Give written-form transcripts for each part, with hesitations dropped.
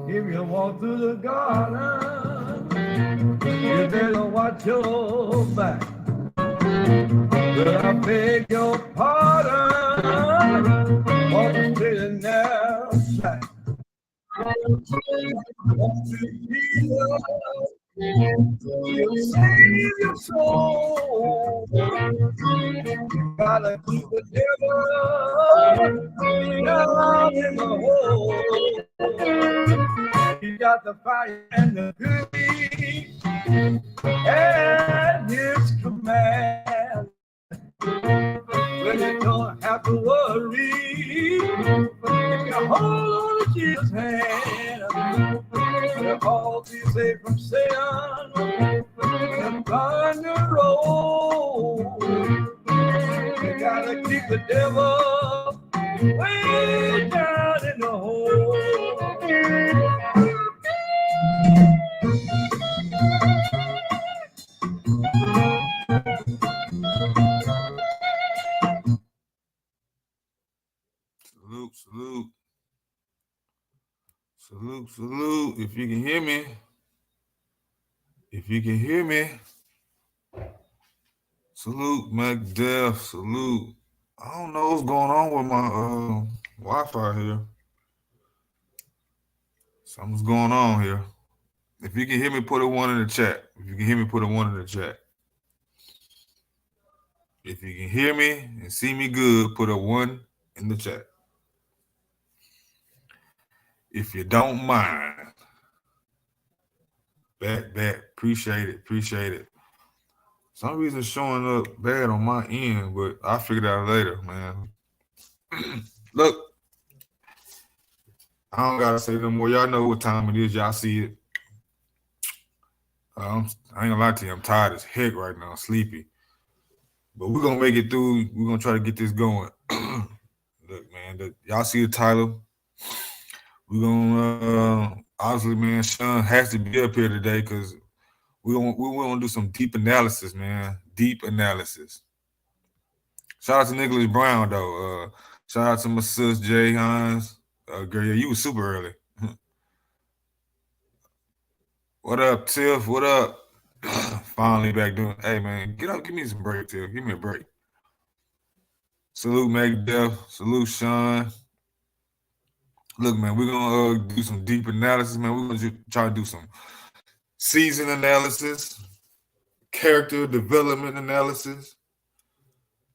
If you walk through the garden, you better watch your back. But I beg your pardon, walking to the narrow track. Want to Jesus, he'll save your soul. Gotta keep the devil down in the hole. You got the fire and the beauty and his command. Well, you don't have to worry if you hold on to Jesus' hand. We'll all be safe from sin and find the road. You gotta keep the devil way down in the hole. Salute, salute. Salute, salute. If you can hear me. If you can hear me. Salute, MacDeath. Salute. I don't know what's going on with my Wi-Fi here. Something's going on here. If you can hear me, put a 1 in the chat. If you can hear me, put a 1 in the chat. If you can hear me and see me good, put a 1 in the chat. If you don't mind. Back. Appreciate it. Some reason showing up bad on my end, but I'll figure it out later, man. Look, I don't gotta say no more. Y'all know what time it is. Y'all see it. I ain't gonna lie to you. I'm tired as heck right now, sleepy. But we're gonna make it through. We're gonna try to get this going. Look, man, y'all see the title. We're gonna obviously, man, Sean has to be up here today because we want to do some deep analysis, man. Deep analysis. Shout out to Nicholas Brown, though. Shout out to my sis, Jay Hines. Girl, yeah, you was super early. What up, Tiff? What up? Finally back doing. Hey, man, get up. Give me some break, Tiff. Give me a break. Salute, MacDeath. Salute, Sean. Look, man, we're going to do some deep analysis, man. We're going to try to do some season analysis, character development analysis,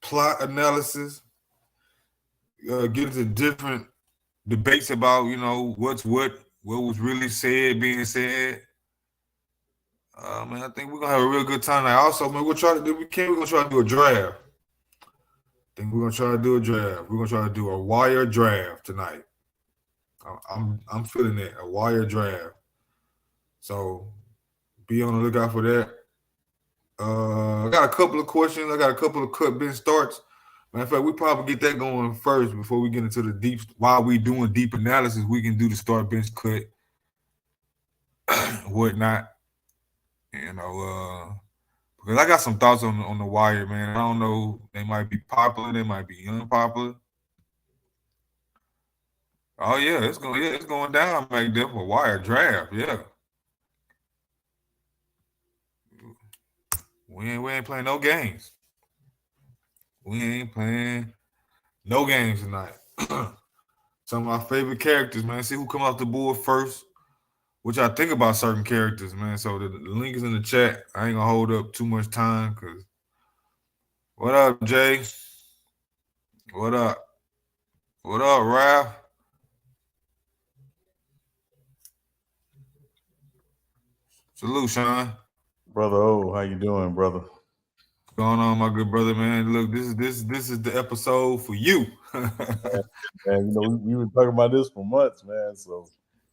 plot analysis, get into different debates about, what was really being said. Man, I think we're going to have a real good time. Also, man, we're going to try to do a draft. I think we're going to try to do a draft. We're going to try to do a wire draft tonight. I'm feeling it, a wire draft. So be on the lookout for that. I got a couple of questions. I got a couple of cut bench starts. Matter of fact, we probably get that going first before we get into the deep. While we doing deep analysis, we can do the start bench cut, whatnot. Because I got some thoughts on the wire, man. I don't know. They might be popular. They might be unpopular. Oh yeah, it's going down like that for wire draft. Yeah. We ain't playing no games. We ain't playing no games tonight. Some of my favorite characters, man. See who come off the board first. What y'all think about certain characters, man. So the link is in the chat. I ain't gonna hold up too much time because. What up, Jay? What up? What up, Ralph? Salute, Sean. Brother O, how you doing, brother? What's going on, my good brother, man? Look, this is the episode for you. Man, we were talking about this for months, man. So,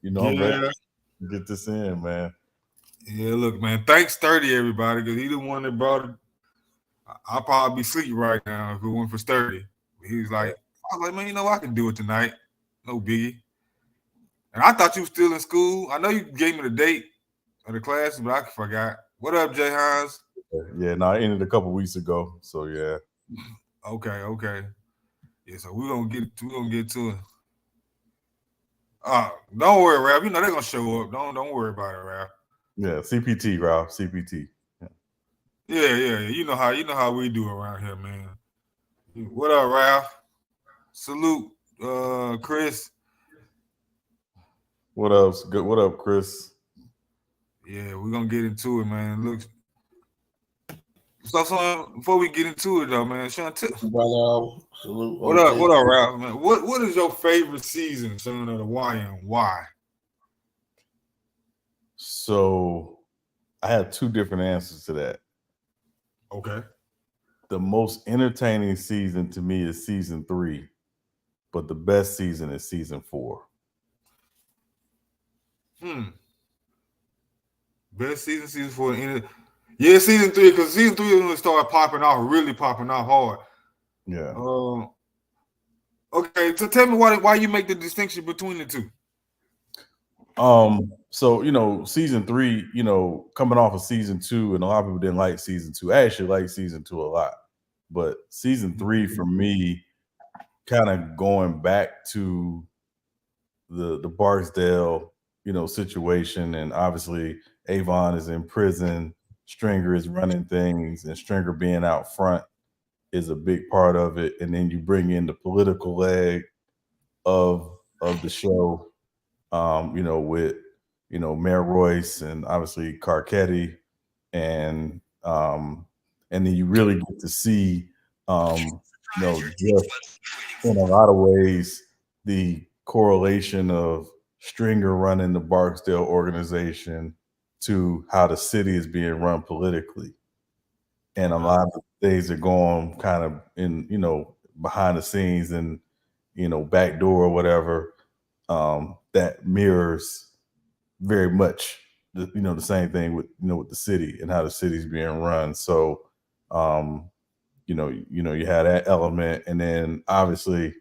I'm ready to get this in, man. Yeah, look, man. Thanks 30, everybody, because he the one that brought it. I'll probably be sleeping right now if it went for 30. He was like, I was like, man, I can do it tonight. No biggie. And I thought you were still in school. I know you gave me the date of the class, but I forgot. What up, Jay Hines? Yeah, no, I ended a couple weeks ago. So yeah. Okay. Yeah, so we're gonna get to it. Don't worry, Ralph. You know they're gonna show up. Don't worry about it, Ralph. Yeah, CPT, Ralph. CPT. Yeah. You know how we do around here, man. What up, Ralph? Salute, Chris. What up? Good. What up, Chris? Yeah, we're gonna get into it, man. Look, so before we get into it, though, man, Sean, Brother, salute. What up, Ralph, man? What is your favorite season, son, of the Y and why? So I have two different answers to that. Okay. The most entertaining season to me is season 3, but the best season is season 4. Best season 4. Yeah, season 3, because season 3 is when it started really popping off hard. Yeah. Okay, so tell me why you make the distinction between the two. So season 3, coming off of season 2, and a lot of people didn't like season 2. I actually like season 2 a lot, but season 3 for me, kind of going back to the Barksdale, situation, and obviously Avon is in prison, Stringer is running things, and Stringer being out front is a big part of it. And then you bring in the political leg of the show, with Mayor Royce and obviously Carcetti, and then you really get to see just in a lot of ways the correlation of Stringer running the Barksdale organization to how the city is being run politically. And a lot of things are going kind of in, behind the scenes and, back door or whatever, that mirrors very much the same thing with, with the city and how the city's being run. So, you had that element. And then obviously,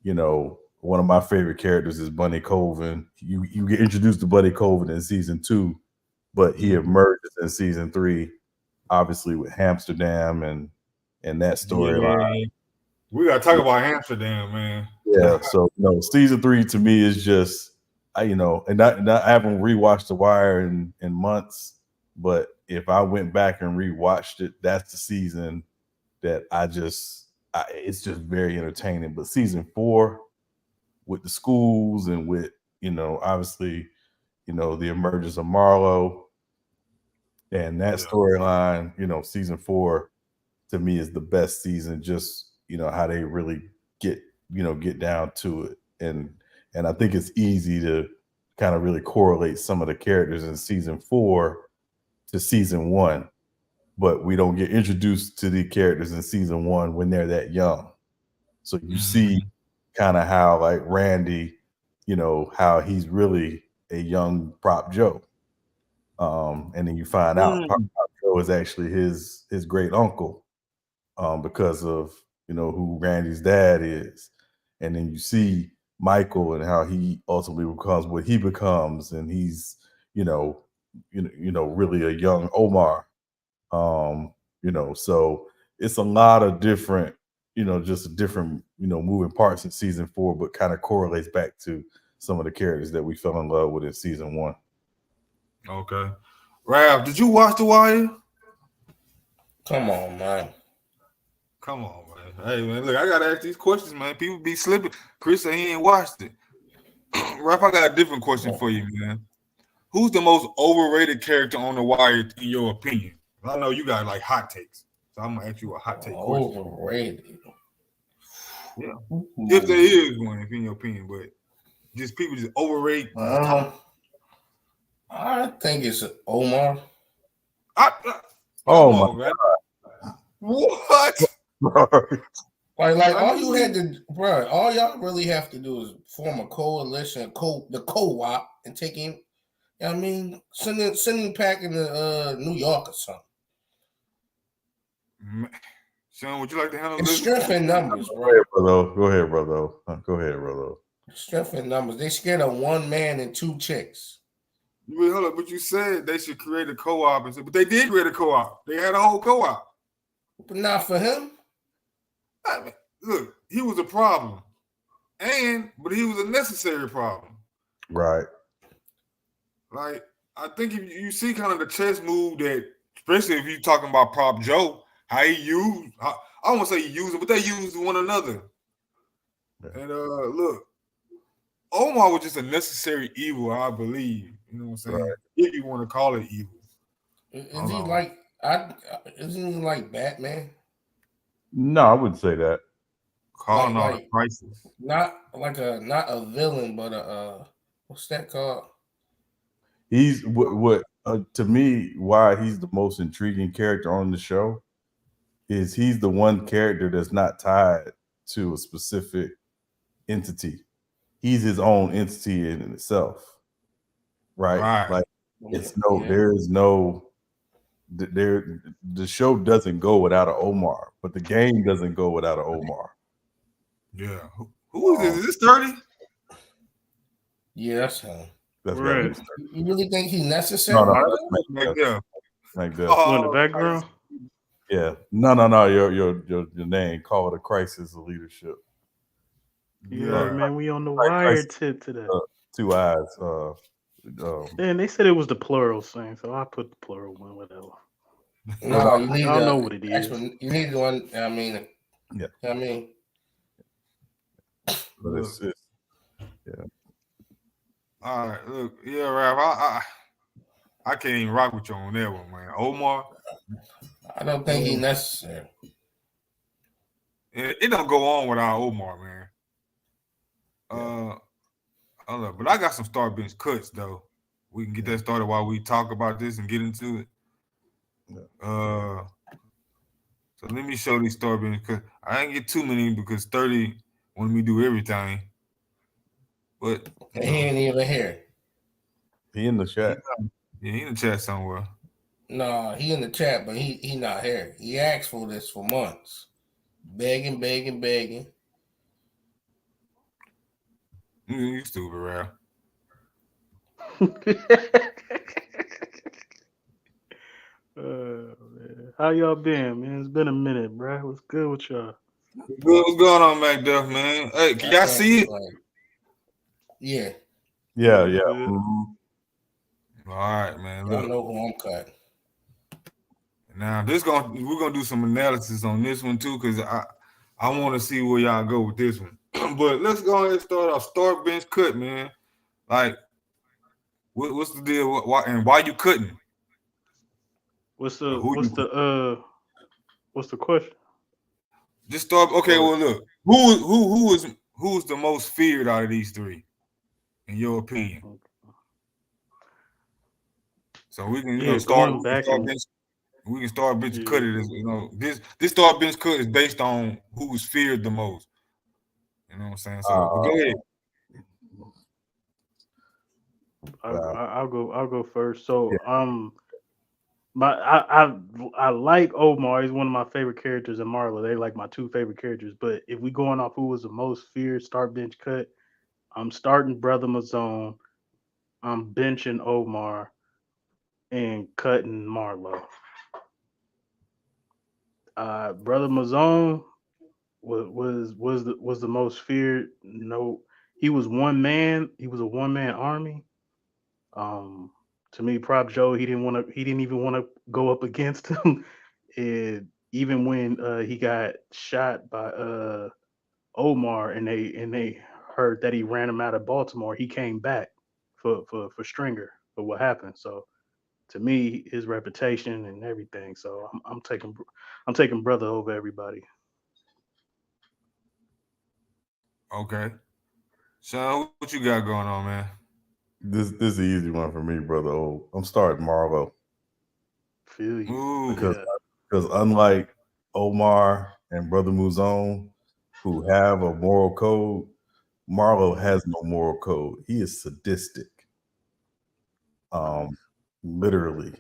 one of my favorite characters is Bunny Colvin. You get introduced to Bunny Colvin in season 2, but he emerges in season 3, obviously with Amsterdam and that storyline. Yeah. We gotta talk about Amsterdam, man. Yeah, so season 3 to me is just I haven't rewatched The Wire in months, but if I went back and rewatched it, that's the season that it's just very entertaining. But season 4 with the schools and with obviously the emergence of Marlo and that storyline, season 4 to me is the best season. Just how they really get down to it, and I think it's easy to kind of really correlate some of the characters in season 4 to season 1, but we don't get introduced to the characters in season 1 when they're that young. So you see kind of how like Randy, how he's really a young Prop Joe. And then you find out Prop Joe is actually his great uncle, because of who Randy's dad is. And then you see Michael and how he ultimately becomes what he becomes, and he's really a young Omar. So it's a lot of different, just different, moving parts in season 4, but kind of correlates back to some of the characters that we fell in love with in season 1. Okay. Ralph, did you watch The Wire? Come on, man. Hey, man, look, I got to ask these questions, man. People be slipping. Chris said he ain't watched it. Ralph, I got a different question for you, man. Who's the most overrated character on The Wire in your opinion? I know you got like hot takes, so I'm going to ask you a hot take question. Overrated? Yeah. If there is one, in your opinion, but just people just overrate. I think it's Omar. Oh my God. What? Like all you had to, bro, all y'all really have to do is form a coalition, the co-op, and take him. You know what I mean, send him back into New York or something. Sean, would you like to handle It's this? strength in numbers, bro. Go ahead, brother. Strength in numbers. They scared of one man and two chicks. Hold up, but you said they should create a co-op, but they did create a co-op. They had a whole co-op. But not for him. I mean, look, he was a problem, but he was a necessary problem. Right. Like, I think if you see kind of the chess move that, especially if you're talking about Prop Joe, how he used, I don't want to say he used it, but they used one another. Yeah. And look, Omar was just a necessary evil, I believe. You know what I'm saying? Right. If you want to call it evil. Is he like isn't he like Batman? No, I wouldn't say that. Calling all the Like crisis. not a villain, but a what's that called? He's what to me why he's the most intriguing character on the show is he's the one character that's not tied to a specific entity. He's his own entity in itself, right? Right. Like it's no, Yeah. there is no, the show doesn't go without an Omar, but the game doesn't go without an Omar. Yeah. Who is this? Is this 30? Yeah, that's him. That's Right. right. You really think he's necessary? No, Like, yeah. like that. What, in the background? Yeah. No. Your name. Call it a crisis of leadership. Yeah, man, we on the Like wire Christ- tip to that. 2 eyes. And they said it was the plural thing, so I put the plural one, whatever. No, you need I don't to know what it is. You need one. I mean, Yeah. I mean, But it's All right, look, yeah, Ralph, I can't even rock with you on that one, man. Omar, I don't think he's necessary. it don't go on without Omar, man. Hold up, but I got some start bench cuts though. We can get that started while we talk about this and get into it. So let me show these start bench cuts. I didn't get too many because 30 wanted me to do everything. But And he ain't even here. he in the chat. yeah, he in the chat somewhere. No, he in the chat, but he not here. He asked for this for months, begging. You stupid, Ralph. Man. How y'all been, man? It's been a minute, bro. What's good with y'all? What's going on, MacDuff, man? Hey, can y'all see it? Yeah, Yeah. Good. Mhm. All right, man. I Look. know who I'm cutting. Now we're gonna do some analysis on this one too, because I want to see where y'all go with this one. But let's go ahead and start off start bench cut, man. Like, what's the deal? Why you couldn't? What's Who the question? Just start. Okay, well look, who is the most feared out of these three, in your opinion? So we can start going back start and- bench. We can start bench Yeah. cut it as this start bench cut is based on who is feared the most. You know what I'm saying? So go ahead. I'll go first. So I like Omar. He's one of my favorite characters in Marla. They like my two favorite characters. But if we going off who was the most feared start bench cut, I'm starting Brother Mazone. I'm benching Omar and cutting Marlo. Brother Mazone was the most feared. No, he was one man. He was a one-man army. To me, Prop Joe, he didn't even want to go up against him. And even when he got shot by Omar and they heard that he ran him out of Baltimore, he came back for Stringer for what happened. So to me, his reputation and everything. So I'm taking Brother over everybody. Okay. Sean, what you got going on, man? This is an easy one for me, brother. Oh, I'm starting Marlo Feel you. Ooh. because unlike Omar and Brother Muzone, who have a moral code, Marlo has no moral code. He is sadistic. Literally.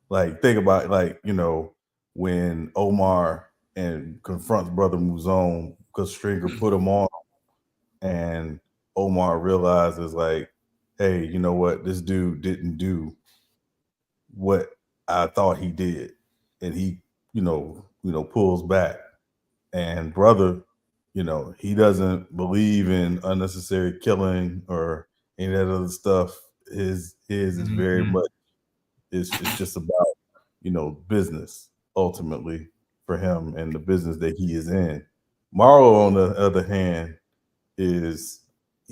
Like, think about when Omar and confronts Brother Muzone because Stringer put him on, and Omar realizes like, hey, you know what? This dude didn't do what I thought he did, and he, pulls back. And Brother, he doesn't believe in unnecessary killing or Any of that other stuff is very Mhm. much it's just about, you know, business ultimately for him and the business that he is in. Morrow, on the other hand, he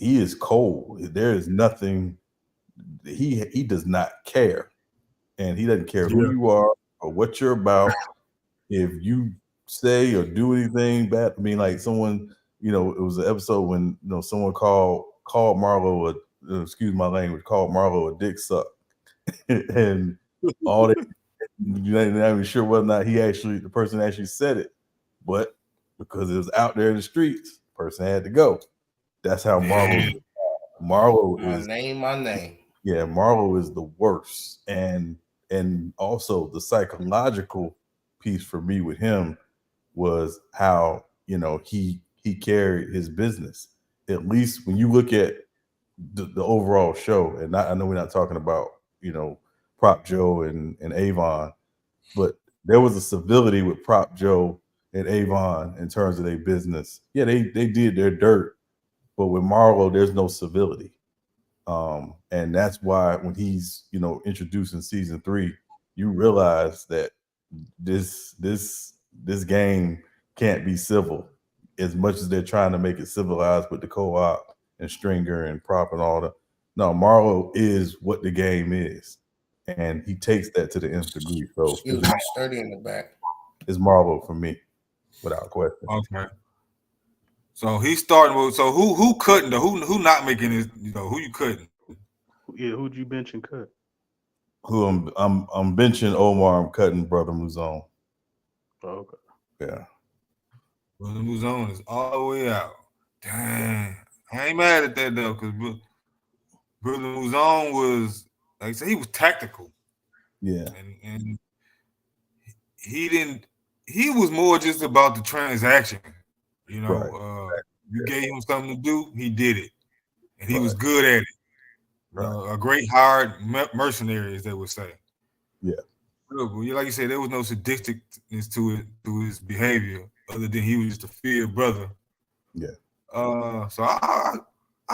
is cold. There is nothing he does not care. And he doesn't care who Yeah. you are or what you're about. If you say or do anything bad, I mean, like someone, you know, it was an episode when, you know, someone called Marlo excuse my language, called Marlo a dick suck, and all that. You're not even sure whether or not the person actually said it, but because it was out there in the streets, the person had to go. That's how Yeah. Marlo My is. name. Yeah, Marlo is the worst, and also the psychological piece for me with him was how, you know, he carried his business. At least when you look at the overall show, and I know we're not talking about, you know, Prop Joe and Avon, but there was a civility with Prop Joe and Avon in terms of their business. Yeah, they did their dirt, but with Marlo, there's no civility. And that's why when he's, you know, introduced in season 3, you realize that this game can't be civil as much as they're trying to make it civilized with the co-op and Stringer and Prop and all that. No, Marlo is what the game is, and he takes that to the nth degree. So Excuse me, sturdy in the back. it's Marlo for me, without question. Okay. So he's starting with. So who couldn't? Who not making his? You know, who you couldn't? Yeah, who'd you bench and cut? Who I'm benching Omar. I'm cutting Brother Muzon. Oh, okay. Yeah. Brother Muzon is all the way out. Dang. I ain't mad at that though, because Brother Muzon was, like I said, he was tactical. Yeah. And he didn't. He was more just about the transaction. You know, Right. you gave him something to do, he did it, and he was Right. good at it. You Right. know, a great hired mercenary, as they would say. Yeah. Look, like you said, there was no sadisticness to his behavior, other than he was just a feared brother. Yeah. So I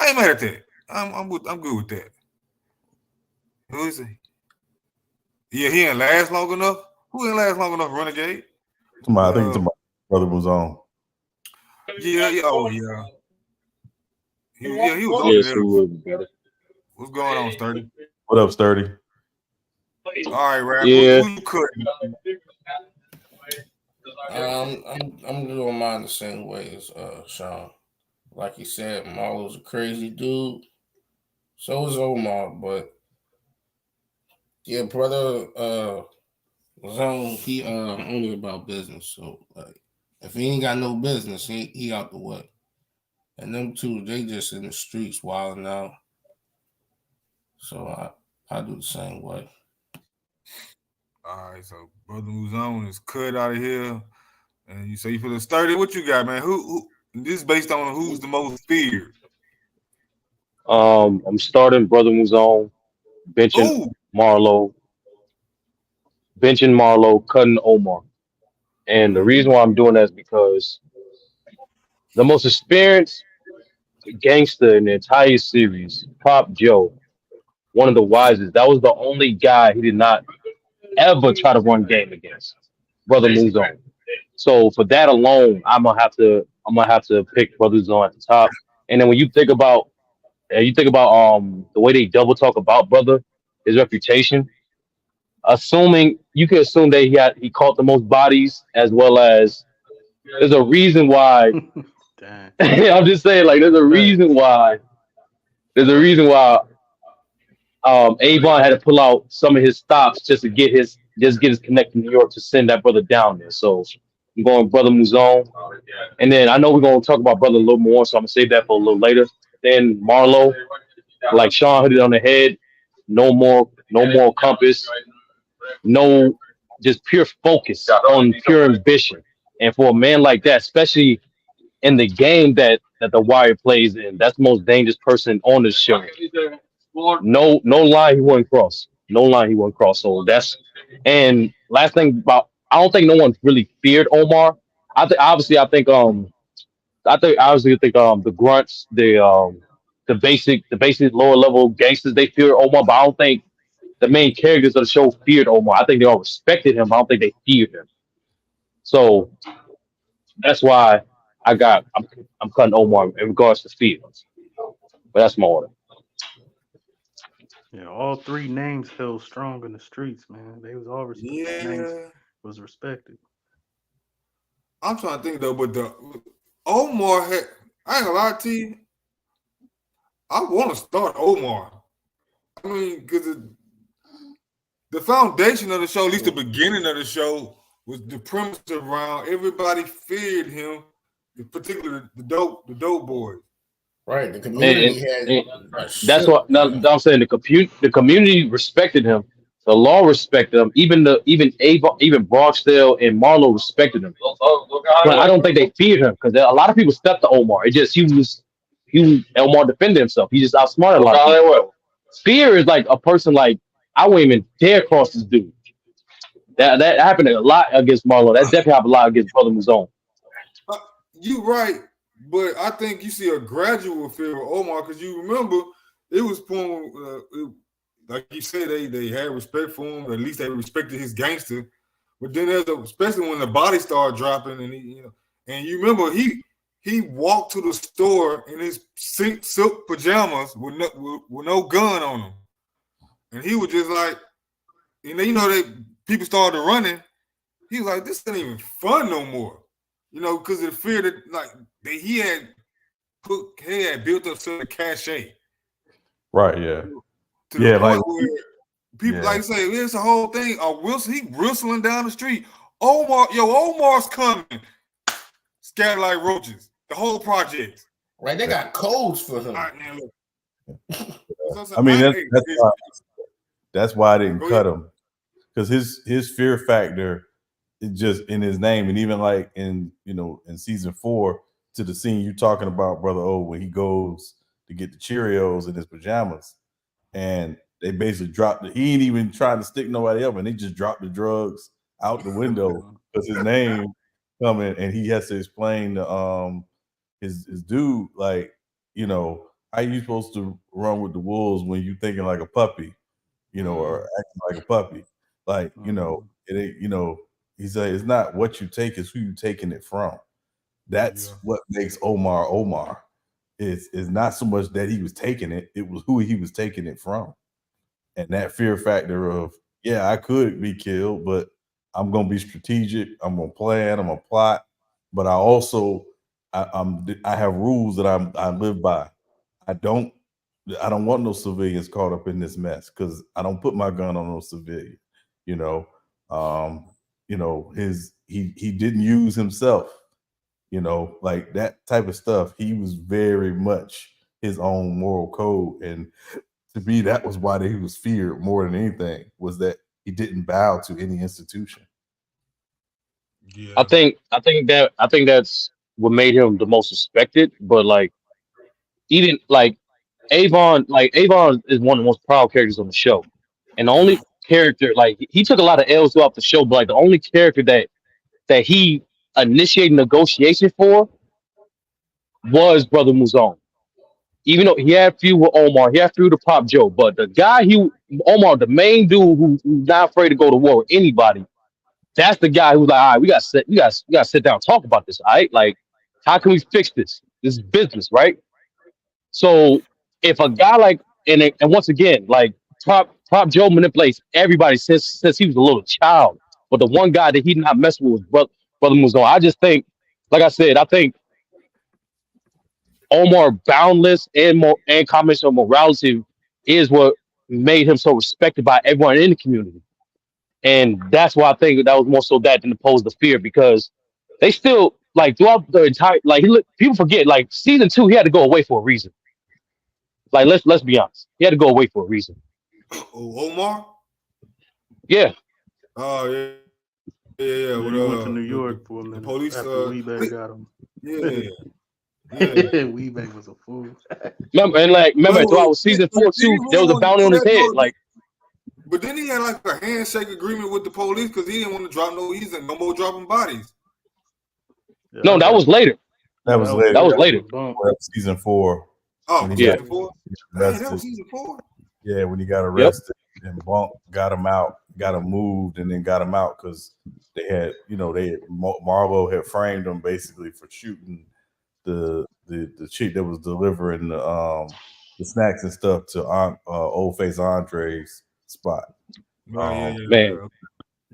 ain't mad at that. I'm good with that. Who is he? Yeah, he ain't last long enough. Who ain't last long enough? Renegade. I think it's my Brother Muzon. Yeah. Oh yeah. He was on Yes, there. who will be better? What's going on, Sturdy? What up, Sturdy? All right, Rap. Yeah. Who you cutting? I'm doing mine the same way as Sean. Like he said, Marlo's a crazy dude. So is Omar, but yeah, brother Zone, he only about business. So like if he ain't got no business, he out the way. And them two, they just in the streets wilding out. So I do the same way. All right, so Brother Muzon is cut out of here. And you say you feel Sturdy. What you got, man? Who this is based on who's the most feared? I'm starting Brother Muzon, benching Ooh. Marlo, cutting Omar. And the reason why I'm doing that is because the most experienced gangster in the entire series, Pop Joe, one of the wisest. That was the only guy he did not ever try to run game against. Brother Muzon. So for that alone, I'm gonna have to pick Brother Muzon at the top. And then when you think about the way they double talk about brother, his reputation, assuming you can assume that he caught the most bodies as well as there's a reason why Damn. I'm just saying like there's a reason why Avon had to pull out some of his stops just to get his connect to New York to send that brother down there. So I'm going Brother Muzon. And then I know we're gonna talk about brother a little more, so I'm gonna save that for a little later. Then Marlo, like Sean hit it on the head, no more compass, no just pure focus on pure ambition. And for a man like that, especially in the game that the Wire plays in, that's the most dangerous person on the show. No line he wouldn't cross. No line he wouldn't cross. So that's and last thing about I don't think no one really feared Omar. I think the grunts, the basic lower level gangsters, they fear Omar, but I don't think the main characters of the show feared Omar. I think they all respected him. I don't think they feared him. So that's why I'm cutting Omar in regards to fear. But that's my order. Yeah, all three names held strong in the streets, man. They was all respected. Names Yeah, was respected. I'm trying to think though, but the Omar had. I ain't gonna lie to you. I want to start Omar. I mean, because the foundation of the show, at least the beginning of the show, was the premise around everybody feared him, particularly the dope boys. Right. The community And had. that's what I'm saying. The community respected him. The law respected him. Even Barksdale and Marlowe respected him. But I don't think they feared him because a lot of people stepped to Omar. It just Omar defended himself. He just outsmarted a lot of people. Fear is like a person like I wouldn't even dare cross this dude. That happened a lot against Marlowe. That definitely happened a lot against Brother Muzone. You're right, but I think you see a gradual fear of Omar because you remember it was like you said, they had respect for him. Or at least they respected his gangster. But then especially when the body started dropping, and and you remember he walked to the store in his silk pajamas with no gun on him, and he was just like, people started running. He was like, this ain't even fun no more, because of the fear that he had built up such a cachet. Right. Yeah. To the point where people like say, it's the whole thing. He whistling down the street. Omar's coming. Scattered like roaches. The whole project. Right, they got codes for him. All right, man, look. I mean, that's why I didn't cut him, because his fear factor is just in his name, and even like in season 4 to the scene you talking about, Brother O, when he goes to get the Cheerios in his pajamas, and they basically dropped he ain't even trying to stick nobody up, and they just dropped the drugs out the window because his name coming, and he has to explain to his dude, like, how you supposed to run with the wolves when you thinking like a puppy, or acting like a puppy, like, it ain't, he said it's not what you take, it's who you taking it from. That's what makes Omar. It's not so much that he was taking it, it was who he was taking it from. And that fear factor of, I could be killed, but I'm gonna be strategic, I'm gonna plan, I'm gonna plot, but I also I have rules that I live by. I don't want no civilians caught up in this mess because I don't put my gun on no civilian. He didn't use himself, like that type of stuff. He was very much his own moral code, and to me, that was why he was feared more than anything, was that he didn't bow to any institution. Yeah. I think that's what made him the most respected. But like, even like Avon is one of the most proud characters on the show, and the only character, like, he took a lot of L's throughout the show, but like the only character that he initiated negotiation for was Brother Muzone. Even though he had few with Omar, he had few to Pop Joe, but the guy Omar, the main dude who's not afraid to go to war with anybody, that's the guy who's like, all right, we gotta sit down and talk about this, all right? Like, how can we fix this? This is business, right? So if a guy like, and once again, like, Pop Joe manipulates everybody since he was a little child, but the one guy that he not messing with was Brother Muzone. I just think, like I said, I think Omar boundless and combination of morality is what made him so respected by everyone in the community. And that's why I think that was more so that than opposed to fear, because they still, like, throughout the entire, like, people forget, like, season 2, he had to go away for a reason. Like, let's be honest, he had to go away for a reason. Omar? Yeah. Oh, yeah. He went to New York for a minute. The police after Weebag got him. Yeah. Weebag was a fool. Remember throughout season 4 too, there was a bounty on his head. Like, but then he had like a handshake agreement with the police because he didn't want to drop no more dropping bodies. No, that was later. That was later. That was later. Season 4. Oh, when he Yeah. season 4. got Man, that was arrested. season 4. Yeah, when he got arrested and Bunk got him out, got him moved, and then got him out because they had, Marlo had framed him basically for shooting the chick that was delivering the snacks and stuff to Old Face Andre's spot. Yeah. Man. Man,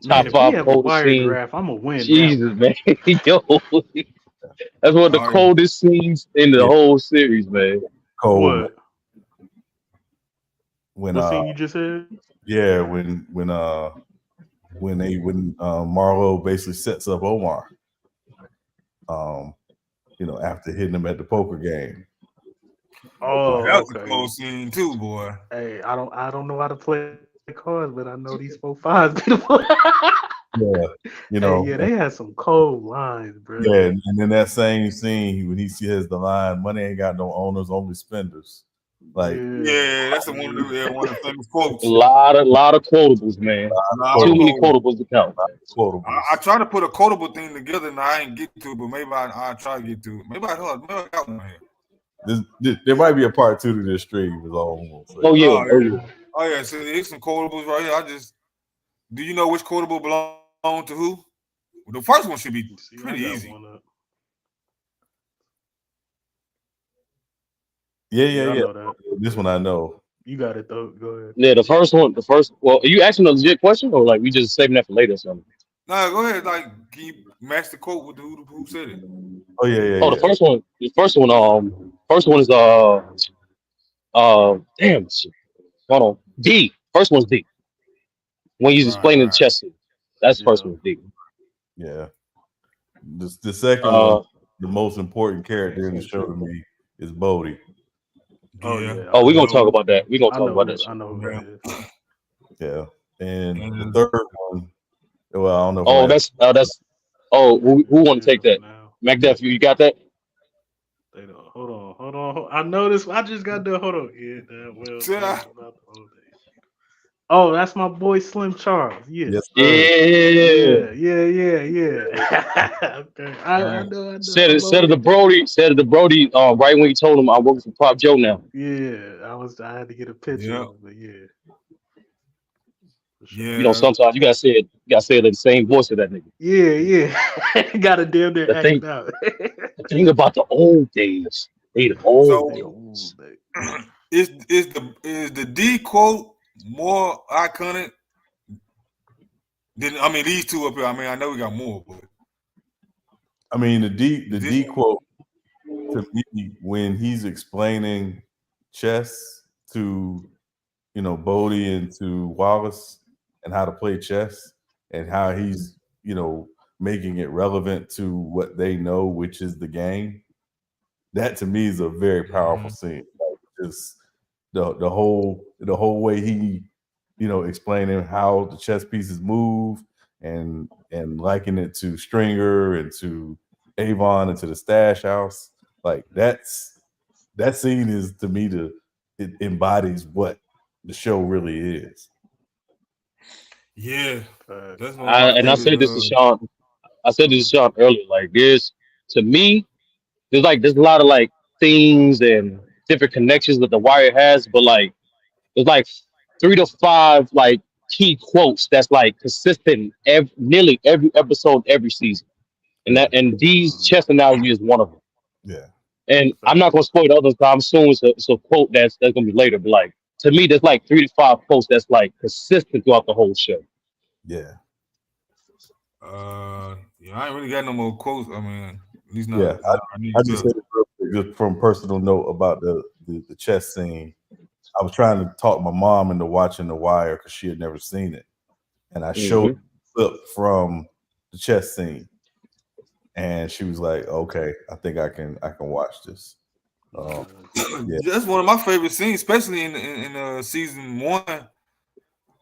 Top if we 5 have a coldest wire scene. draft, I'm gonna win. Jesus, man. Yo. That's one of the Oh, yeah. coldest scenes in the Yeah. whole series, man. Cold. What? When What scene you just said? yeah, when Marlo basically sets up Omar, after hitting him at the poker game. Oh, That was a okay. cold scene too, boy. Hey, I don't know how to play cards, but I know these 4-5s beautiful. Yeah, Hey, yeah, they had some cold lines, bro. yeah, and then that same scene when he has the line, "Money ain't got no owners, only spenders." Like, Yeah, that's one of the famous quotes. A lot of quotables, man. Too many quotables to count. quotables. I tried to put a quotable thing together and I ain't get to it, but maybe I'll try to get to it. Maybe I got one here. There might be a part 2 to this stream. Is all I'm gonna say. Oh yeah. Oh yeah. So there's some quotables right here. Do you know which quotable belong to who? Well, the first one should be pretty easy. Yeah. I know that. This one I know. You got it though. Go ahead. Yeah, the first one. Well, are you asking a legit question or like we just saving that for later or something? No, go ahead. Like, can you match the quote with who said it? Oh yeah. Oh, the first one. First one is damn. Hold on. D. First one's D. When he's explaining the chess scene. That's the first one. D. Yeah. The second one, the most important character in the show to me is Bodhi. Oh yeah. Oh, we're gonna talk about that. We're gonna talk about that. I know who that is. Yeah. And the third one, well, I don't know. Oh, that's who want to take that? MacDuff, you got that? Hold on. I know this. I just got done. Hold on. Yeah, oh, that's my boy Slim Charles. Yeah. Yes, Yeah. Okay. I know. Said it to the Brody. Right when he told him I'm working for Pop Joe now. Yeah, I had to get a picture of it, but yeah. You know, sometimes you gotta say it in the same voice of that nigga. Yeah. Gotta damn near act it out. The thing about the old days. They the old days. Is the D quote more iconic than these two up here? I know we got more, but the D quote to me when he's explaining chess to Bodhi and to Wallace and how to play chess and how he's making it relevant to what they know, which is the game. That to me is a very powerful scene. Like just the whole way he explaining how the chess pieces move and liking it to Stringer and to Avon and to the Stash House. Like that scene is to me it embodies what the show really is. Yeah, I said this to Sean. I said this to Sean earlier. Like to me, there's a lot of like things and different connections that The Wire has, but like there's like 3 to 5 like key quotes that's like consistent nearly every episode, every season, and these chess analogy is one of them. Yeah. And I'm not gonna spoil the others, but I'm assuming it's a quote that's gonna be later. But like to me, there's like 3 to 5 quotes that's like consistent throughout the whole show. Yeah. I ain't really got no more quotes. He's not. Yeah, I just said it real quick, just from personal note about the chess scene. I was trying to talk my mom into watching The Wire because she had never seen it, and I showed a clip from the chess scene, and she was like, "Okay, I think I can watch this." Yeah. That's one of my favorite scenes, especially in season 1.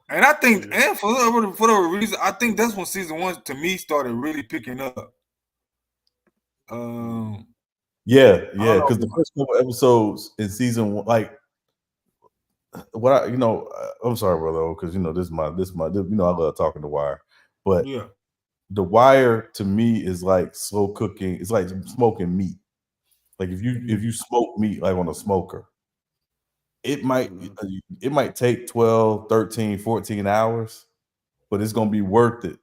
And I think, and for whatever reason, I think that's when season 1 to me started really picking up. Yeah, because the first couple episodes in season 1, like what I'm sorry, brother, because this is my I love talking The Wire, but yeah, The Wire to me is like slow cooking. It's like smoking meat. Like if you smoke meat like on a smoker, it might take 12, 13, 14 hours, but it's gonna be worth it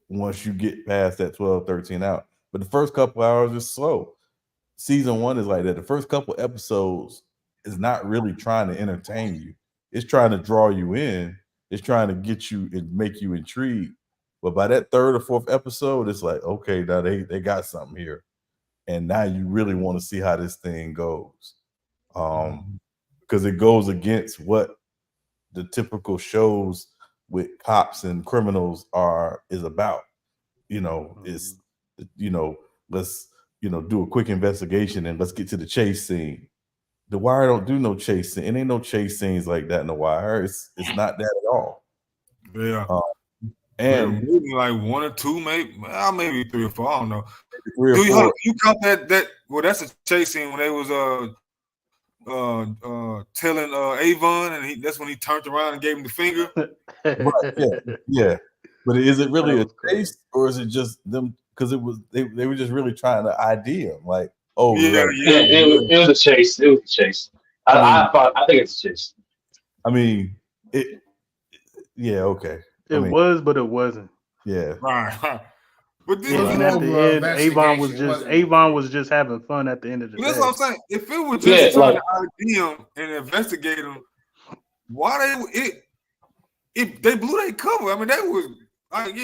once you get past that 12, 13 hours. But the first couple hours is slow. Season 1 is like that. The first couple episodes is not really trying to entertain you. It's trying to draw you in. It's trying to get you and make you intrigued. But by that third or fourth episode, it's like, okay, now they got something here. And now you really want to see how this thing goes. Because it goes against what the typical shows with cops and criminals is about. It's let's do a quick investigation and let's get to the chase scene. The Wire don't do no chase scene. It ain't no chase scenes like that in The Wire. It's not that at all. Yeah. And maybe like 1 or 2, maybe 3 or 4. I don't know. 3 or 4. You count that? Well, that's a chase scene when they was telling Avon, and that's when he turned around and gave him the finger. Right, yeah. But is it really a chase, or is it just them? Because they were just really trying to ID him, like, oh yeah. It was a chase. It was a chase. I think it's a chase. I mean, yeah, okay. It was, but it wasn't. Yeah, right. But then, And at the end, Avon was just having fun at the end of the day. That's what I'm saying. If it was just trying to ID him and investigate him, why if they blew their cover? I mean, that was like,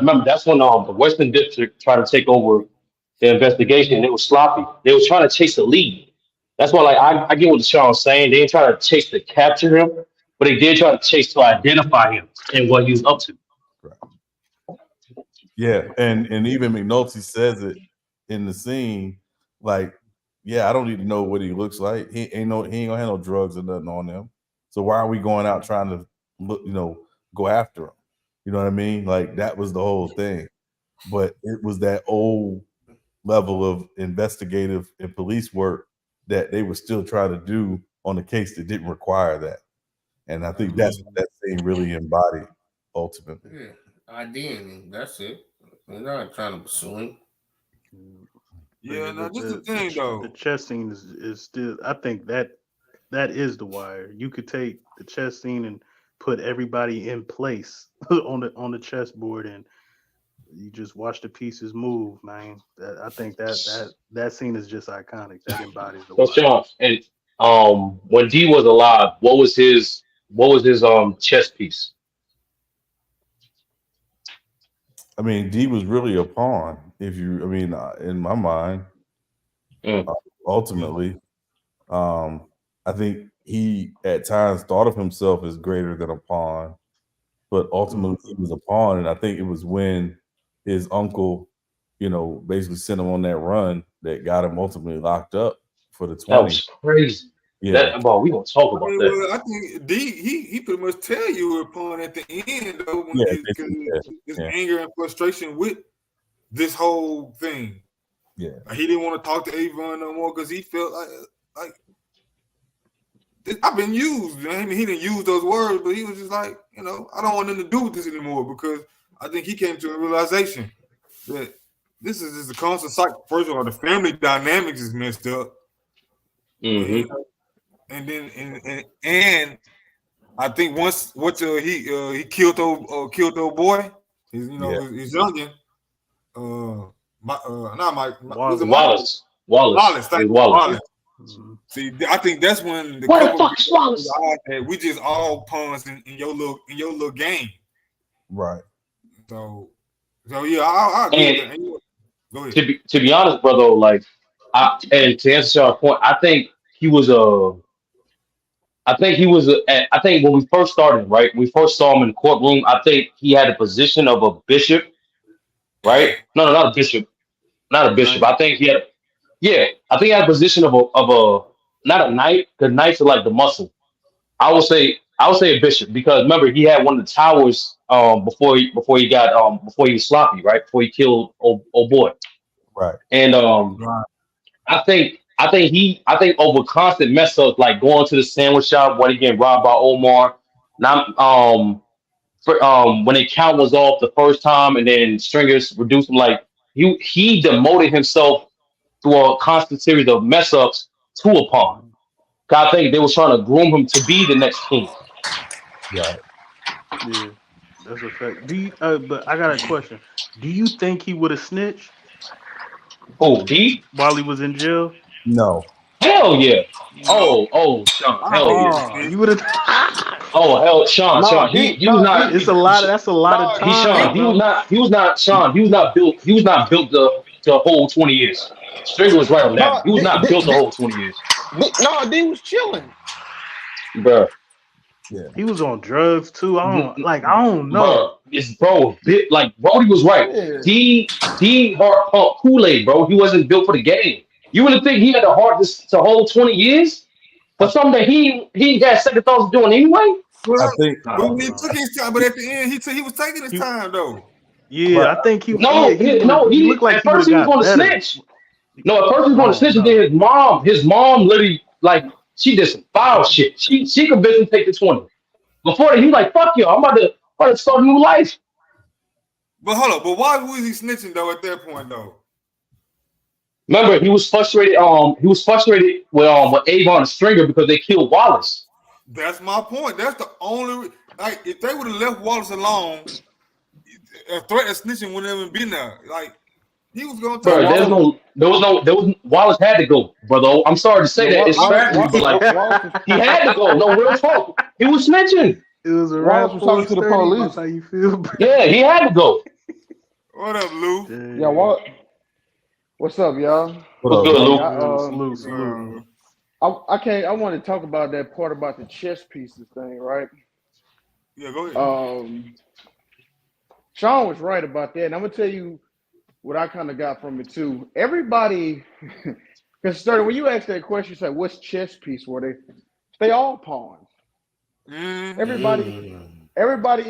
remember that's when the Western District tried to take over the investigation. It was sloppy. They were trying to chase the lead. That's why, like, I get what Sean's saying. They didn't try to chase to capture him, but they did try to chase to identify him and what he was up to. Yeah, and even McNulty says it in the scene, like, yeah, I don't need to know what he looks like. He ain't gonna have no drugs or nothing on him. So why are we going out trying to go after him? You know what I mean? Like, that was the whole thing. But it was that old level of investigative and police work that they were still trying to do on a case that didn't require that. And I think that's what that scene really embodied ultimately. Yeah, IDing, that's it. They're not trying to pursue him. Yeah, now this is the thing though. The chess scene is still. I think that is The Wire. You could take the chess scene and put everybody in place on the chessboard, and you just watch the pieces move, man. I think that scene is just iconic. That embodies The Wire. Sean, and when D was alive, what was his chess piece? I mean, D was really a pawn. In my mind, ultimately, I think he at times thought of himself as greater than a pawn, but ultimately he was a pawn. And I think it was when his uncle, basically sent him on that run that got him ultimately locked up for the 20. That was crazy. Yeah, we gonna talk about that. Well, I think D he pretty much tell you upon at the end though, when his anger and frustration with this whole thing. Yeah, he didn't want to talk to Avon no more because he felt like I've been used. I mean, he didn't use those words, but he was just like, I don't want nothing to do with this anymore, because I think he came to a realization that this is just a constant cycle. First of all, the family dynamics is messed up. Mm-hmm. And then and I think once he killed old boy, his youngin, not Mike, Wallace. Thank you, Wallace. Mm-hmm. See, I think that's when what the fuck is Wallace? We just all pawns in your little game, right. So yeah, I agree with that. Go ahead. To be honest, brother, like, and to answer your point, I think when we first started, right? We first saw him in the courtroom. I think he had a position of a bishop, right? No, not a bishop. Not a bishop. I think he had a position of a not a knight, because knights are like the muscle. I would say a bishop, because remember, he had one of the towers before he was sloppy, right? Before he killed old boy. Right. And I think over constant mess ups, like going to the sandwich shop when he getting robbed by Omar. Now, when the count was off the first time, and then Stringers reduced him, like he demoted himself through a constant series of mess ups to a pawn. I think they was trying to groom him to be the next king. Right. Yeah, that's a fact. Do you? But I got a question. Do you think he would have snitched Oh, D? while he was in jail? No. Hell yeah. No. Sean. I Hell don't yeah. think You would have. Oh, hell, Sean. He was not. It's a lot. That's a lot of He Sean. time. He was not. Sean. He was not built. He was not built the whole 20 years. Stringer was right on that. He was not built the whole 20 years, No, D was chilling. bro. He was on drugs too. I don't know. Like Brody was right. Yeah. D heart pump Kool-Aid, bro. He wasn't built for the game. You really think he had the heart to hold 20 years for something that he got second thoughts of doing anyway? I think But he took his time, but at the end, he was taking his time though. Yeah, Right. I think he. He he looked like at first he was going to snitch. No, at first he was going to snitch, and then his mom literally like she did some foul shit. She convinced him to take the 20. Before that, he was like, "Fuck you, I'm about to start a new life." But hold up, but why was he snitching though at that point though? Remember, he was frustrated. He was frustrated with Avon and Stringer because they killed Wallace. That's my point. That's the only like if they would have left Wallace alone, a threat of snitching wouldn't even been there. Like he was going to. Bro, there was Wallace had to go, brother. I'm sorry to say that. It's strategy, but like he had to go. No real talk. He was snitching. It was a Wallace was talking to the police. How you feel? Bro? Yeah, he had to go. What up, Lou? Dang. Yeah, what? What's up, y'all? What's good, Luke? Salute. I want to talk about that part about the chess pieces thing, right? Yeah, go ahead. Sean was right about that, and I'm gonna tell you what I kind of got from it too. Everybody, because when you ask that question, you say, "What's chess piece?" They all pawns. Everybody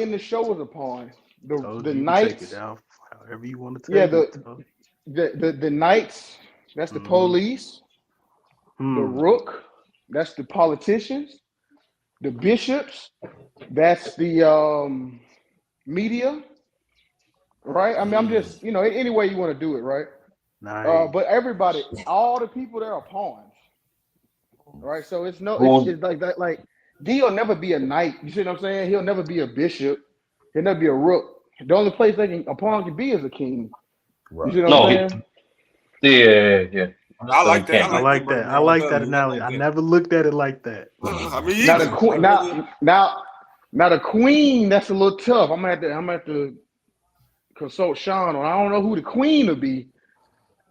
in the show was a pawn. The knights, take it out however you want to take it. the knights, that's the police. The rook, that's the politicians. The bishops, that's the media. Right? I mean, I'm just, any way you want to do it, right? Nice. But everybody, all the people there are pawns. Right? So it's like that, like D will never be a knight. You see what I'm saying? He'll never be a bishop. He'll never be a rook. The only place a pawn can be is a king. right. You see what I'm saying? Yeah. I like that. I like that. I like that analogy. I never looked at it like that. I mean, Now the queen, now the queen, that's a little tough. I'm gonna have to consult Sean on. I don't know who the queen will be.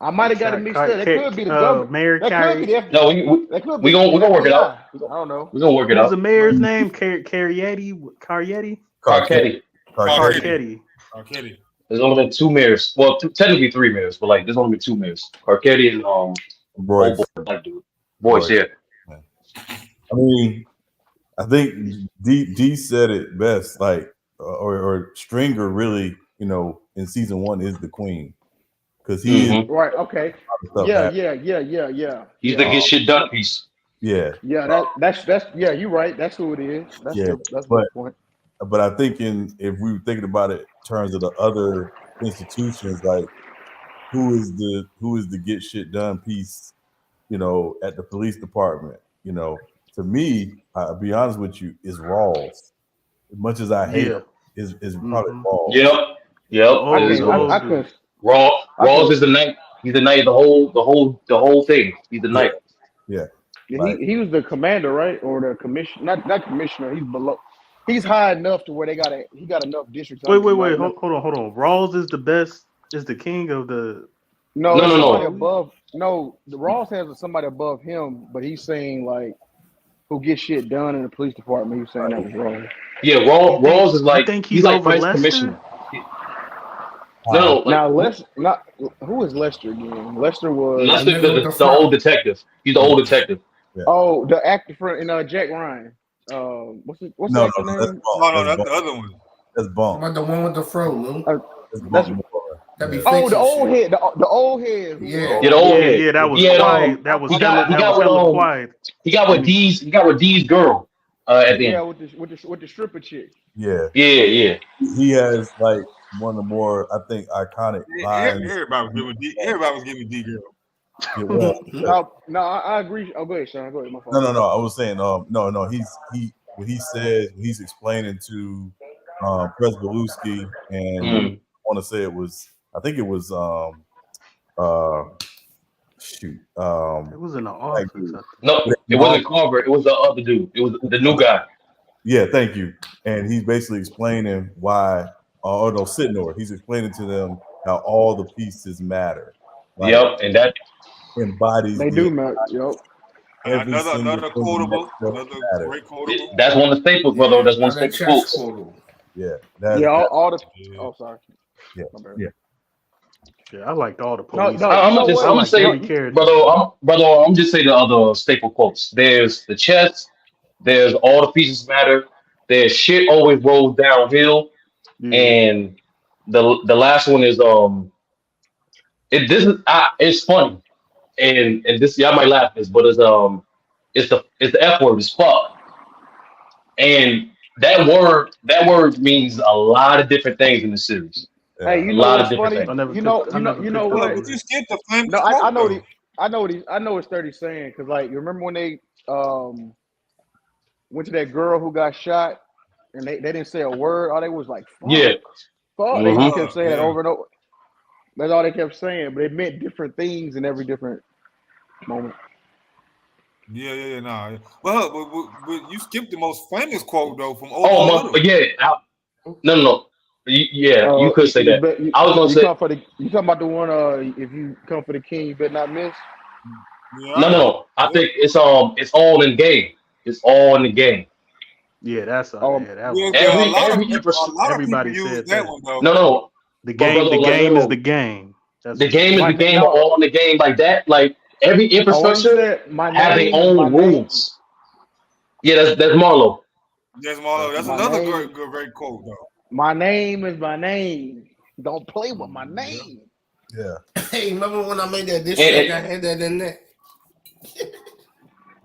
I might have got it mixed up. That could be the government. Mayor That could be the FBI. No, That could be we gonna work it out. I don't know. We're gonna work it What's out. the mayor's name? Carietti? Carcetti. Carcetti. Arcady. There's only been 2 mayors. Well, technically 3 mayors, but like there's only been 2 mayors. Carcetti and Royce. black dude. Boys, yeah. I mean, I think D said it best. Like, or Stringer really, in season 1 is the queen because he is Right. Okay. Yeah. He's the get shit done piece. Yeah. Yeah. That's yeah. You're right. That's who it is. That's Yeah, my point. But I think if we were thinking about it in terms of the other institutions, like who is the get shit done piece, at the police department, to me, I'll be honest with you, is Rawls. As much as I hate him, is probably Rawls. Yep. I could. Rawls is the knight. He's the knight of the whole thing. He's the knight. Yeah. Yeah, he was the commander, right, or the commissioner? Not commissioner. He's below. He's high enough to where he got enough districts. Wait. Hold on. Rawls is the best. Is the king of the? No. No. The Rawls has somebody above him, but he's saying like who gets shit done in the police department. He's saying that was wrong. Yeah, Rawls is like he's like over vice Lester? commissioner. No, Now who is Lester again? Lester was the old detective. He's the old detective. Yeah. Oh, the actor in Jack Ryan. What's the No, actor that's name? No, that's the other one. That's Bump. About the one with the fro, Lou. That's Bump. That be Oh, the fixing old shit. head. The old head. Yeah. Yeah, the old head. Yeah, that was Yeah, quiet. That was he got hella with, quiet. He got with D's girl at the Yeah, end. with the stripper chick. Yeah. Yeah. He has like one of the more, I think, iconic lines. Everybody was giving D girl. Yeah, well, No, I agree. Oh, go ahead, Sean. Go ahead. My fault. no. I was saying, no. He when he says when he's explaining to Pres Beluski, and I Mm. want to say I think it was shoot It was in the office. I think. No, it wasn't Carver. It was the other dude. It was the new guy. Yeah, thank you. And he's basically explaining why, Sitnor. He's explaining to them how all the pieces matter. Like, Yep, and that embodies They do matter. Yep. every Another single thing quotable, that another matters. great quotable. that's one of the staples, brother. That's one of the that staple chess quotes. quote. Yeah, Yeah. All the. Yeah. Oh, sorry. Yeah. My bad. Yeah. Yeah, I liked all the No, police. no. I'm you know gonna what? say, every character. brother, I'm just say the other staple quotes. There's the chess. There's all the pieces matter. There's shit always rolls downhill, Yeah. and the last one is it's funny, and this y'all might laugh at this, but it's the F word, it's fuck, and that word means a lot of different things in the series. Hey, you A know lot of what's different funny? things. I never You know picked- I never you know picked what? up But you skipped the famous No, quote, I know though. I know what 30 saying because like you remember when they went to that girl who got shot and they didn't say a word. All they was like fuck, Yeah. fuck. They Mhm. just kept saying it Yeah. over and over. That's all they kept saying, but it meant different things in every different moment. Yeah, nah. But you skipped the most famous quote though from Oh, Omar my, Little. yeah. No. You could say that. I was gonna you say come for the you talking about the one if you come for the king, you better not miss. Yeah. no. I think it's all in the game. It's all in the game. Yeah, that's Oh, yeah, that Yeah, was, yeah, Every a lot every of people everybody use said that that. one though. no. The But game. brother, The like, game is yo, the game. That's the game is my the game, no. all in the game like that. Like every Oh, what you infrastructure said? My have their name is my own name. rules. Yeah, that's Marlo. Yes, Marlo. That's My another name. great quote though. My name is my name. Don't play with my name. Yeah. Hey, remember when I made that diss And- track? I had that in there.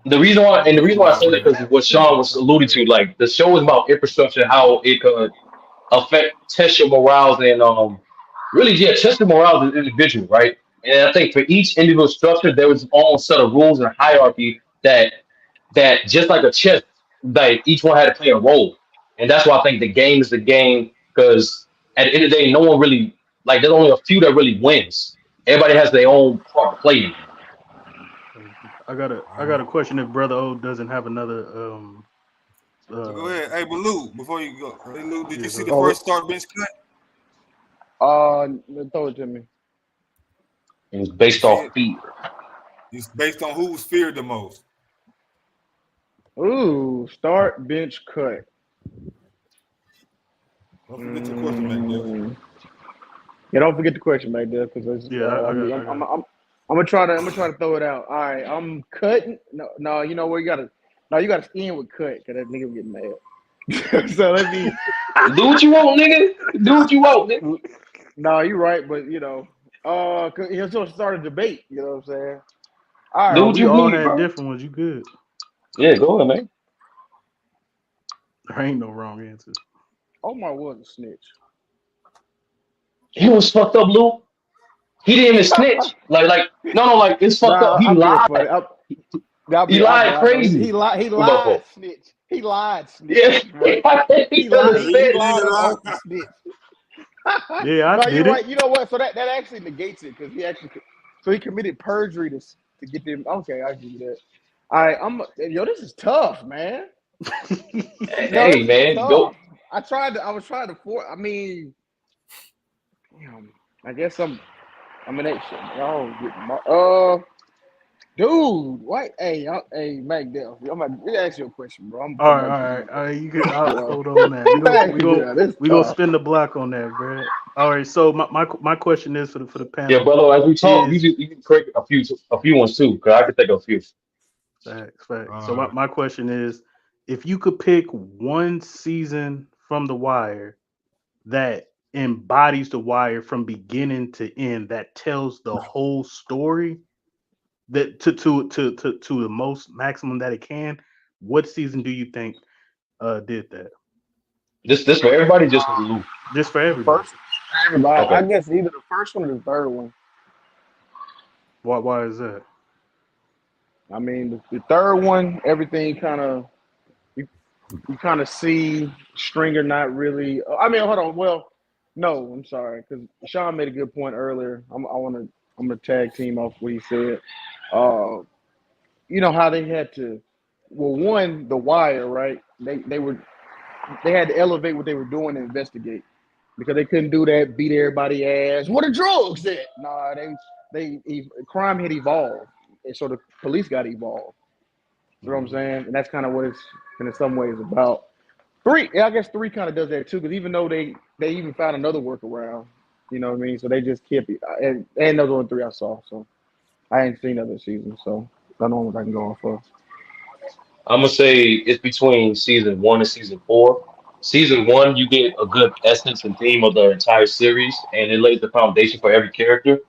The reason why I say that because what Sean was alluding to, like the show is about infrastructure, how it could test your morals and really test your morals as an individual, right? And I think for each individual structure there was its own set of rules and hierarchy that just like a chess, like each one had to play a role. And that's why I think the game is the game, because at the end of the day, no one really there's only a few that really wins. Everybody has their own part to play in. I got a question. If Brother O doesn't have another Go ahead. Hey, but Lou, before you go, hey Lou, did Yeah, you see go the first start bench cut? Throw it to me. It was based off fear. It's based on who was feared the most. Ooh, start bench cut. Don't forget your question, man. Yeah, don't forget the question back there because I'm gonna try to throw it out. All right, I'm cutting. No, you know where you gotta end with cut because that nigga will get mad. So let me. Do what you want, nigga. Do what you want, nigga. No, you're right, but you know, cause he'll still start a debate. You know what I'm saying? All right, Do what we you all need, had bro. different ones. You good? Yeah, go ahead, man. There ain't no wrong answer. Omar was a snitch. He was fucked up, Lou. He didn't even snitch. Like it's fucked up. He lied. He lied crazy. He lied. He What about lied. that? Snitch. He lied. Snitch. Yeah, Right? he He lied. lied. He lied on oath to snitch. Yeah, I No, did you're it. right. You know what? So that actually negates it because he committed perjury to get them. Okay, I give you that. All right, this is tough, man. Hey, man, go. I was trying to I mean, I guess I'm in that shit. Y'all get dude, what? Hey, Mac Dell, I'm gonna ask you a question, bro. All right. You can hold on that. We gonna spin the block on that, bro. All right. So my question is for the panel. Yeah, brother. As we talk, you can correct a few ones too, because I can think of a few. Facts. So my question is, if you could pick one season from The Wire that embodies The Wire from beginning to end, that tells the whole story, that to the most maximum that it can, what season do you think did that? This for everybody, just for Lou. Just for everybody. Everybody, Okay. I guess either the first one or the third one. Why is that? I mean, the third one, everything kind of you kind of see Stringer not really. I mean, hold on. Well, no, I'm sorry, because Sean made a good point earlier. I'm gonna tag team off what he said. You know how they had to. Well, one, The Wire, right? They had to elevate what they were doing and investigate because they couldn't do that. Beat everybody ass. What are drugs at? Nah, crime had evolved, and so the police got evolved. You know what I'm saying? And that's kind of what it's in some ways about. I guess 3 kind of does that too, because even though they even found another workaround, you know what I mean? So they just kept it. And those were the 3 I saw. So I ain't seen other seasons, so I don't know what I can go on for. I'm gonna say it's between season 1 and season 4. Season 1, you get a good essence and theme of the entire series, and it lays the foundation for every character.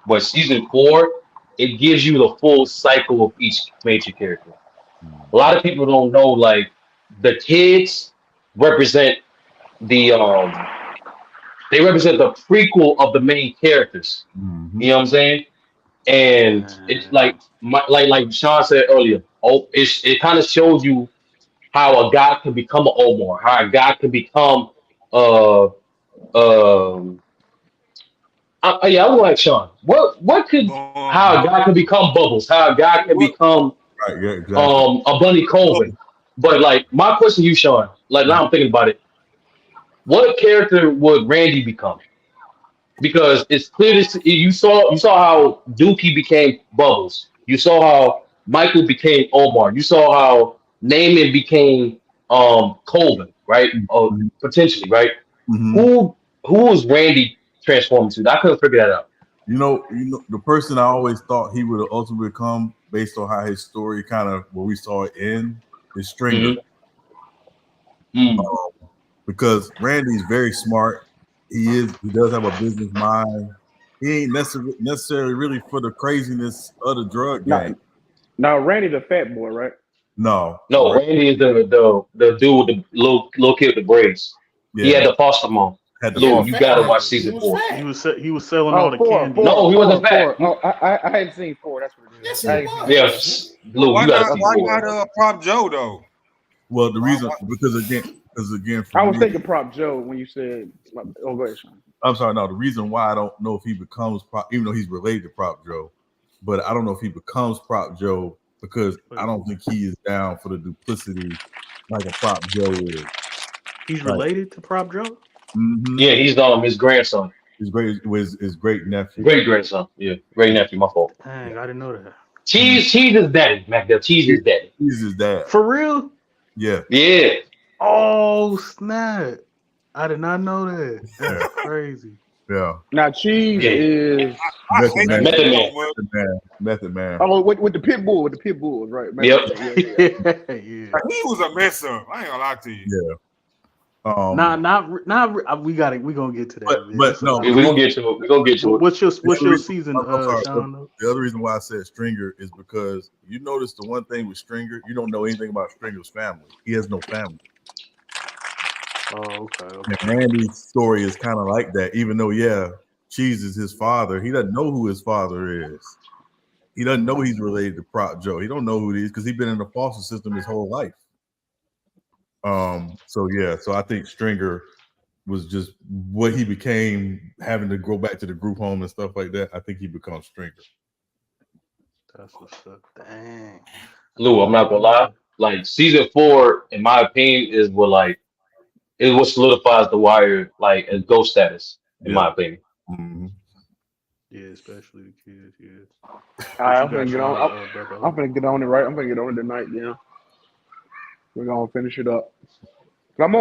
But season 4, it gives you the full cycle of each major character. A lot of people don't know, like, the kids represent the they represent the prequel of the main characters. Mhm. You know what I'm saying? And it's like Sean said earlier. It kind of shows you how a guy can become an Omar, how a guy can become yeah, I would like Sean. What could how a guy can become Bubbles, how a guy can become Right, yeah, exactly. a Bunny Colvin. But like my question to you, Sean, like now I'm thinking about it. What character would Randy become? Because it's clear you saw how Dookie became Bubbles. You saw how Michael became Omar. You saw how Naaman became Colvin, right? Potentially, right? Mhm. Who was Randy transformed to? I couldn't figure that out. You know, the person I always thought he would ultimately become, based on how his story kind of where we saw it end, is Stringer. Because Randy's very smart. He does have a business mind. He ain't necessarily really for the craziness of the drug game. Now Randy the fat boy, right? No, Randy is the dude with the little kid with the braids. Yeah. He had the foster mom. Lou, you gotta watch season 4. He was selling all the 4, candy. No, he wasn't fat. Oh, I hadn't seen 4. That's what it is. Yes, Lou, Why you gotta see not 4. Prop Joe though? Well, the reason because again, for I was me, thinking Prop Joe when you said. Oh, go ahead, Sean. I'm sorry. No, the reason why I don't know if he becomes Prop, even though he's related to Prop Joe, but I don't know if he becomes Prop Joe because I don't think he is down for the duplicity like a Prop Joe is. He's related to Prop Joe? Mm-hmm. Yeah, he's his grandson. His great nephew. Great grandson. Yeah, great nephew. My fault. Dang, I didn't know that. Cheese is daddy, MacDell. Cheese is daddy. He's his dad. For real? Yeah. Yeah. Oh snap! I did not know that. That's crazy. Yeah. Now Cheese is Method Man. Oh, with the pit bull, with the pit bulls, right? Yep. Yeah. He was a mess up. I ain't gonna lie to you. Yeah. We gonna get to that. But no, we're gonna get to it. We're gonna get to it. What's your season, Sean? The other reason why I said Stringer is because you notice the one thing with Stringer, you don't know anything about Stringer's family. He has no family. Oh, okay. And Randy's story is kind of like that, even though, Cheese is his father. He doesn't know who his father is. He doesn't know he's related to Prop Joe. He don't know who it is because he's been in the foster system his whole life. So I think Stringer was just what he became, having to go back to the group home and stuff like that. I think he becomes Stringer. That's what's up. Dang. Lou, I'm not gonna lie. Like season 4, in my opinion, is what solidifies The Wire like as GOAT status, in my opinion. Mm-hmm. Yeah, especially the kids. Yeah. All right, I'm gonna get on. I'm gonna get on it right. I'm gonna get on it tonight. Yeah. We're gonna finish it up. I'm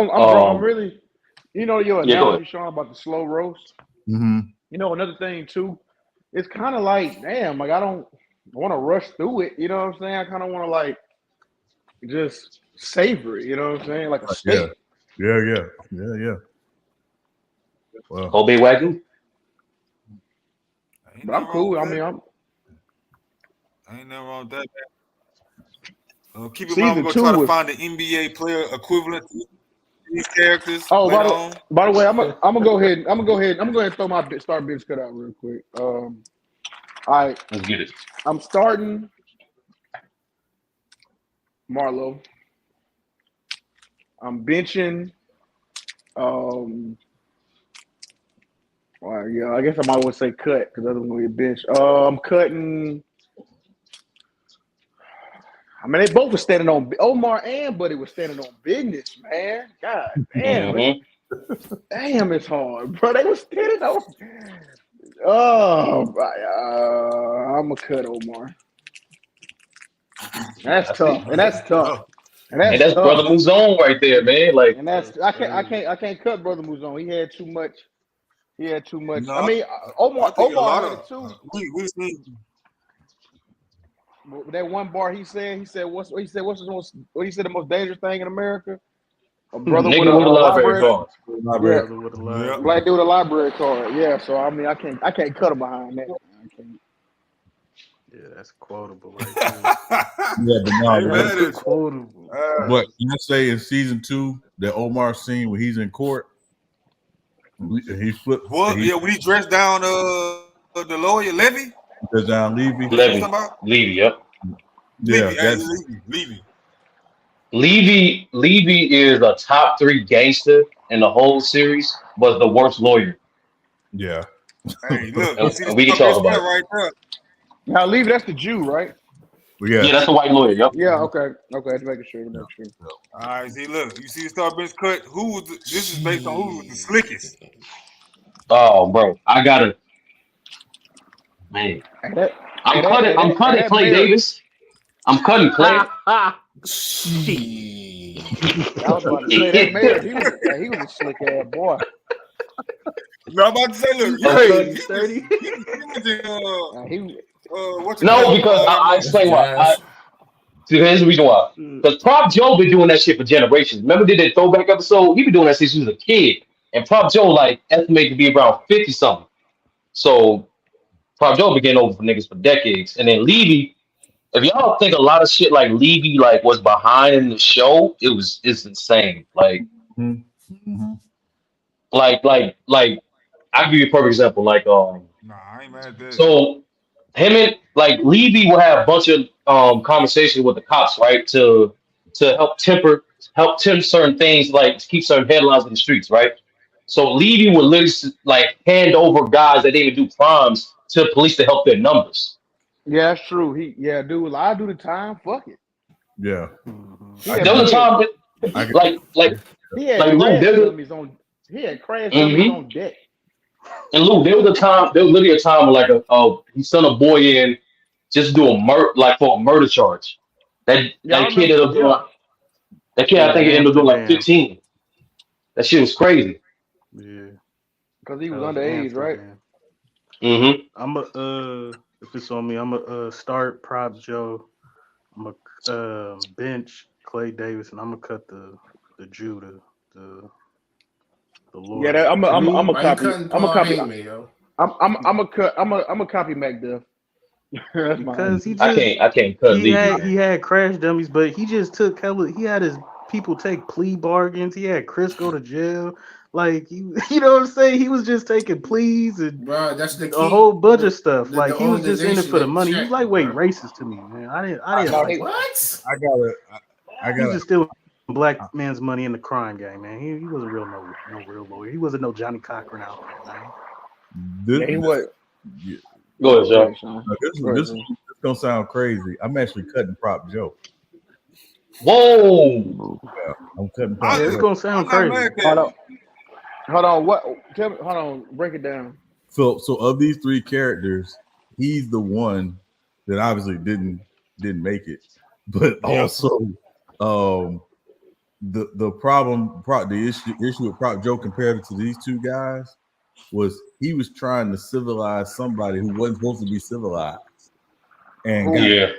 really, your analogy, Sean, about the slow roast. Mm-hmm. Another thing too, it's kind of like, damn, like I don't want to rush through it. You know what I'm saying? I kind of want to like just savor it. You know what I'm saying? Like a steak. Yeah. Well, Kobe Wagyu. But I'm cool. I mean, I ain't nothing wrong with that. Keep in Season mind, we're gonna try to two find the NBA player equivalent to these characters. Oh, later on. by the way, I'm gonna go ahead and throw my start bench cut out real quick. All right, Let's get it. I'm starting Marlo. I'm benching. Well, yeah, I guess I might want to say cut because otherwise I'm gonna get benched. I'm cutting. I mean, they both were standing on Omar and Buddy was standing on business, man. God damn, damn, it's hard, bro. They were standing on. Oh, I'm gonna cut Omar. That's tough, and that's tough, and And that's that's Brother tough. Muzone right there, man. Like, And that's I can't cut Brother Muzone. He had too much. No, I mean, I Omar think a lot had of it too. we seen. That one bar he said what's the most dangerous thing in America? A brother nigga with a library card. Yeah, Brother with a library. Yep. black dude with a library card. Yeah, so I mean, I can't cut him behind that. I can't. Yeah, that's quotable right there. Yeah, but no, Hey, man, That's it's- quotable. but can I say in season 2 that Omar scene when he's in court, he flipped. What? He Yeah, when he dressed down the lawyer Levy. goes down Levy. Levy. Talking about? Levy, yep. Yeah, Levy, that's Levy. Levy is a top 3 gangster in the whole series, was the worst lawyer. yeah. Hey, look, And you see this we can stuff talk about it. right there. Now leave that's the Jew, right? Yeah, Yeah. that's the white lawyer, yep. Yeah, okay. Just making sure. All right, see, look, you see the star bench cut. This is based on who was the slickest. Oh, bro, I gotta, man. I'm cutting Clay Davis. I'm cutting Clay. Shit. I was about to say that mayor, he was a slick ass boy. No, I'm about to say, look, Okay. what's No, because I explain why. See, here's the reason why. Because Prop Joe been doing that shit for generations. Remember did that throwback episode? He been doing that since he was a kid. And Prop Joe like estimated to be around 50 something. So Prop Joe been getting over for niggas for decades. And then Levy, if y'all think a lot of shit like Levy like was behind in the show, it's insane. Like, like I'll give you a perfect example. Like Nah, I ain't mad at that. so him and like Levy will have a bunch of conversations with the cops, right? To help temper certain things, like to keep certain headlines in the streets, right? So Levy would literally like hand over guys that didn't even do crimes to police to help their numbers. Yeah, that's true. Dude, I do the time. Fuck it. Yeah. There was a time that, like he had like, crash there was- dummies on. He had crash dummies on deck. and Lou, there was literally a time where like he sent a boy in just to do for a murder charge. That kid ended up doing that kid I think ended up doing like 15. That shit was crazy. Yeah. Because he was underage, right? Mm-hmm. I'm if it's on me, I'm a start Props Joe. I'm a bench Clay Davis, and I'm gonna cut the Jew the Lord. Yeah, I'm a Why copy. you cutting I'm a Paul copy. Heyman, yo? I'm a copy Macduff. That's mine. Because he just I can't cut Levy. he had crash dummies, but he just took he had his people take plea bargains. He had Chris go to jail. Like you know what I'm saying? He was just taking pleas and Bro, that's the key. a whole bunch of stuff. the Like he was just in it for the organization money. He that was like, wait, checked, racist to me, man. I didn't No, like What? I he was gotta just stealing black man's money in the crime game, man. He wasn't no real lawyer. He wasn't no Johnny Cochran out there, man. this, Yeah, he was. yeah, Go ahead, Joe. this is gonna sound crazy. I'm actually cutting Prop Joe. Whoa. I'm cutting Prop Yeah, it's Joe. gonna sound crazy. Hold on. What? Hold on. Break it down. So of these 3 characters, he's the one that obviously didn't make it. But also the issue with Prop Joe compared to these 2 guys was he was trying to civilize somebody who wasn't supposed to be civilized. And Yeah.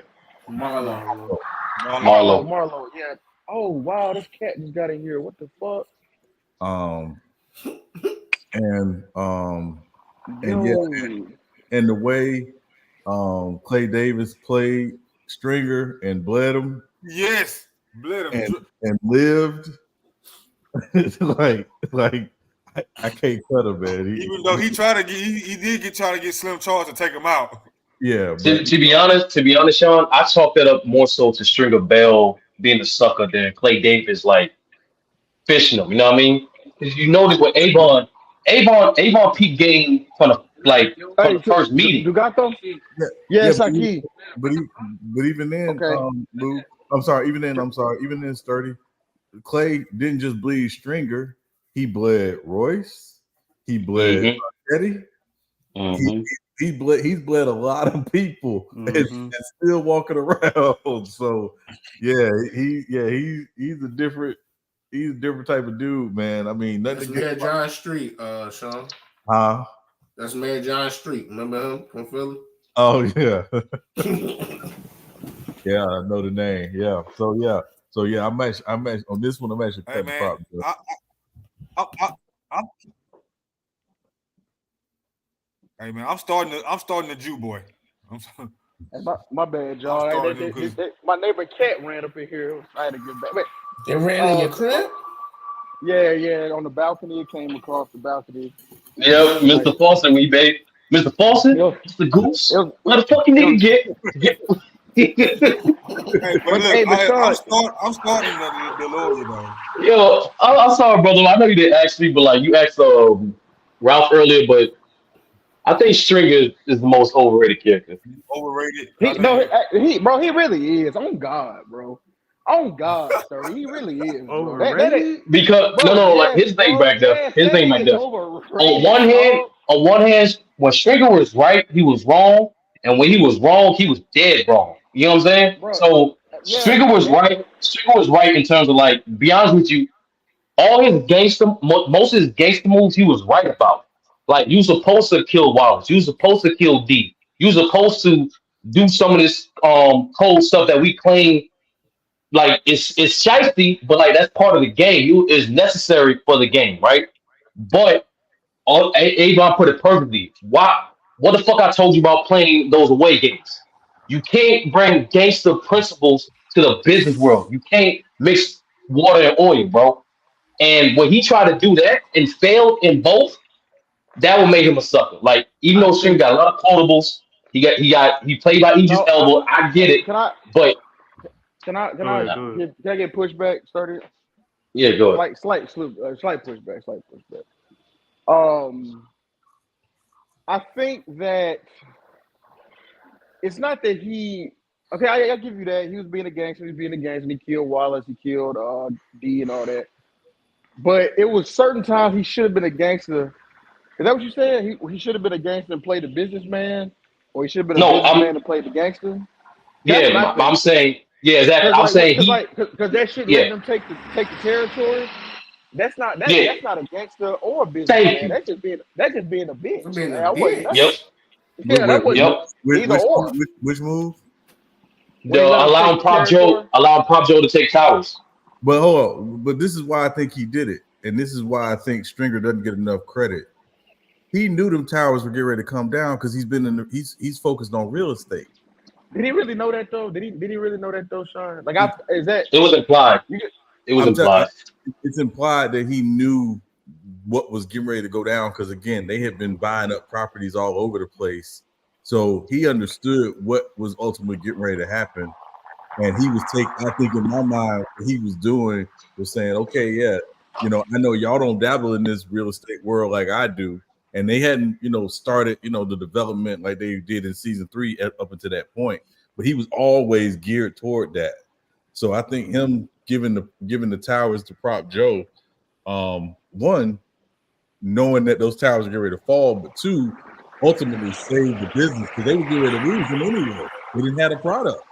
Marlo. Marlo. Yeah. Oh wow, this cat just got in here. What the fuck? and Yo. and the way Clay Davis played Stringer and bled him Yes, bled him. and lived like I can't cut him, man. Even though he tried to get, he did try to get Slim Charles to take him out. Yeah, To, but to be honest, Sean, I chalk that up more so to Stringer Bell being a sucker than Clay Davis like fishing him. You know what I mean? Because you notice with Avon peak game from Hey, the first meeting. Dugato? yeah, Yeah, yeah, Saki. but even then, Okay. Lou, even then, Sturdy, Clay didn't just bleed Stringer. He bled Royce. He bled Mm-hmm. Eddie. Mm-hmm. He's bled a lot of people and still walking around. So he's a different type of dude, man. I mean, That's Mayor John Street, Sean. Huh? That's Mayor John Street. Remember him from Philly? Oh yeah. Yeah, I know the name. Yeah. So I'm actually on this one. I'm actually Hey cutting man, hey man, I'm starting the Jew boy. My bad, y'all. My neighbor cat ran up in here. I had to get back. They ran in your crib? Yeah. On the balcony, it came across the balcony. Yep, Mr. Fawcett, Mr. Fawcett, Mr. Goose. What the fuck you need to get? Hey, but look, I'm starting the lawyer though. Yo, I'm sorry, brother. I know you didn't ask me, but like you asked Ralph earlier, but I think Stringer is the most overrated character. Overrated? He really is. On God, bro. On God, sir. He really is. Bro. Because his thing back there. On one hand, when Stringer was right, he was wrong, and when he was wrong, he was dead wrong. You know what I'm saying? Bro, so Stringer was right. Stringer was right in terms of like, be honest with you, all his most of his gangster moves, he was right about. Like, you supposed to kill Wallace. You supposed to kill D. You supposed to do some of this cold stuff that we claim like it's shiesty, but like that's part of the game. It's necessary for the game, right? But Avon put it perfectly. What the fuck I told you about playing those away games? You can't bring gangster principles to the business world. You can't mix water and oil, bro. And when he tried to do that and failed in both, that would make him a sucker. Like, even though String got a lot of quotables, he played by Aegis elbow. I get it, but can I get pushback started? Yeah, go ahead. Slight pushback. I think that it's not that he. Okay, I give you that. He was being a gangster. And he killed Wallace. He killed D and all that. But it was certain times he should have been a gangster. Is that what you said? He should have been a gangster and played the businessman, or he should have been a businessman and played the gangster. I'm saying, yeah, exactly. I'm saying because that shit letting them take the territory. That's not a gangster or a businessman. That's just being a bitch. Which move? Allowing Pop Joe to take towers. But hold on. But this is why I think he did it, and this is why I think Stringer doesn't get enough credit. He knew them towers were getting ready to come down because he's focused on real estate. Did he really know that though? Did he really know that though, Sean? Like, it was implied. It's implied that he knew what was getting ready to go down because again, they had been buying up properties all over the place, so he understood what was ultimately getting ready to happen. And he was I think in my mind, what he was doing was saying, okay, yeah, I know y'all don't dabble in this real estate world like I do. And they hadn't, started, the development like they did in season 3 up until that point. But he was always geared toward that. So I think him giving the towers to Prop Joe, one, knowing that those towers are getting ready to fall, but two, ultimately save the business because they were getting ready to lose them anyway. They didn't have a product.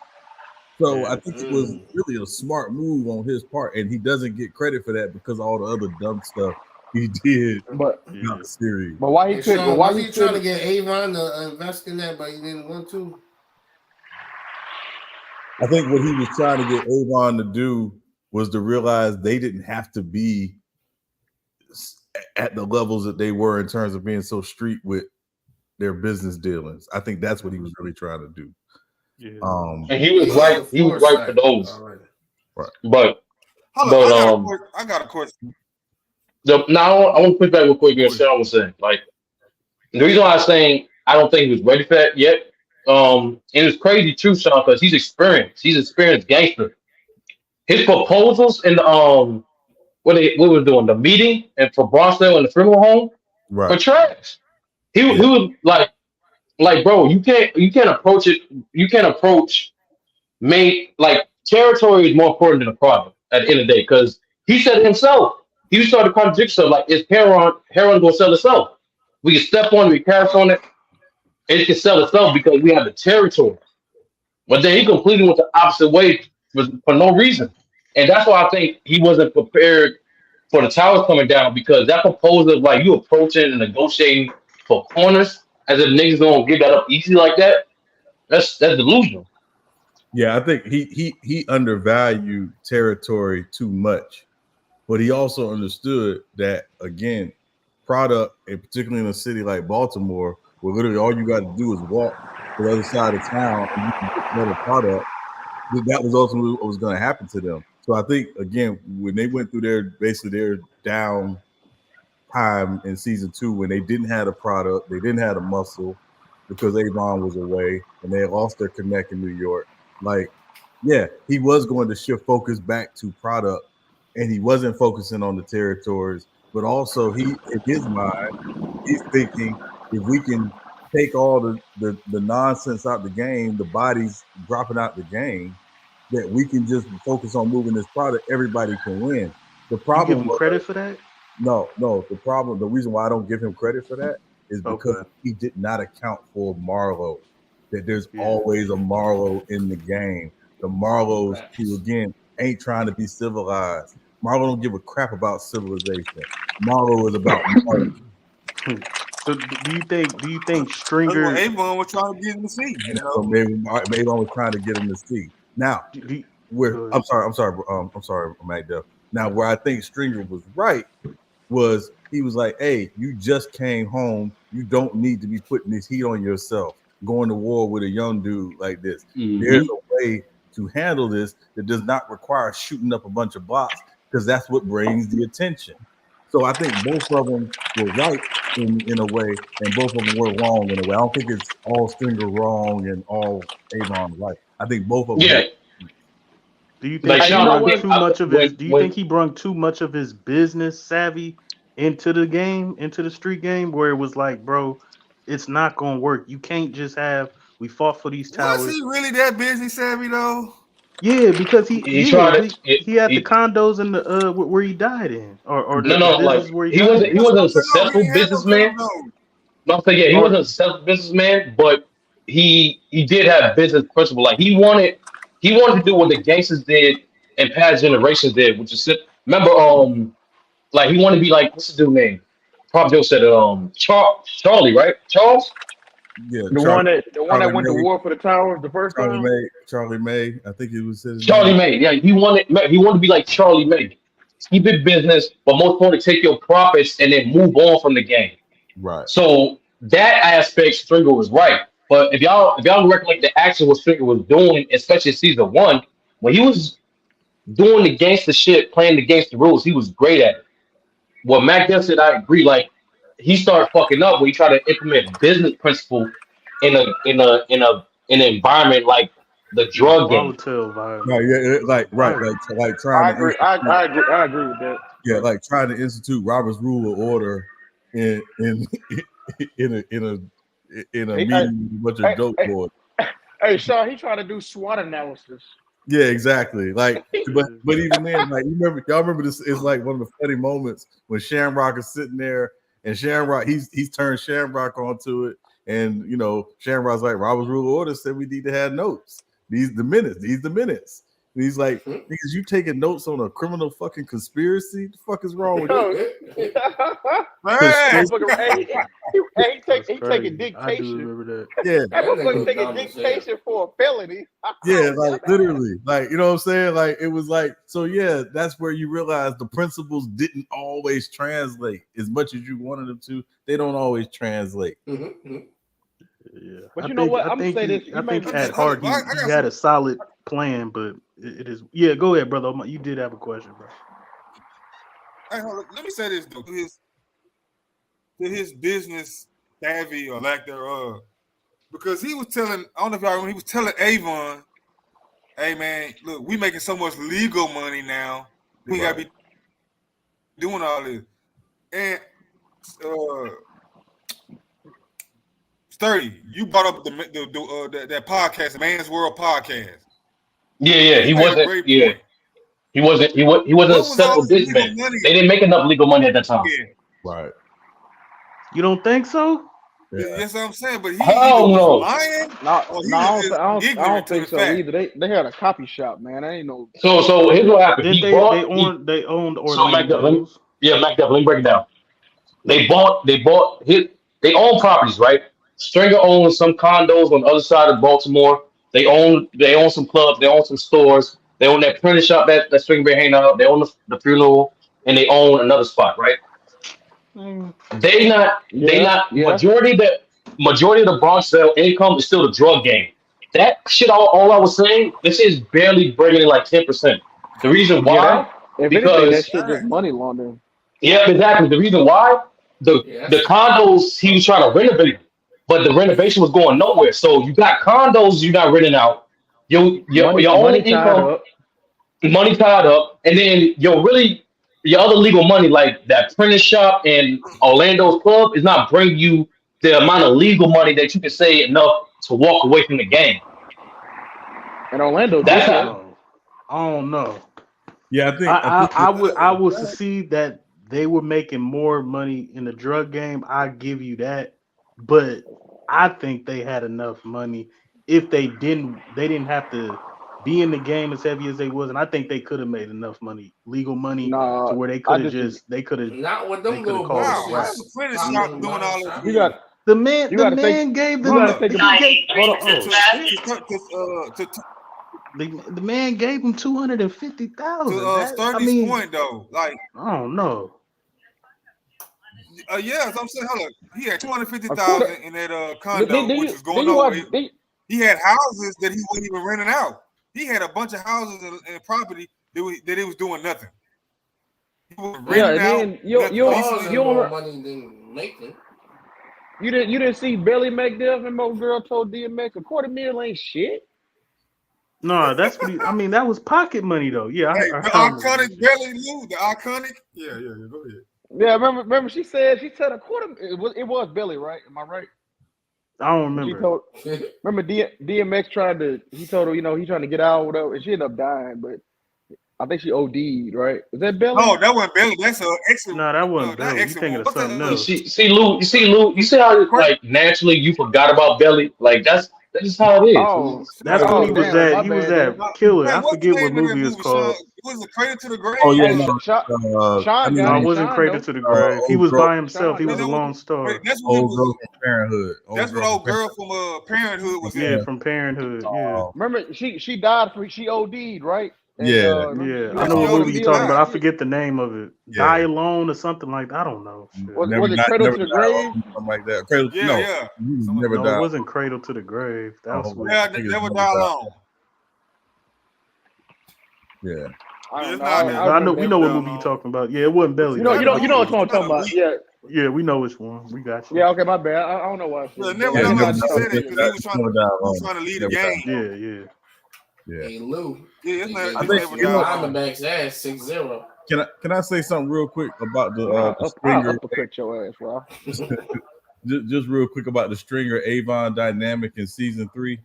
So I think it was really a smart move on his part, and he doesn't get credit for that because of all the other dumb stuff he did. But series. But why he couldn't? Why he trying to get Avon to invest in that, but he didn't want to? I think what he was trying to get Avon to do was to realize they didn't have to be at the levels that they were in terms of being so street with their business dealings. I think that's what he was really trying to do. Yeah. And he was right. He was right for those. Right. But I got a question. Now I want to put back real quick. What Sean was saying, like the reason why I'm saying I don't think he was ready for that yet And it's crazy too, Sean, because he's experienced. He's experienced gangster. His proposals in the what was doing the meeting and for Bronxdale and the funeral home Right. were trash. He Yeah. was like bro, you can't approach it. You can't approach like territory is more important than the product at the end of the day because he said it himself. He started to contradict himself like is heroin gonna sell itself? We can step on it, we pass on it, and it can sell itself because we have the territory. But then he completely went the opposite way for no reason. And that's why I think he wasn't prepared for the towers coming down because that proposal of like you approaching and negotiating for corners as if niggas gonna give that up easy like that, that's delusional. Yeah, I think he undervalued territory too much, but he also understood that again, product, and particularly in a city like Baltimore, where literally all you got to do is walk to the other side of town and you can get another product. That was ultimately what was going to happen to them. So I think again, when they went through their down time in season 2, when they didn't have a product, they didn't have a muscle because Avon was away and they had lost their connect in New York. Like, yeah, he was going to shift focus back to product, and he wasn't focusing on the territories. But also, in his mind, he's thinking if we can take all the nonsense out the game, the bodies dropping out the game, that we can just focus on moving this product. Everybody can win. The problem. You give him credit for that? No. The reason why I don't give him credit for that is because he did not account for Marlowe. That there's always a Marlowe in the game. The Marlows who again ain't trying to be civilized. Marlowe don't give a crap about civilization. Marlowe is about Marlowe. So do you think Stringer? That's what Avon was trying to get him to see. You know? So maybe Avon was trying to get him to see. Now, I'm sorry, Mac Duff. Now, where I think Stringer was right was he was like, "Hey, you just came home. You don't need to be putting this heat on yourself. Going to war with a young dude like this. Mm-hmm. There's a way to handle this that does not require shooting up a bunch of blocks because that's what brings the attention." So I think both of them were right in a way, and both of them were wrong in a way. I don't think it's all Stringer wrong and all Avon right. I think both of them. Yeah. Do you think he brought too much of his business savvy into the game, into the street game, where it was like, bro, it's not gonna work. You can't just have we fought for these towers. Was he really that business savvy though? Yeah, because he had the condos in the where he died in, or like where he wasn't a successful businessman. No, so yeah, he wasn't a successful businessman, but he did have business principle. Like he wanted to do what the gangsters did and past generations did, which is remember like he wanted to be like what's the dude name? Pop Joe said Charlie, right? Charles? Yeah, the one that went to war for the towers the first time. Charlie May, I think it was his Charlie May. Yeah, he wanted to be like Charlie May. Keep it business, but most importantly, take your profits and then move on from the game. Right. So that aspect, Stringer was right. But if y'all recollect the action what Stringer was doing, especially season 1, when he was doing the gangster shit, playing the gangster rules, he was great at it. What Mac Duff said, I agree. Like he started fucking up when he tried to implement business principle in an environment like the drug game. Like trying. I agree with that. Yeah, like trying to institute Robert's Rule of Order in a meeting with a bunch of dope boys. Hey, Sean, he tried to do SWOT analysis. Yeah, exactly. Like, but even then, like y'all remember this is like one of the funny moments when Shamrock is sitting there and Shamrock he's turned Shamrock onto it, and you know Shamrock's like Robert's Rule of Order said we need to have notes. These the minutes. And he's like, because you taking notes on a criminal fucking conspiracy? The fuck is wrong with you? He taking dictation. I do remember that. Yeah, that motherfucker taking dictation for a felony. Yeah, like literally, like you know what I'm saying? Like it was like, so yeah, that's where you realize the principles didn't always translate as much as you wanted them to. They don't always translate. Yeah, but you know what? I'm gonna say this. I think at heart he had a solid plan, but it is. Yeah, go ahead, brother. You did have a question, bro. Hey, hold on. Let me say this though. To his business savvy or lack thereof, because he was telling, I don't know if y'all remember, he was telling Avon, hey man, look, we making so much legal money now. We gotta be doing all this. And Sturdy, you brought up that podcast, the Man's World podcast. Yeah, he wasn't. Yeah, point. he wasn't a successful businessman. They didn't make enough legal money at that time. Yeah. Right. You don't think so? Yeah. That's what I'm saying. But he Hell either no. was lying. No, I don't ignorant to think the so fact. either. They had a copy shop, man. I ain't no. So here's what happened. Didn't He they? bought. They owned So Mac Duff, Orlando. Mac Duff, let me break it down. They own properties, right? Stringer owns some condos on the other side of Baltimore. They own some clubs, they own some stores, they own that printing shop that Stringer been hanging out, they own the funeral, and they own another spot, right? They not majority of the Bronx sale income is still the drug game. That shit all I was saying, this is barely bringing in like 10%. The reason why, If because anything, that shit just money laundering. yeah, exactly. The reason why the condos he was trying to renovate, but the renovation was going nowhere. So you got condos you're not renting out. Your only income, money tied up, and then your other legal money like that printing shop and Orlando's club is not bringing you the amount of legal money that you can say enough to walk away from the game. And Orlando, That's I don't know. Yeah, I think I would succeed that they were making more money in the drug game. I give you that, but I think they had enough money if they didn't have to be in the game as heavy as they was, and I think they could have made enough money, legal money, to where they could have not with them little Wow, bullshit. what's the Prince shop doing all of you got the man gave them the man gave them $250,000. to Sturdy's point though, like I don't know. yeah, as I'm saying, hold up, he had 250,000 in that condo, which was going on. on. He had houses that he wasn't even renting out. He had a bunch of houses and property that he was doing nothing. He was renting out. You more money than making. You didn't see Billy McDuff and old girl told DMX $250,000 ain't shit. No, that's what that was pocket money though. Yeah, the iconic Belly Lou, the iconic. Yeah, go ahead. Yeah, remember she said a quarter. It was Billy, right? Am I right? I don't remember. Remember DMX he told her, he trying to get out or whatever, and she ended up dying, but I think she OD'd, right? Is that Billy? No, that wasn't Billy. That's an excellent. No, that wasn't Billy. You thinking of something else. You see Lou, you see how like naturally you forgot about Belly? Like that's just how it is. Oh, that's when he was at. He was at Killer. I forget what movie it's called. Was it Cradle to the Grave? Oh yeah, Sean. No, it wasn't Cradle to the Grave. He was by himself. He was a lone star. That's what Old Girl from Parenthood. That's what old girl from Parenthood was. Yeah, from Parenthood. Yeah. Remember, she died she OD'd, right? And, Yeah. I know what movie you're talking about. I forget the name of it. Die Alone or something like that. I don't know. Was it Cradle to the Grave? Something like that. Cradle, yeah. Never No, died. it wasn't Cradle to the Grave. That was Never Die Alone. Yeah. I know we know what movie you're talking about. Yeah, it wasn't Belly. You know what I'm talking about. Yeah, we know which one. We got you. Yeah, okay, my bad. I don't know why. Never Die Alone. She said it because he was trying to lead the game. Yeah. Hey Lou. Yeah, it's I think Diamondbacks ass 6-0. Can I say something real quick about the Stringer? I'll uppercut your ass, bro. just real quick about the Stringer Avon dynamic in season 3.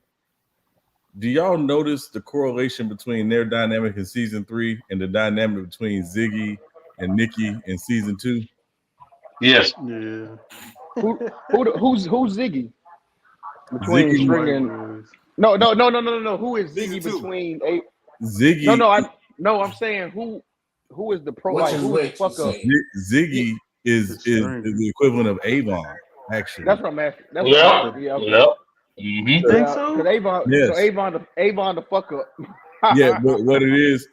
Do y'all notice the correlation between their dynamic in season 3 and the dynamic between Ziggy and Nikki in season 2? Yes. Yeah. Who's Ziggy? Between Ziggy Stringer and No. Who is Ziggy between Ziggy? No. I'm saying who is the pro? Which like, is who which, fuck up? Ziggy is the equivalent of Avon, actually. That's what I'm asking. That's Mm-hmm. Think so? Because Avon the fuck up. Yeah, but what it is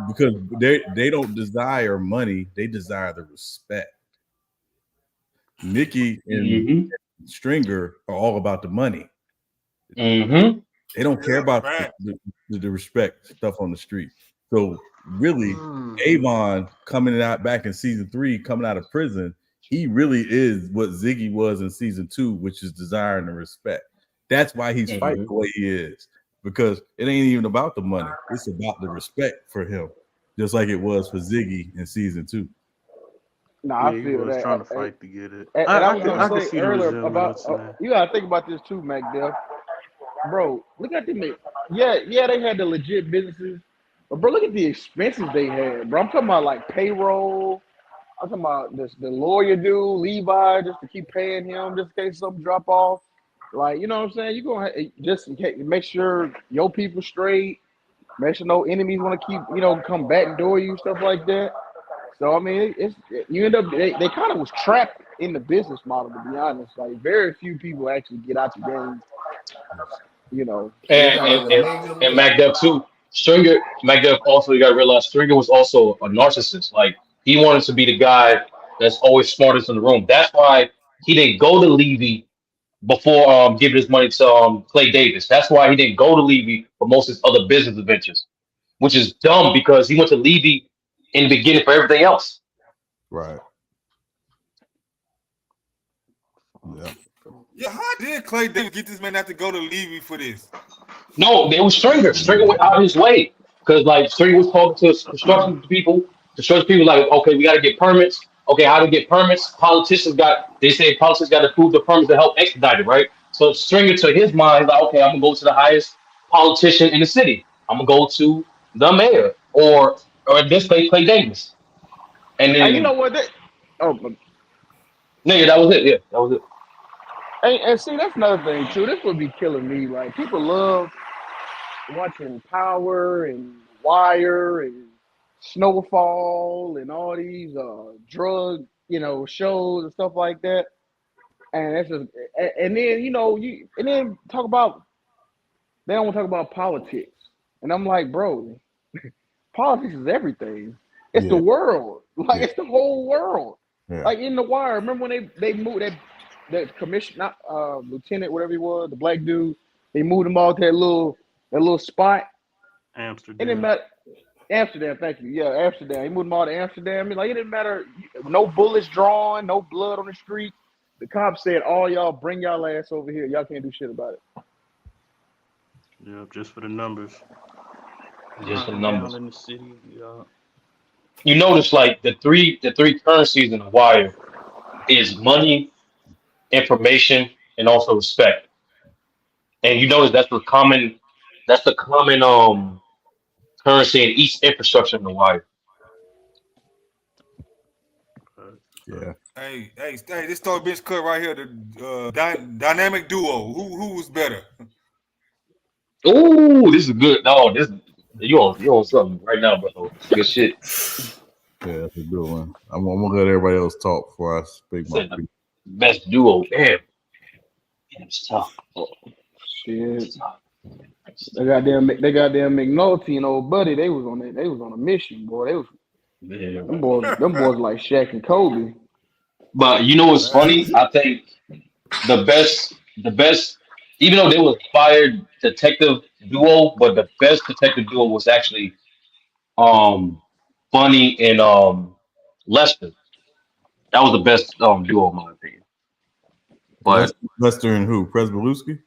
because they don't desire money; they desire the respect. Nikki and Stringer are all about the money. Mm-hmm. They don't care about the respect stuff on the street. So really, Avon coming out back in season 3, coming out of prison, he really is what Ziggy was in season 2, which is desiring the respect. That's why he's fighting the way he is, because it ain't even about the money. It's about the respect for him, just like it was for Ziggy in season 2. No, Yeah, I he feel was that. trying to fight to get it. And I was I can gonna say see the earlier about resemblance in that. you gotta think about this too, MacDuff. Bro, look at them. Yeah, they had the legit businesses, but bro, look at the expenses they had, bro. I'm talking about like payroll. I'm talking about the lawyer dude, Levi, just to keep paying him just in case something drop off. Like, you know what I'm saying? You're gonna just in case, make sure your people straight, make sure no enemies want to keep, come backdoor you, stuff like that. So I mean, you end up they kind of was trapped in the business model, to be honest. Like very few people actually get out the game, And MacDuff too. MacDuff also, you gotta realize Stringer was also a narcissist. Like he wanted to be the guy that's always smartest in the room. That's why he didn't go to Levy before giving his money to Clay Davis. That's why he didn't go to Levy for most of his other business adventures, which is dumb because he went to Levy in the beginning for everything else. Right. Yeah. Yeah, how did Clay Davis get this man not to go to Levy for this? No, it was Stringer. Stringer went out of his way because like Stringer was talking to construction people. Construction people like, okay, we got to get permits. Okay, how to get permits? Politicians got to approve the permits to help expedite it, right? So Stringer, to his mind, like, okay, I'm gonna go to the highest politician in the city. I'm gonna go to the mayor or in this case, Clay Davis. And then you know what? yeah, that was it. Yeah, that was it. And see, that's another thing too. This would be killing me. Like people love watching Power and Wire and Snowfall and all these drug, shows and stuff like that. And that's just, and then then talk about, they don't want to talk about politics. And I'm like, bro, politics is everything. It's the world. Like it's the whole world. Yeah. Like in The Wire, remember when they moved that commissioner, lieutenant, whatever he was, the black dude, they moved him all to that little spot. Amsterdam. It didn't matter. Amsterdam, thank you. Yeah, Amsterdam. He moved them all to Amsterdam. I mean, like it didn't matter. No bullets drawn, no blood on the street. The cops said, "All y'all bring y'all ass over here. Y'all can't do shit about it." Yeah, just for the numbers. Just for the numbers. In the city, yeah. You notice like the three currencies in The Wire is money, information, and also respect. And you notice that's the common currency in each infrastructure in The Wire. Yeah. Hey, this story bitch cut right here. The dynamic duo. Who was better? Ooh, this is good. No, you on something right now, bro. Good shit. Yeah, that's a good one. I'm gonna let everybody else talk before I speak my piece. Best duo, damn. It's tough. Shit. They goddamn McNulty and old buddy. They was on a mission, boy. They was them boys like Shaq and Kobe. But you know what's funny? I think the best, even though they was fired detective duo, but the best detective duo was actually Bunny and Lester. That was the best duo in my opinion. But Lester and who? Presbeluski?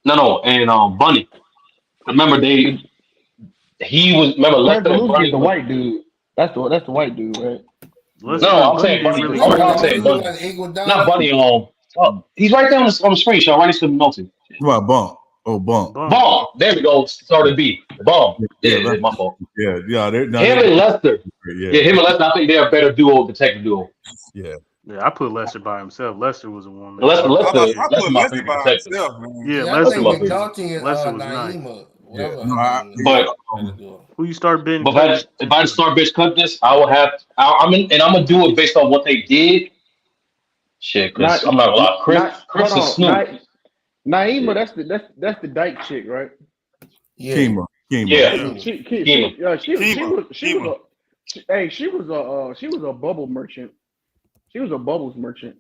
No, and Bunny. Remember Lester and Bunny, the white dude. That's the white dude, right? No, I'm saying Bunny. I'm saying Bunny. Not Bunny. He's right there on the screenshot, right next to the multi. What about Bump? Oh, Bump. Bump. There we go. Started B. Bump. Yeah, my fault. Yeah. Him and Lester. Yeah, him and Lester. I think they're a better duo, detective duo. Yeah. Yeah, I put Lester by himself. Lester was a woman. Lester I put Lester by himself, man. Yeah, Lester was nice. nice. But who you start betting? But if I start bitch cut this, I will have. I'm gonna do it based on what they did. Shit, Chris. I'm not gonna lie. Chris is Snoop. Naima, that's the dyke chick, right? Yeah. Kima. Yeah. She was a bubble merchant. She was a bubbles merchant.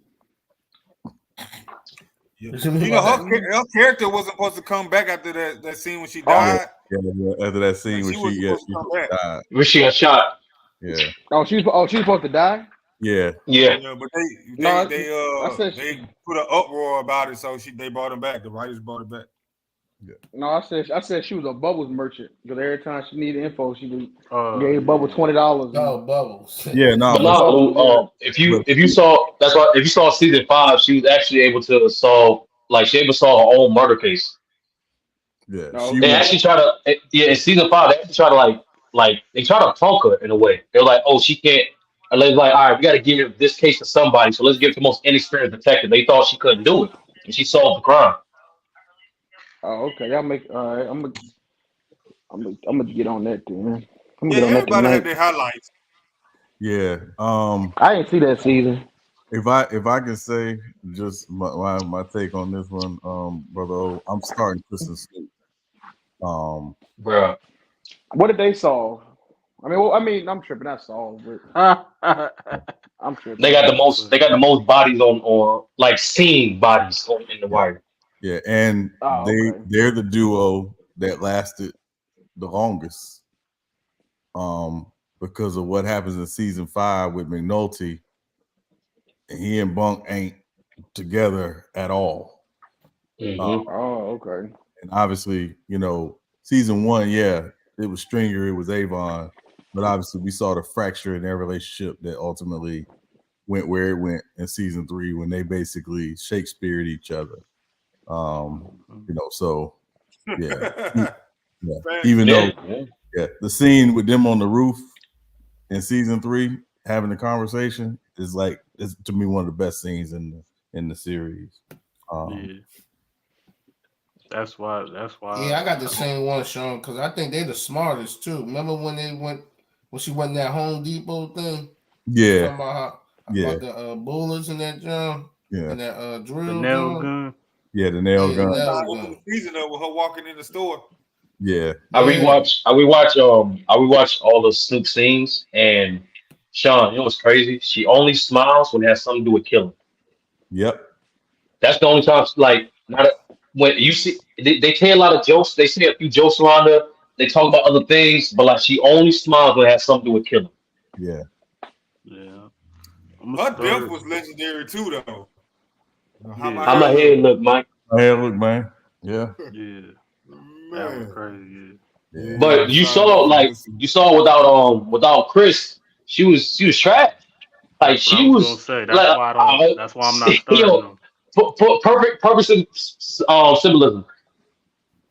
Yeah. Her character wasn't supposed to come back after that scene when she died. Yeah, after that scene when she died. When she got shot. Yeah. She was supposed to die. Yeah. Yeah. Yeah, but No, they put an uproar about it, so they brought him back. The writers brought it back. No, I said she was a Bubbles merchant because every time she needed info, she gave Bubbles $20. Oh, Bubbles. Yeah, no, But no, if you saw season 5, she was actually able to solve her own murder case. Yeah, No, They actually try to in season 5 they actually try to they try to punk her in a way. They're like, oh, she can't. And they're like, all right, we got to give this case to somebody, so let's give it to the most inexperienced detective. They thought she couldn't do it, and she solved the crime. Oh, okay. Y'all make all right. I'm gonna get on that then. I'm gonna Yeah, get on that everybody had tonight. their highlights. Yeah. I didn't see that season. If I can say just my take on this one, brother O, I'm starting Kristen Stewart. Bruh. What did they solve? I'm tripping. Not solve, but I'm tripping. They got the most bodies on like seen bodies in the wire. Yeah, and okay. they're the duo that lasted the longest. Because of what happens in season 5 with McNulty, and he and Bunk ain't together at all. Mm-hmm. Okay. And obviously, season 1, yeah, it was Stringer, it was Avon, but obviously we saw the fracture in their relationship that ultimately went where it went in season 3 when they basically Shakespeare'd each other. So yeah. Even though the scene with them on the roof in season 3 having the conversation is to me one of the best scenes in the series. That's why. Yeah, I got the same one, Sean, because I think they're the smartest too. Remember when she went in that Home Depot thing? Yeah. About the bullets in that jump. Yeah. And that drill. The nail gun. Yeah, the nail gun. Season with her walking in the store. Yeah. I rewatched all the Snoop scenes, and Sean, what's crazy? She only smiles when it has something to do with killing. Yep. That's the only time, when you see they tell a lot of jokes. They say a few jokes around her. They talk about other things, but she only smiles when it has something to do with killing. Yeah. Yeah. Her death was legendary too, though. How my head look, Mike? My head look, man. Yeah. Yeah. That was crazy. Yeah. But you saw without Chris, she was trash. Like she was. Gonna say. That's why I'm not starting them. Perfect symbolism.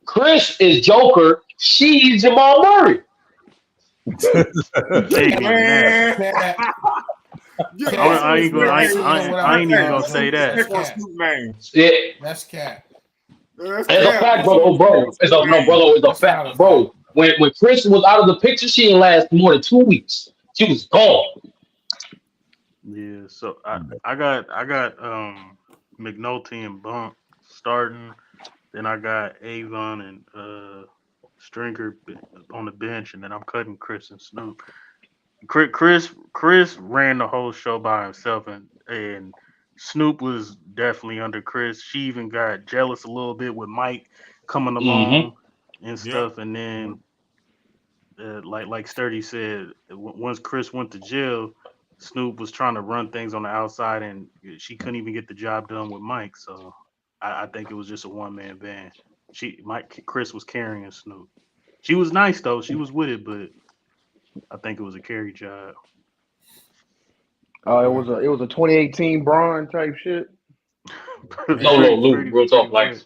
Chris is Joker. She's Jamal Murray. I ain't even gonna say that. Yeah. That's cat. It's a fact, bro. It's a fact, bro. When Chris was out of the picture, she didn't last more than 2 weeks. She was gone. Yeah, so I got McNulty and Bunk starting. Then I got Avon and Stringer on the bench, and then I'm cutting Chris and Snoop. Chris ran the whole show by himself, and Snoop was definitely under Chris. She even got jealous a little bit with Mike coming along and stuff. And then, like Sturdy said, once Chris went to jail, Snoop was trying to run things on the outside, and she couldn't even get the job done with Mike. So I think it was just a one-man band. Chris was carrying Snoop. She was nice though; she was with it, but I think it was a carry job. Oh, it was a 2018 Braun type shit. No, Luke, real talk. Like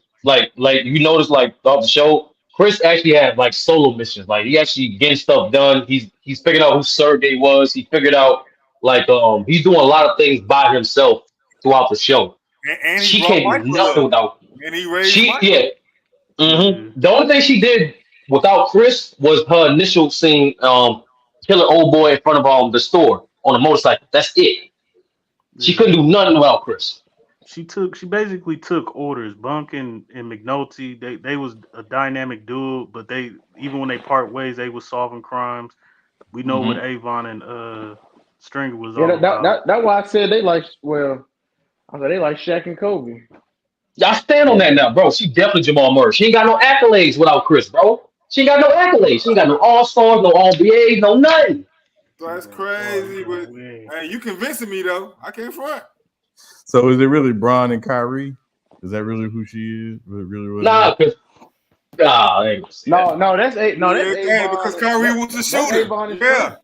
you notice, throughout the show, Chris actually had solo missions. He actually getting stuff done. He's figured out who Sergey was. He figured out he's doing a lot of things by himself throughout the show. And she can't do nothing without. And he raised The only thing she did without Chris was her initial scene, killing old boy in front of the store on a motorcycle. That's it. She couldn't do nothing without Chris. She basically took orders. Bunk and McNulty, they was a dynamic duo, but even when they part ways, they was solving crimes. We know what Avon and Stringer was all about. That's why I said they like Shaq and Kobe. Y'all stand on that now, bro. She definitely Jamal Murray. She ain't got no accolades without Chris, bro. She ain't got no accolades. She ain't got no All-Stars, no All-BAs, no nothing. That's crazy, but hey, you convincing me though. I can't front. So is it really Bron and Kyrie? Is that really who she is? Really? Nah, because No, that's Avon. Because Kyrie was a shooter. Avon and Yeah. Trent.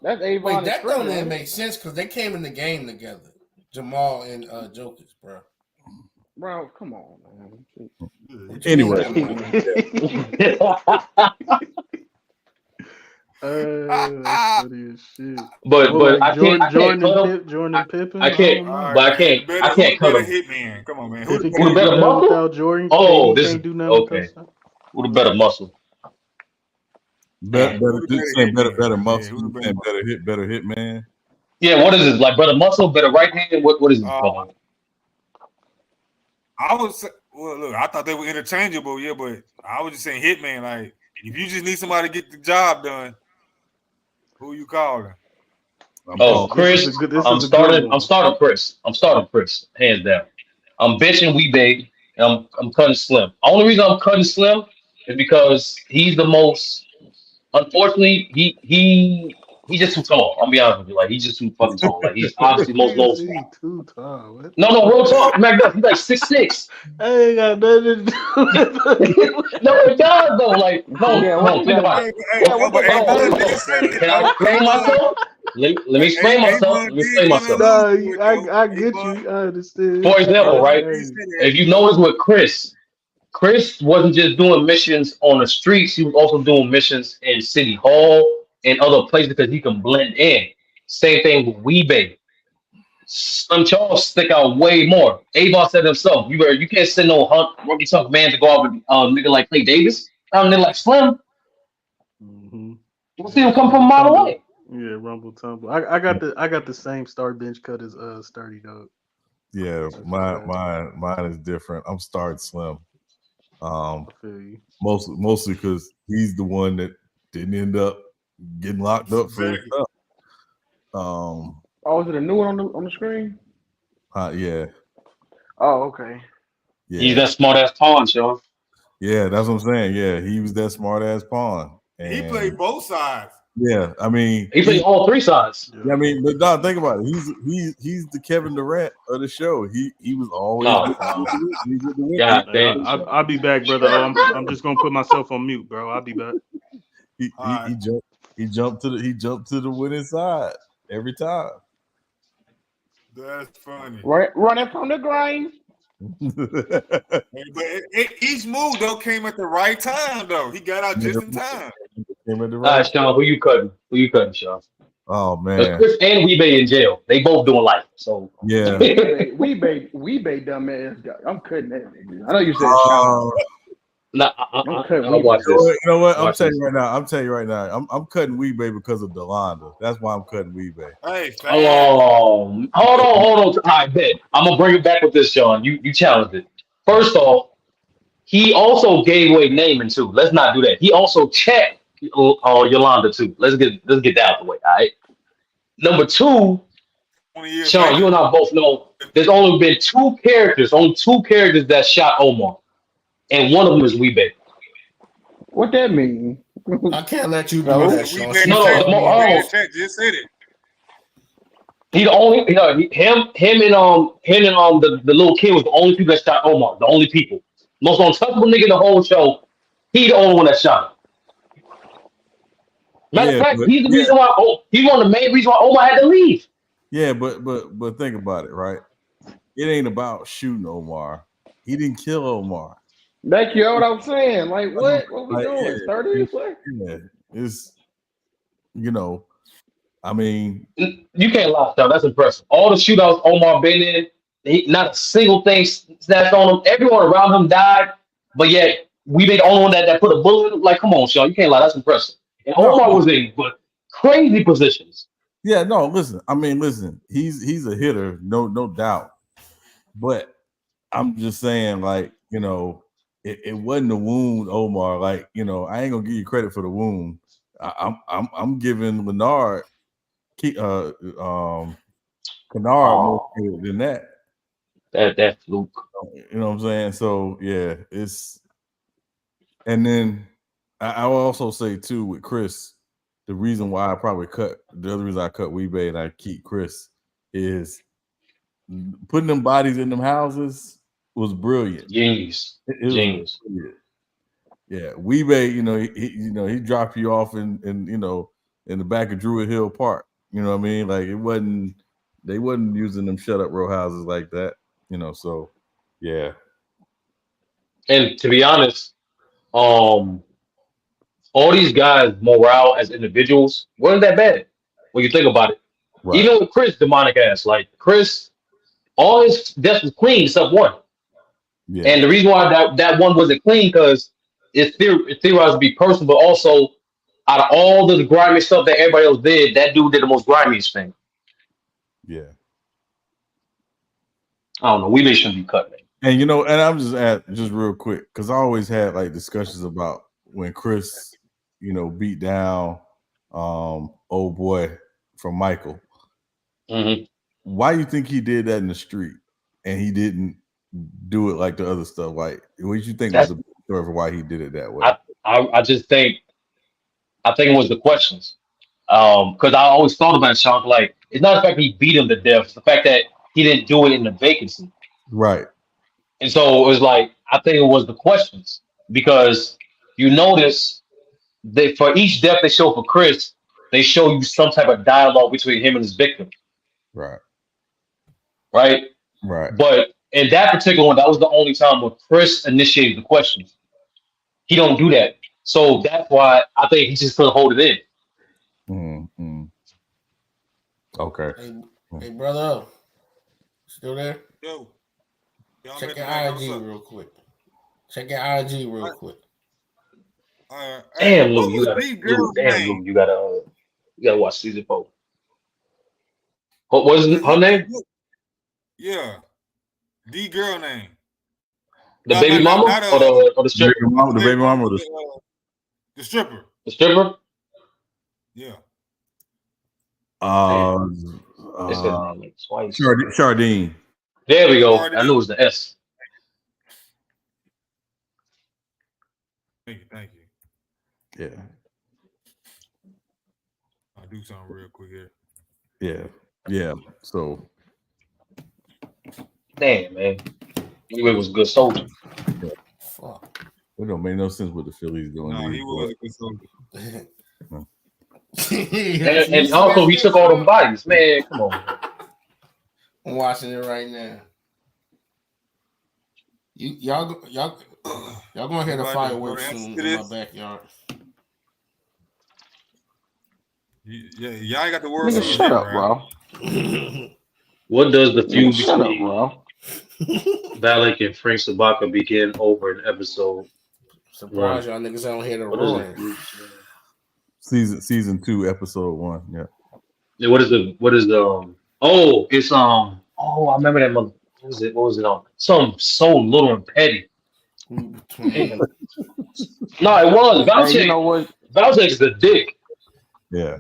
That's Avon. Wait, and that Trent, don't even man. make sense because they came in the game together. Jamal and Jokic, bro. Bro, come on, man. Anyway. That's funny as shit. But Well, I can't Jordan and Pippen. I can't, but I can't cut him. Hitman. Come on, man. Pippen Who the can't do better nothing muscle? without Jordan. Oh, Can't this is do nothing okay. without- Who the better muscle? Better muscle, better hit, man. Yeah, what is this? Like better muscle, better right hand? What is this called? I was look, I thought they were interchangeable, yeah, but I was just saying hitman. Like, if you just need somebody to get the job done, who you calling? Chris. I'm starting Chris. I'm starting Chris, hands down. I'm benching Weebay, and I'm cutting Slim. Only reason I'm cutting Slim is because he's the most. Unfortunately, he's just too tall. I'll be honest with you. Like, he's just too fucking tall. Like, he's obviously most noticeable. Too tall. No, real talk. He's like 6'6". I ain't got nothing to do. No, it does though. Like, no, think about it. Can I explain myself? Let me explain myself. No, I get you. I understand. For example, right? If you notice with Chris wasn't just doing missions on the streets. He was also doing missions in City Hall and other places because he can blend in. Same thing with Weebay. Slim Charles stick out way more. Avon said himself, you can't send no rookie tough man to go out with nigga like Clay Davis. Nigga like Slim. We'll see him come from a mile away. Yeah, rumble tumble. I got the same start bench cut as Sturdy Dog. Yeah, mine is different. I'm starting Slim. Mostly because he's the one that didn't end up getting locked up for his stuff. Oh, is it a new one on the screen? Yeah. Oh, okay. Yeah. He's that smart ass pawn, Sean. Yeah, that's what I'm saying. Yeah, he was that smart ass pawn. He played both sides. Yeah, I mean, he played all three sides. Yeah, I mean, but no, think about it. He's the Kevin Durant of the show. He was always. I'll be back, brother. I'm just gonna put myself on mute, bro. I'll be back. He jumped to the winning side every time. That's funny. Running from the grind. But each move though came at the right time though. He got out just in time. All right, Sean, who you cutting, Sean? Oh man, Chris and Weebay in jail. They both doing life. So yeah, Weebay dumb ass guy. I'm cutting that nigga. I know you said Sean. I'll watch this. You know what? I'm telling you right now. I'm cutting Weebay because of Delonda. That's why I'm cutting Weebay. Hey, hold on. All right, bet. I'm gonna bring it back with this, Sean. You challenged it. First off, he also gave away naming too. Let's not do that. He also checked Yolanda too. Let's get that out the way. All right. Number two, Sean, you and I both know there's only been two characters that shot Omar, and one of them is Weebay. What that mean? I can't let you do that, Sean. Just said it. He the only, him and the little kid was the only people that shot Omar. The only people, most untouchable nigga in the whole show. He the only one that shot him. Matter of fact, he's the reason why. He's one of the main reasons why Omar had to leave. Yeah, but think about it, right? It ain't about shooting Omar. He didn't kill Omar. Thank you. What I'm saying, like, what we doing? 30 play? Yeah, it's I mean, you can't lie, Sean. That's impressive. All the shootouts Omar been in, not a single thing snatched on him. Everyone around him died, but yet we made the only one that put a bullet in him. Like, come on, Sean, you can't lie. That's impressive. And Omar was in crazy positions. Yeah, no, listen. I mean, he's a hitter, no doubt. But I'm just saying, like, it wasn't a wound, Omar. Like, I ain't gonna give you credit for the wound. I'm giving Kennard more credit than that. That fluke. You know what I'm saying? So yeah, and then I will also say too with Chris, the reason why I probably cut the other reason I cut Weebay and I keep Chris is putting them bodies in them houses was brilliant. Genius. It was Genius. brilliant. Yeah, Weebay, he dropped you off in the back of Druid Hill Park. You know what I mean? Like they wasn't using them shut up row houses like that. So yeah. And to be honest, all these guys' morale as individuals wasn't that bad when you think about it. Right. Even with Chris, demonic ass, like Chris, all his death was clean except one. Yeah. And the reason why that one wasn't clean because it's theorized to be personal, but also out of all the grimy stuff that everybody else did, that dude did the most grimiest thing. Yeah. I don't know. We shouldn't be cut, man. And and I'm just real quick because I always had like discussions about when Chris, beat down old boy from Michael. Mm-hmm. Why do you think he did that in the street and he didn't do it like the other stuff? Like, what do you think was the story for why he did it that way? I just think it was the questions. Because I always thought about it, Sean, like it's not the fact that he beat him to death, it's the fact that he didn't do it in the vacancy. Right. And so it was like, I think it was the questions because you notice that for each death they show for Chris, they show you some type of dialogue between him and his victim. Right. Right. Right. But in that particular one, that was the only time where Chris initiated the questions. He don't do that. So that's why I think he just couldn't hold it in. Mm-hmm. Okay. Hey, brother. Still there? Yo. Check your IG real quick. Damn, Lou, you gotta watch season 4. What is her name? Yeah. The girl name. The baby mama or the stripper? The baby mama or the stripper. The stripper? Yeah. Chardine. There we go. I knew it was the S. Thank you. Yeah. I'll do something real quick here. Yeah. So damn, man. Anyway, was a good soldier. Yeah. Fuck. It don't make no sense what the Phillies doing. No, he was a good soldier. and also, he took all them bodies. Man, come on. I'm watching it right now. Y'all gonna hear the fireworks soon in my backyard. Y'all ain't got the word. Shut up, bro. What does the feud between Valak and Frank Sabaka begin over in episode? Surprise y'all niggas don't hear the roaring. Season 2, episode 1. Yeah. What is the oh, it's I remember that mother. What was it on? Something so little and petty. No, it was. Valak is the dick. Yeah.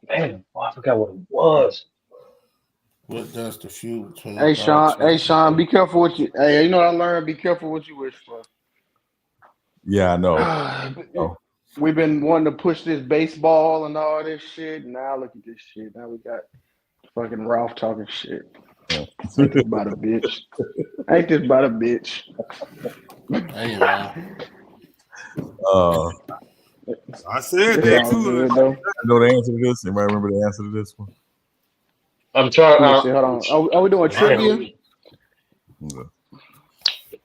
Man, I forgot what it was. What does the feud between? Hey Sean, be careful what you. Hey, you know what I learned? Be careful what you wish for. Yeah, I know. We've been wanting to push this baseball and all this shit. Now look at this shit. Now we got fucking Ralph talking shit. Yeah. Ain't this about a bitch? Hey, man. I said that too. I know the answer to this. Anybody remember the answer to this one? I'm trying. Hold on. Are we doing trivia?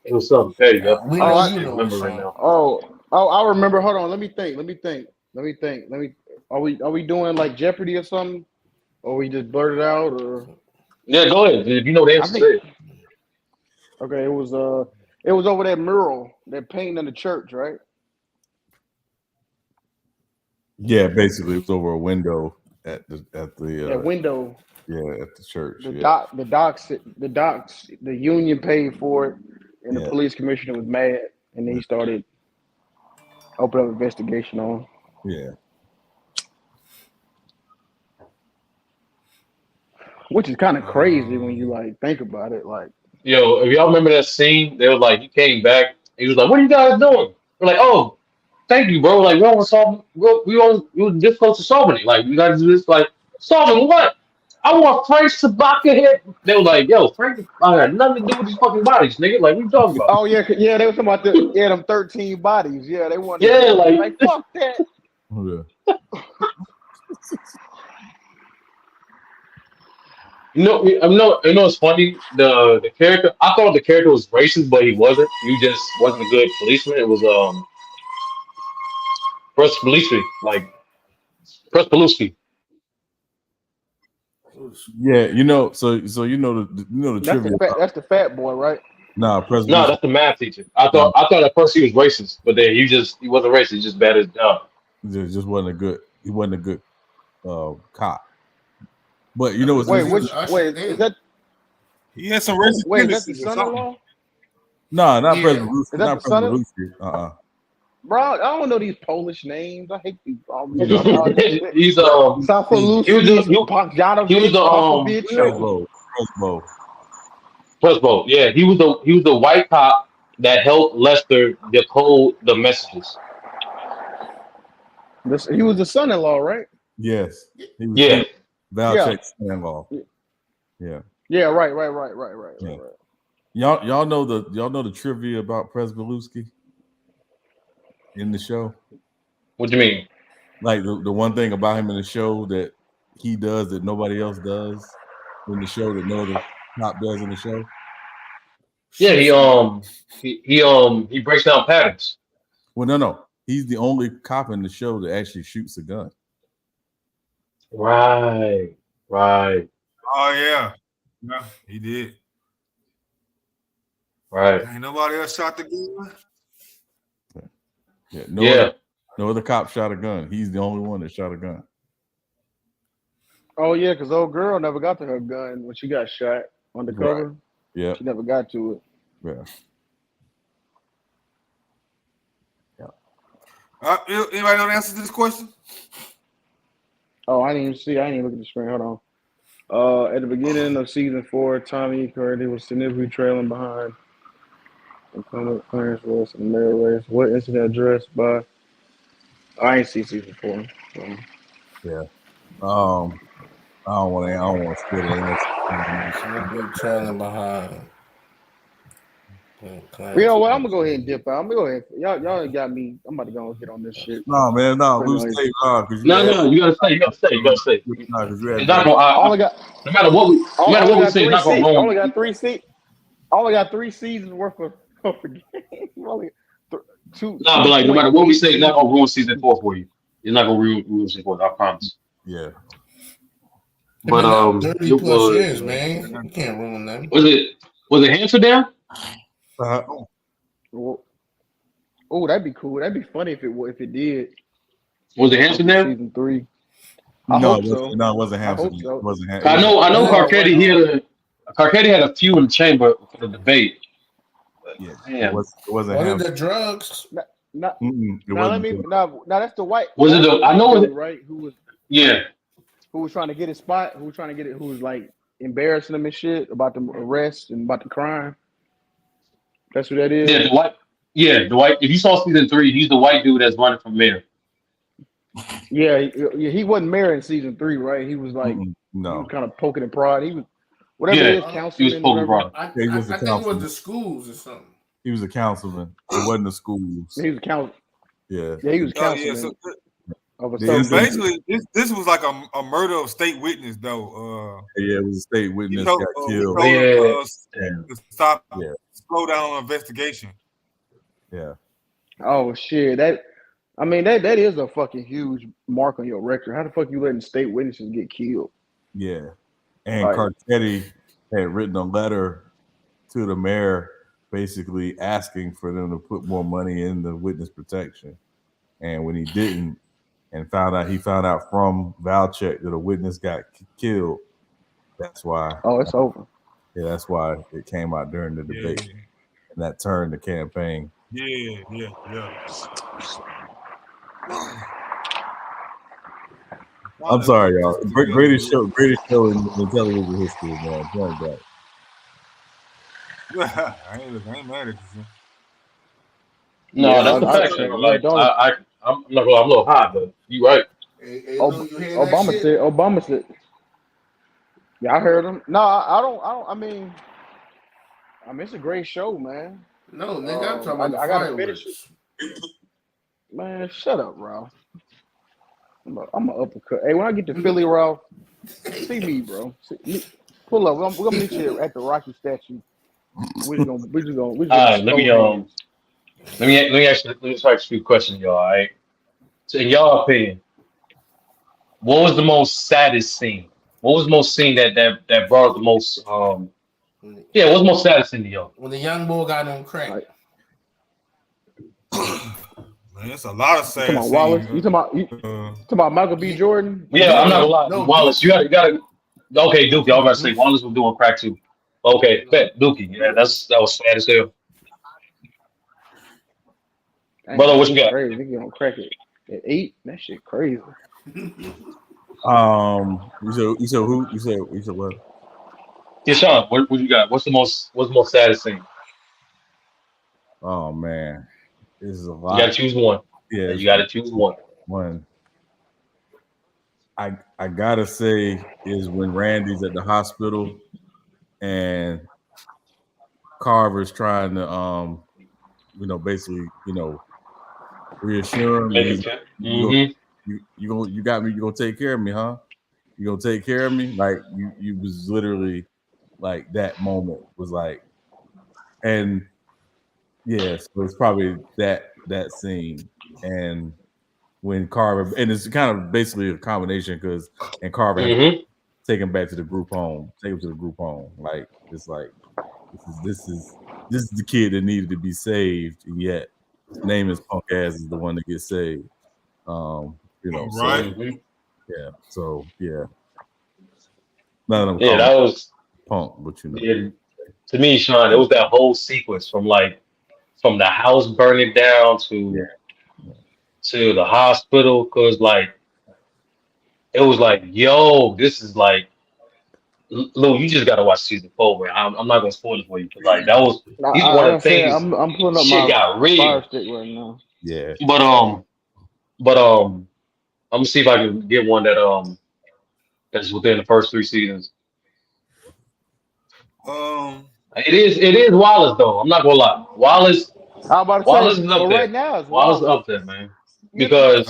It was something petty. I remember right now. I remember. Hold on. Let me think. Are we doing like Jeopardy or something? Or we just blurt it out? Or yeah, go ahead. If you know the answer. Okay, it was over that mural, that painting in the church, right? Yeah, basically, it was over a window at the window. Yeah, at the church. The docks, the union paid for it, and the police commissioner was mad, and then he started opening up an investigation on. Yeah. Which is kind of crazy when you like think about it. Like, yo, if y'all remember that scene, they were like, he came back. He was like, "What are you guys doing?" We're like, "Oh, thank you, bro. Like we don't want to solve. We were this close to solving it. Like we got to do this. Like solving what? I want Frank Sabaka here. They were like, yo, Frank, I got nothing to do with these fucking bodies, nigga. Like, what you talking about? Oh yeah, yeah. They were talking about them 13 bodies. Yeah, they wanted. Yeah, like fuck that. Yeah. You know, it's funny. The character, I thought the character was racist, but he wasn't. He just wasn't a good policeman. It was Prespaluski. Yeah, so you know the trivia. That's the fat boy, right? Nah, President. No, that's the math teacher. I thought at first he was racist, but then he wasn't racist. He just bad at his job. Just wasn't a good. He wasn't a good cop. But you know what's is that? He had some racist Wait, is that the tendencies or son-in-law? No, not Yeah. President Lucy. Is that Not the son President Lucy. Bro, I don't know these Polish names. I hate these. He's Safalusi, he was the Presbo. Yeah, he was the white cop that helped Lester decode the messages. He was the son-in-law, right? Yes. He was Yeah. Valchek's son-in-law. Yeah. Yeah, right. Yeah. Y'all know the trivia about Prespaluski in the show? What do you mean? Like the one thing about him in the show that he does that nobody else does in the show that no other cop does in the show? Yeah, he breaks down patterns. Well, no. He's the only cop in the show that actually shoots a gun. Right. Oh yeah, he did. Right. Ain't nobody else shot the gun. Yeah. No other cop shot a gun. He's the only one that shot a gun. Oh yeah, because old girl never got to her gun when she got shot undercover. Right. Yeah. She never got to it. Yeah. Anybody know the answer to this question? Oh, I didn't even see. I didn't even look at the screen. Hold on. At the beginning of season 4, Tommy Curdy was significantly trailing behind incumbent Clarence Wilson and Mary Race. What incident addressed by? I ain't see season 4. So. Yeah. I don't want to split it. Trailing behind. You know what? I'm gonna go ahead and dip out. I'm gonna go ahead. Y'all got me. I'm about to go and get on this shit. No, man, no. Loose tape, No, you gotta stay. No, because it's not gonna. No matter what we say, it's not gonna roll. I only got 3 seasons. I only got 3 seasons worth of games. Only 2. No, but like no matter what we say, it's not gonna ruin season 4 for you. It's not gonna ruin season 4. I promise. Yeah. But 30 plus years, man. You can't ruin that. Was it Amsterdam? Oh, that'd be cool. That'd be funny if it did. Was it Amsterdam? Season 3. No, it wasn't Hampton. So. It wasn't Hampton. I know. Carcetti had a few in the chamber for the debate. Yeah, damn. it wasn't What are Hampton. the drugs? Now that's the white. Was it the? I know it. Right? Who was trying to get his spot? Who was trying to get it? Who was like embarrassing him and shit about the arrest and about the crime? That's who that is. Yeah, the white. Yeah, the white. If you saw season 3, he's the white dude that's running for mayor. Yeah, he wasn't mayor in season 3, right? He was like, no, he was kind of poking and prodding. He was whatever it is, councilman. He was poking prod. I He was think it was the schools or something. he was a councilman. It wasn't the schools. He was council. Yeah, Yeah, he was Oh councilman. yeah. So, of a Yeah, so certain- basically, this was like a murder of state witness, though. yeah, it was a state witness He told, got he killed. told to stop, Yeah. slow down on investigation. Yeah, Oh shit! That is a fucking huge mark on your record. How the fuck you letting state witnesses get killed? yeah. And Right. Carcetti had written a letter to the mayor, basically asking for them to put more money in the witness protection. And when he didn't, and he found out from Valchek that a witness got killed. That's why. Oh, it's over. Yeah, that's why it came out during the debate, and that turned the campaign. Yeah. I'm sorry, y'all. Greatest show in television history, man. Tell me I ain't mad at you. No, Yeah, that's a fact, Sean. Like don't. I'm not gonna, I'm a little high, but you right. Hey, Lou, you hear that Obama shit? said. Obama said. Yeah, I heard him. No, I don't. I mean, it's a great show, man. No, nigga, I'm talking about I the gotta finish it. fireworks. Man, shut up, Ralph. I'm an uppercut. Hey, when I get to Philly, Ralph, see me, bro. Pull up. We're gonna meet you at the Rocky statue. We're just gonna All right, let me ask you a question, y'all. All right. So, in your opinion, what was the most saddest scene? What was the most scene that brought the most yeah, what's the most saddest scene to y'all? When the young boy got on crack. Right. Man, it's a lot of sad Come on, Wallace. You talking about Michael B. Jordan? Yeah, I'm not gonna lie. No, Wallace, you gotta okay, Dookie. I was about to say Wallace was doing crack too. Okay, bet Dookie. Yeah, that was sad as hell. Brother, what you got? Crazy. Nigga gonna crack it at 8. That shit crazy. You said who? You said what? Yeah, Sean, what you got? What's the most saddest scene? Oh man, this is a lot. You gotta choose one. Yeah, you gotta choose one. One. I gotta say is when Randy's at the hospital and Carver's trying to basically reassure him. You got me. You gonna take care of me, huh? You gonna take care of me? Like you was literally like that moment was like, and yes, it was probably that scene. And when Carver, and it's kind of basically a combination because Carver take him back to the group home, like it's like this is the kid that needed to be saved, and yet his name is punk ass is the one that gets saved. Right. So yeah. None of them that was punk, but to me, Sean, it was that whole sequence from the house burning down to the hospital, because it was like, yo, this is like, Lou, you just gotta watch season 4, man. I'm not gonna spoil it for you, but that was one of the things. I'm pulling up shit my got real. Fire Stick right now. Yeah. But I'm gonna see if I can get one that's within the first 3 seasons. It is Wallace though. I'm not gonna lie. Wallace is up there. Right now it's Wallace is up there, man. Because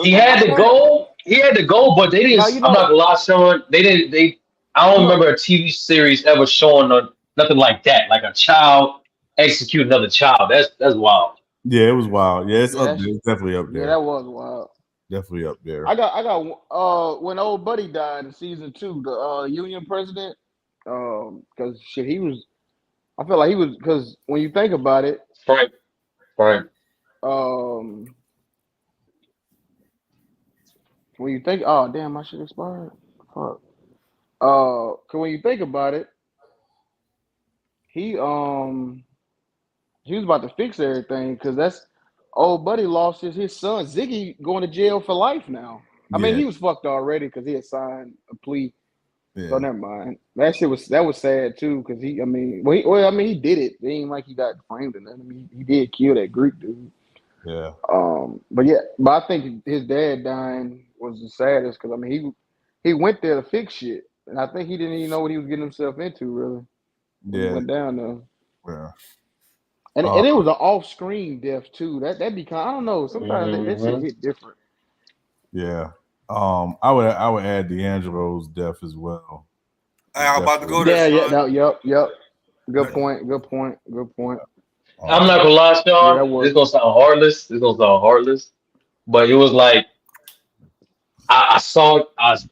he had to go, but they didn't. I'm not gonna lie, Sean. They didn't. I don't remember a TV series ever showing nothing like that, like a child execute another child. That's wild. Yeah, it was wild. Yeah, it's up there. It's definitely up there. Yeah, that was wild. Definitely up there. I got when old buddy died in season 2, the union president. Because shit, I feel like he was, because when you think about it, Frank. When you think, oh damn, my shit expired. Fuck. Cause when you think about it, he was about to fix everything, because that's old buddy lost his son Ziggy going to jail for life now. I mean, he was fucked already because he had signed a plea. Yeah. So never mind. That was sad too, because he did it. It ain't like he got framed or nothing. I mean, he did kill that Greek dude. Yeah. But I think his dad dying was the saddest, because I mean he went there to fix shit, and I think he didn't even know what he was getting himself into, really. Yeah. He went down there. Yeah. And it was an off-screen death too. That be kind. I don't know. Sometimes that shit hit different. Yeah. I would add D'Angelo's death as well. I'm about to go there. Yep. Good point. I'm not gonna lie, Sean. This gonna sound heartless. But it was like I saw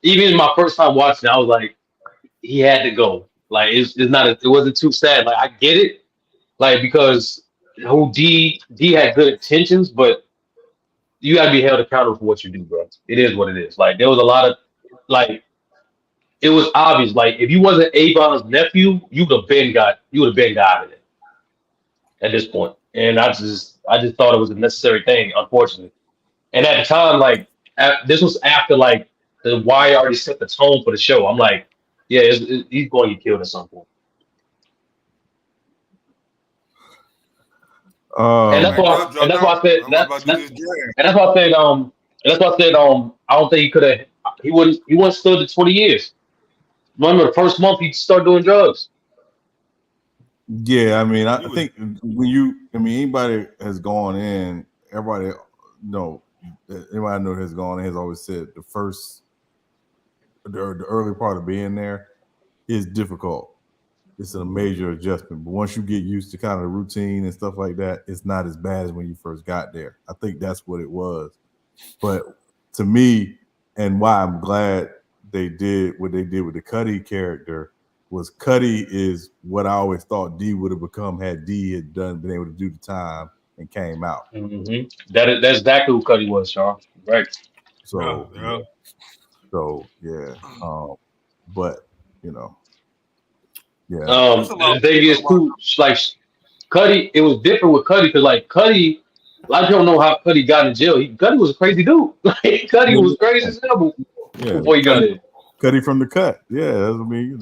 even my first time watching it, I was like, he had to go. Like it wasn't too sad. Like I get it, like because D had good intentions, but you gotta be held accountable for what you do, bro. It is what it is. Like there was a lot of it was obvious. Like if you wasn't Avon's nephew, you would have been got out of it at this point. And I just thought it was a necessary thing, unfortunately. And at the time, this was after the Wire already set the tone for the show. I'm like, yeah, he's going to get killed at some point. And that's why I said I don't think he could have. He wouldn't stood the 20 years. Remember the first month he started doing drugs. Yeah, I mean, I think anybody has gone in, everybody know has gone in has always said the early part of being there is difficult. It's a major adjustment, but once you get used to kind of the routine and stuff like that, it's not as bad as when you first got there. I think that's what it was. But to me, and why I'm glad they did what they did with the Cuddy character was Cuddy is what I always thought D would have become had D had been able to do the time and came out. Mm-hmm. That's exactly who Cuddy was, Charles. Right. So yeah. But yeah. The thing is too, like Cuddy, it was different with Cuddy because like Cuddy, a lot of people know how Cuddy got in jail. Cuddy was a crazy dude. Like Cuddy was crazy as hell before he got in. Cuddy from the cut. Yeah, I mean,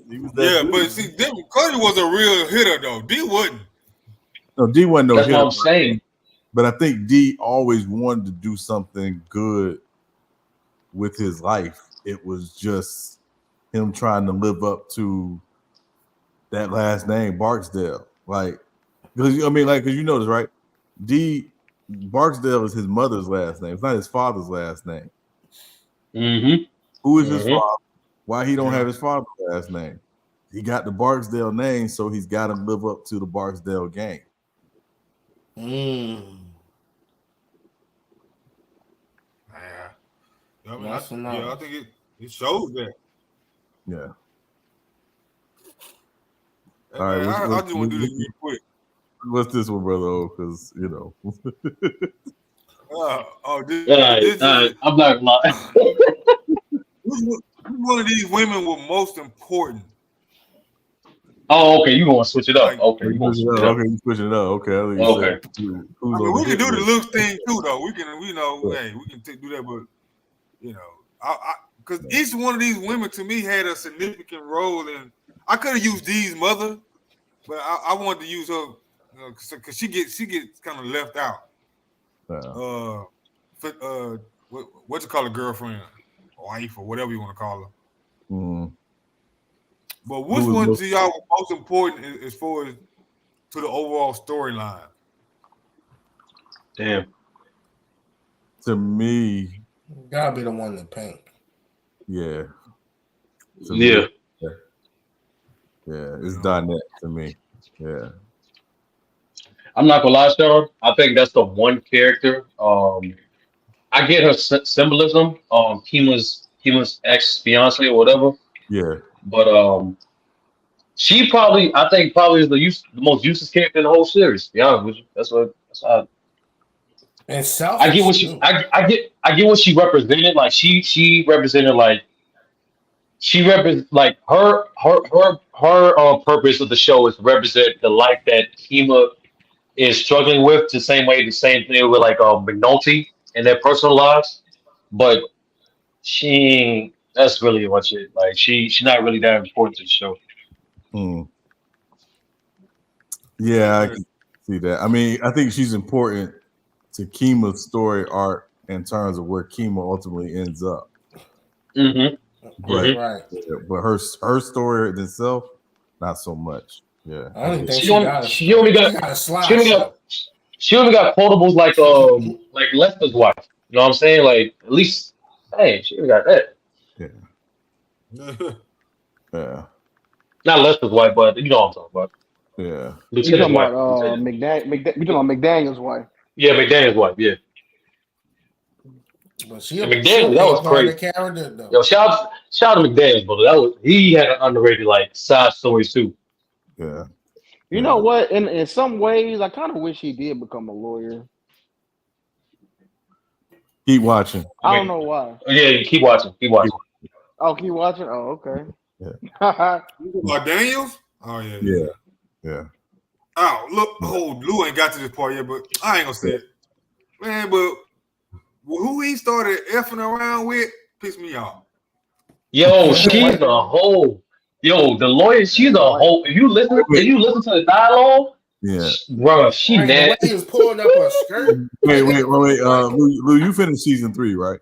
he was that. Yeah, but see, Cuddy was a real hitter though. D wasn't. No, D wasn't no hitter. That's what I'm saying. But I think D always wanted to do something good with his life. It was just him trying to live up to that last name, Barksdale. Like, because you know this, right? D Barksdale is his mother's last name. It's not his father's last name. Mm-hmm. Who is his father? Why he don't have his father's last name? He got the Barksdale name, so he's got to live up to the Barksdale gang. Yeah, I think it shows that. Yeah. All right, I just want to do this real quick. What's this one, brother? Oh, because I'm not gonna lie. Which one of these women were most important? Oh, okay. You want to switch it up? Okay, you switching it up. Okay. Okay. We can do the looks thing too, though. We can, hey, we can do that, but because each one of these women to me had a significant role, and I could have used Dee's mother, but I wanted to use her because she gets kind of left out. What you call a girlfriend, wife, or whatever you want to call her. Mm-hmm. But which one to y'all was most important as far as to the overall storyline? Damn. To me, gotta be the one in pink. Yeah. Yeah. Yeah, it's Donette to me. Yeah. I'm not gonna lie, Sean. I think that's the one character. I get her symbolism. Kima's ex-fiance or whatever. Yeah. But she probably is the most useless character in the whole series. To be honest with you, that's how. And I get what I get what she represented. Like she represented her purpose of the show is to represent the life that Kima is struggling with. The same thing with like McNulty in their personal lives, but that's really what she like. She's not really that important to the show. Yeah, I can see that. I mean, I think she's important to Kima's story arc in terms of where Kima ultimately ends up. Mm-hmm. But her story itself, not so much. Yeah, I don't think she only got quotables like Lester's wife. You know what I'm saying? Like at least, hey, she got that. Yeah. Not Lester's wife, but you know what I'm talking about. Yeah. You talking about McDaniel's wife? Yeah, McDaniel's wife. Yeah. But McDaniel, that was crazy. Yo, shout out to McDaniel, brother. He had an underrated side stories too. Yeah. You know what? In some ways, I kind of wish he did become a lawyer. Keep watching. I don't know why. Yeah, keep watching. Oh, keep watching. Oh, okay. Yeah. Daniels? Oh yeah. Yeah. Oh look, Lou ain't got to this part yet, but I ain't gonna say it, man. But who he started effing around with pissed me off. Yo, she's a whole. Yo, the lawyer, she's a whole. If you listen to the dialogue, Yeah. Bro, she Like, the way nasty. he was pulling up her skirt. Wait. Lou, you finished season 3, right?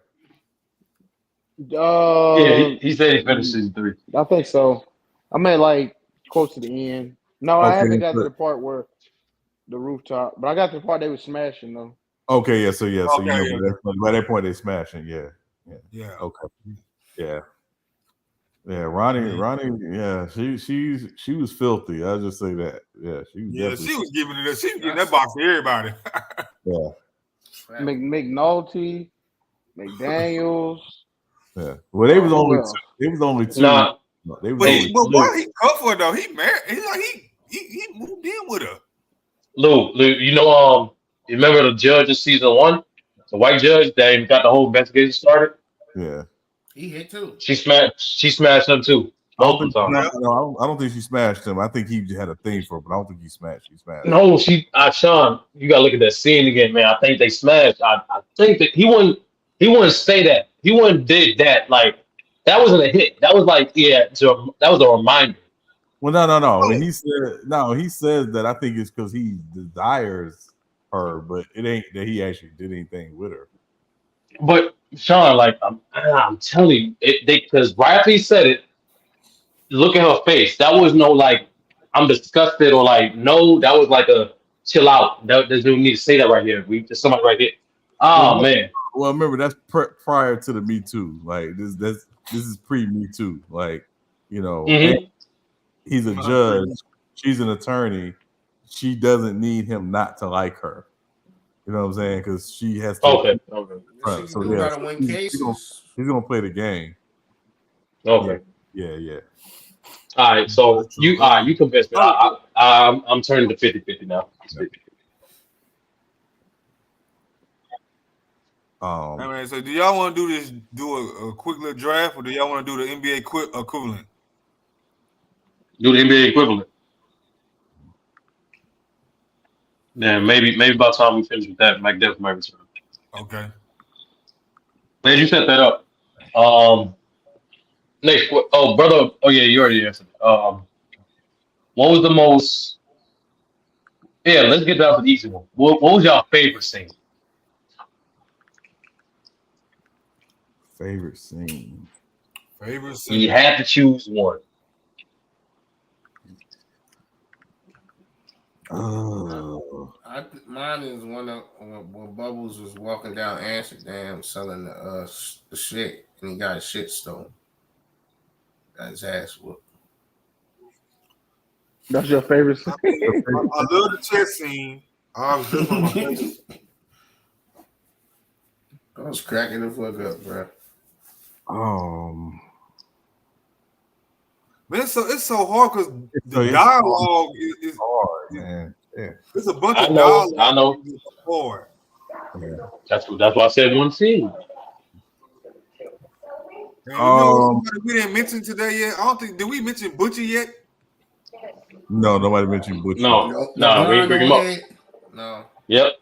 Yeah, he said he finished season 3. I think so. I'm at like close to the end. No, I haven't got to the part where the rooftop, but I got to the part they were smashing though. Okay, yeah. So Okay, by that point they smashing. Yeah. Okay. Yeah. Yeah, Ronnie. Yeah, she was filthy. I'll just say that. Yeah, she was giving it. She was giving that box to everybody. Yeah. McNulty, McDaniels. Yeah. Well, they was only two. Nah. They was But only two. why he cuffed her though? He married. He moved in with her. Lou, you know, you remember the judge of season 1, the white judge that even got the whole investigation started? Yeah. He hit too. She smashed him too. Multiple times. No, I don't think she smashed him. I think he had a thing for it, but I don't think he smashed. She smashed. No, Sean, you gotta look at that scene again, man. I think they smashed. I think that he wouldn't say that. He wouldn't did that. Like that wasn't a hit. That was like, that was a reminder. Well, no. When he says that, I think it's because he desires her, but it ain't that he actually did anything with her. But Sean, like I'm telling you, because right after he said it, look at her face. That was no like I'm disgusted or like no. That was like a chill out. There's no need to say that right here. There's somebody right here. Oh man. Well, remember that's prior to the Me Too. Like this is pre Me Too. Like he's a judge. She's an attorney. She doesn't need him not to like her. You know what I'm saying? Because she has to. Okay. So yeah, gotta win cases. He's gonna play the game. Okay. Yeah. All right. So you convinced me. I'm turning to 50-50 now. So do y'all want to do a quick little draft, or do y'all want to do the NBA equivalent? Do the NBA equivalent. Yeah, maybe by the time we finish with that, Mike Dev might return. Okay. Man, you set that up. Next, brother. Oh yeah, you already answered. What was the most? Yeah, let's get down to the easy one. What was y'all favorite scene? Favorite scene. You had to choose one. Mine is when Bubbles was walking down Amsterdam selling the shit, and he got his shit stolen. Got his ass whooped. That's your favorite scene? I love the chess scene. I was cracking the fuck up, bro. Man, it's so hard because the dialogue is hard, man. Yeah. There's a bunch of dialogue. I know. Hard. Yeah. That's why I said one scene. We didn't mention today yet. I don't think did we mention Butcher yet? No, nobody mentioned Butcher. No, we ain't bring him up. No. Yep.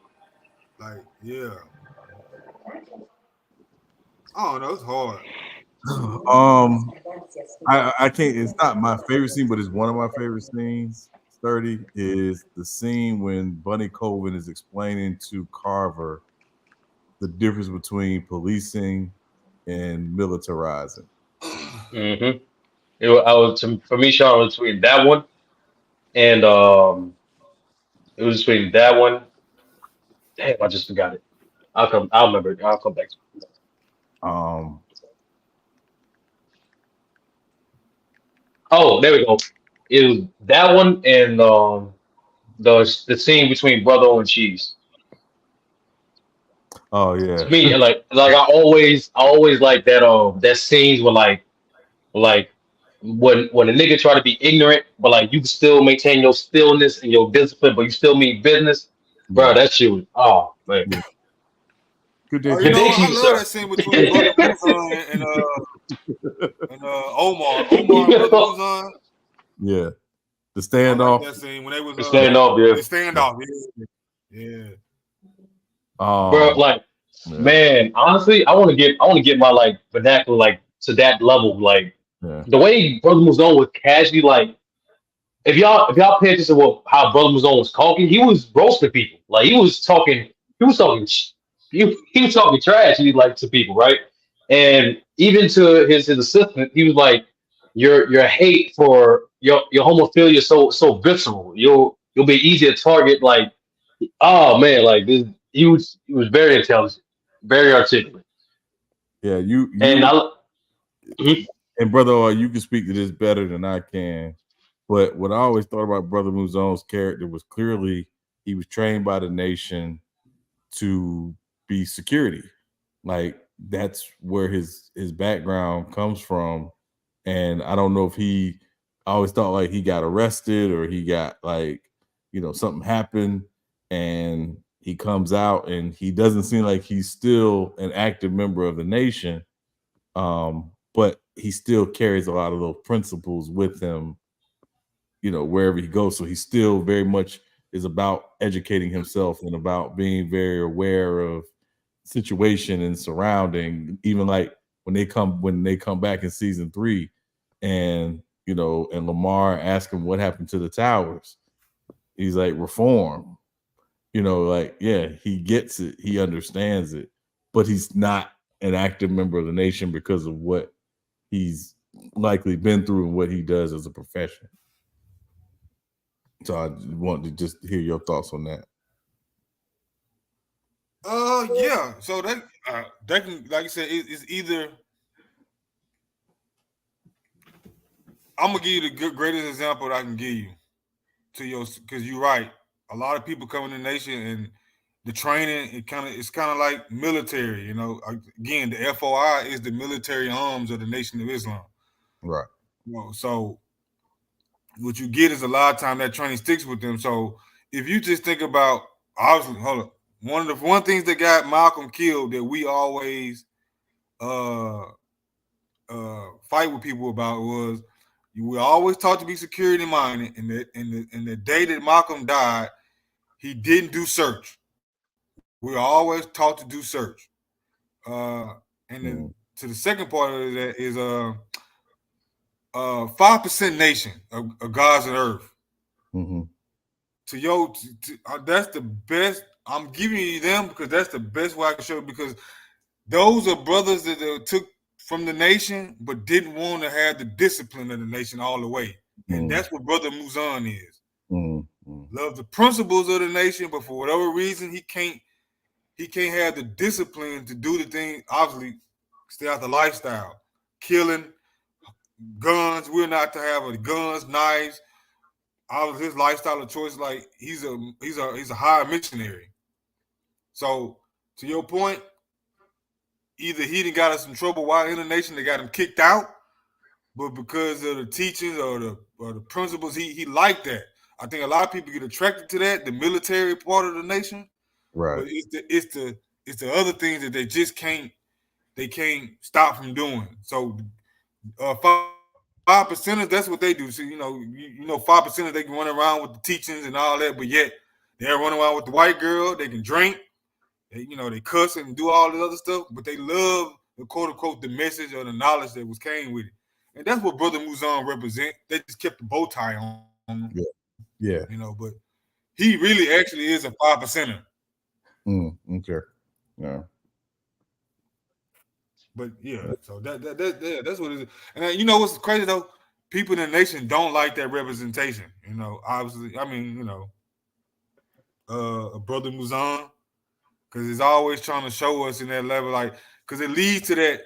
Like, yeah. I don't know. It's hard. I can't. It's not my favorite scene, but it's one of my favorite scenes. 30 is the scene when Bunny Colvin is explaining to Carver the difference between policing and militarizing. Mm-hmm. For me, Sean, was between that one and it was between that one. Damn, I just forgot it. I'll remember it. I'll come back to it. Oh, there we go. It was that one and the scene between Brother and Cheese. Oh yeah. To me, like I always like that that scenes were like when a nigga try to be ignorant, but like you can still maintain your stillness and your discipline, but you still mean business, bro. That shit was man. Good day. I love that scene between Brother Muzan and Omar. Omar and Brother Muzan. Yeah. The standoff. That scene when they was The standoff, yeah. The standoff, yeah. Bro, like, man, honestly, I want to get my like vernacular like to that level. Like the way Brother Muzan was casually like if y'all pay attention to how Brother Mazone was talking, he was roasting people. Like he was talking trash. He like to people, right? And even to his assistant, he was like, "Your hate for your homophilia is so visceral. You'll be easy to target." Like, oh man, like this. He was very intelligent, very articulate. Yeah, you and and brother, you can speak to this better than I can. But what I always thought about Brother Muzone's character was clearly he was trained by the nation to be security. Like that's where his background comes from. And I don't know if I always thought like he got arrested or he got like, something happened and he comes out and he doesn't seem like he's still an active member of the nation. But he still carries a lot of those principles with him, wherever he goes. So he still very much is about educating himself and about being very aware of situation and surrounding. Even like when they come back in season 3, and and Lamar asked him what happened to the towers. He's like, reform. Like, yeah, he gets it, he understands it, but he's not an active member of the nation because of what he's likely been through and what he does as a profession. So I want to just hear your thoughts on that. Yeah. So that can, like you said, it's either. I'm gonna give you the greatest example that I can give you because you're right. A lot of people come in the nation and the training, it's kind of like military. Again, the FOI is the military arms of the Nation of Islam. Right. So what you get is a lot of time that training sticks with them. So if you just think about, obviously, hold up, one things that got Malcolm killed that we always fight with people about was we always taught to be security minded, and the day that Malcolm died, he didn't do search. We were always taught to do search. And then to the second part of that is 5% nation of gods and earth. Mm-hmm. That's the best. I'm giving you them because that's the best way I can show it, because those are brothers that took from the nation but didn't want to have the discipline of the nation all the way. And that's what Brother Muzan is. Love the principles of the nation, but for whatever reason he can't have the discipline to do the thing. Obviously, stay out the lifestyle, killing, guns. We're not to have guns, knives. All of his lifestyle of choice, like he's a higher missionary. So to your point, either he done got us in trouble while in the nation, they got him kicked out, but because of the teachings or the principles, he liked that. I think a lot of people get attracted to that, the military part of the nation. Right. But it's the other things that they just can't stop from doing. So 5%ers, that's what they do. So 5%ers, they can run around with the teachings and all that, but yet they're running around with the white girl. They can drink, they cuss and do all this other stuff, but they love the quote unquote the message or the knowledge that came with it. And that's what Brother Muzan represent. They just kept the bow tie on. Yeah. But he really actually is a 5%er. Okay. Yeah. But yeah, so that's what it is. And what's crazy though? People in the nation don't like that representation. Obviously, I mean, a Brother Muzan, because he's always trying to show us in that level, like, because it leads to that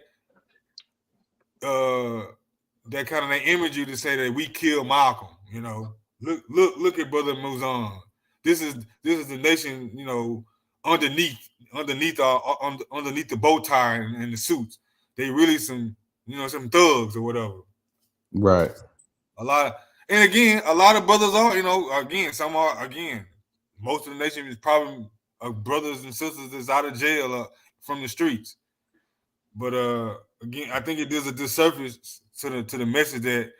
that kind of that imagery to say that we killed Malcolm. Look at Brother Muzan. This is the nation, underneath the bow tie and the suits. They really some thugs or whatever. Right. A lot of brothers are, some are, most of the nation is probably brothers and sisters that's out of jail or from the streets. But again, I think it does a disservice to the message that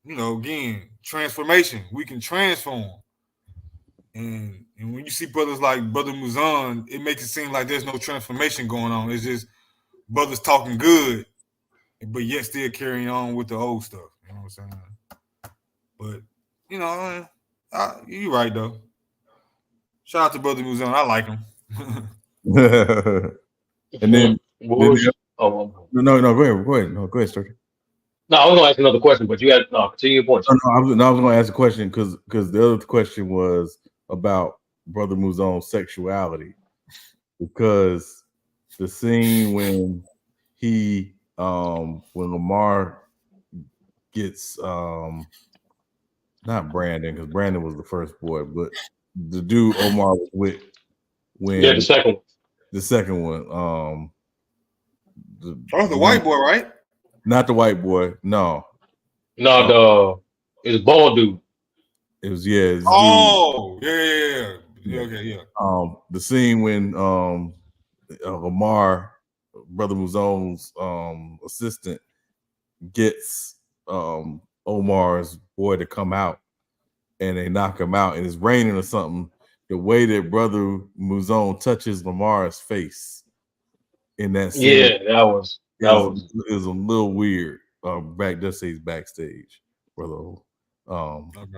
again, transformation. We can transform. And when you see brothers like Brother Muzan, it makes it seem like there's no transformation going on. It's just brothers talking good, but yet still carrying on with the old stuff. You know what I'm saying? But you know, you're right though. Shout out to Brother Muzon. I like him. And then, no, go ahead. Go ahead. No, go ahead, Sturdy. No, I was gonna ask another question, but you had continue your point. I was gonna ask a question because the other question was about Brother Muzon's sexuality. Because the scene when Lamar gets not Brandon, because Brandon was the first boy, but the dude Omar was with when the second one. The white boy, right? Not the white boy. No, it's bald dude. It was yeah. Okay, yeah. The scene when Lamar, Brother Muzon's assistant, gets Omar's boy to come out, and they knock him out, and it's raining or something. The way that Brother Muzon touches Lamar's face in that scene, it was a little weird. Just say he's backstage, brother.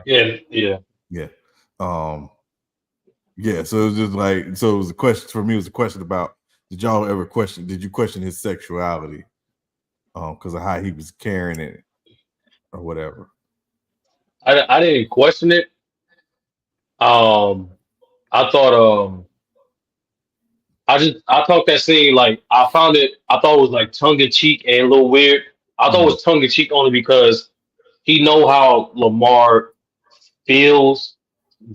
Yeah. So it was just like, it was a question for me. It was a question about, did you question his sexuality? Because of how he was carrying it or whatever. I didn't question it. I thought I thought that scene, like, I thought it was like tongue in cheek and a little weird. I thought it was tongue in cheek only because he know how Lamar feels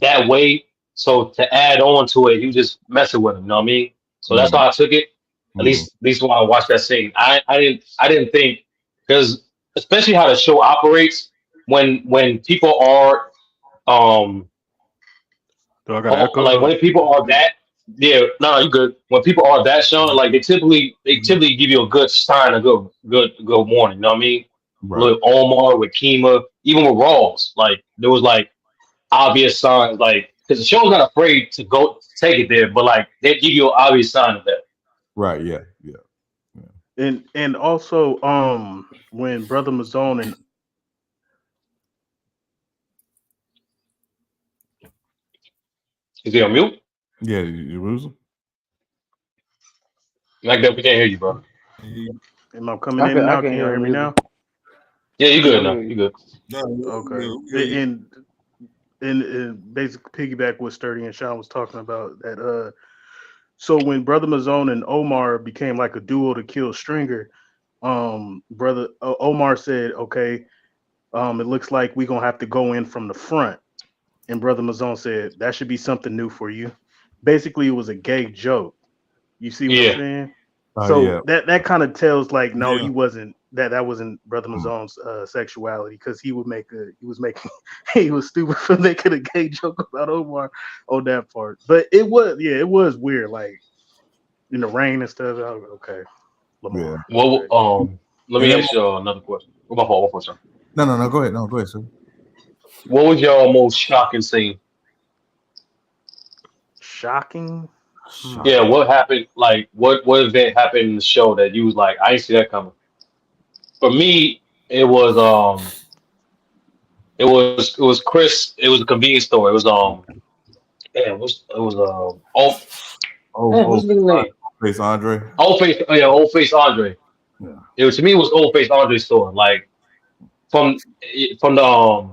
that way. So to add on to it, he was just messing with him. You know what I mean? So that's how I took it. At least when I watched that scene, I didn't think, because especially how the show operates when people are when people are that, you good. When people are that shown, like they typically give you a good sign, a good warning. You know what I mean? Right. With Omar, with Kima, even with Rawls, like there was like obvious signs, like, because the show's not afraid to go take it there, but like they give you an obvious sign of that. Right. Yeah. And also when Brother Muzon and is he on mute? Yeah, you lose him? Like that, we can't hear you, bro. Am I coming in now? Can you hear me now? Yeah, you good now. You good. Okay. And basically piggyback what Sturdy and Sean was talking about, that so when Brother Muzon and Omar became like a duo to kill Stringer, Brother Omar said, okay, it looks like we're gonna have to go in from the front. And Brother Muzon said, that should be something new for you. Basically, it was a gay joke. You see what I'm saying? That kind of tells, like, no, he wasn't. That wasn't Brother Muzon's sexuality, because he was stupid for making a gay joke about Omar on that part. But it was weird, like in the rain and stuff. Okay, Lamar. Yeah. Well, let me ask you another question. What about one question? No, go ahead. No, go ahead, sir. What was your most shocking scene? Shocking? Yeah, what happened? Like, what event happened in the show that you was like, I didn't see that coming? For me, it was Chris. It was a convenience store. It was what's his name? Face Andre. Old Face Andre. Yeah. To me, it was Old Face Andre's store. Like from the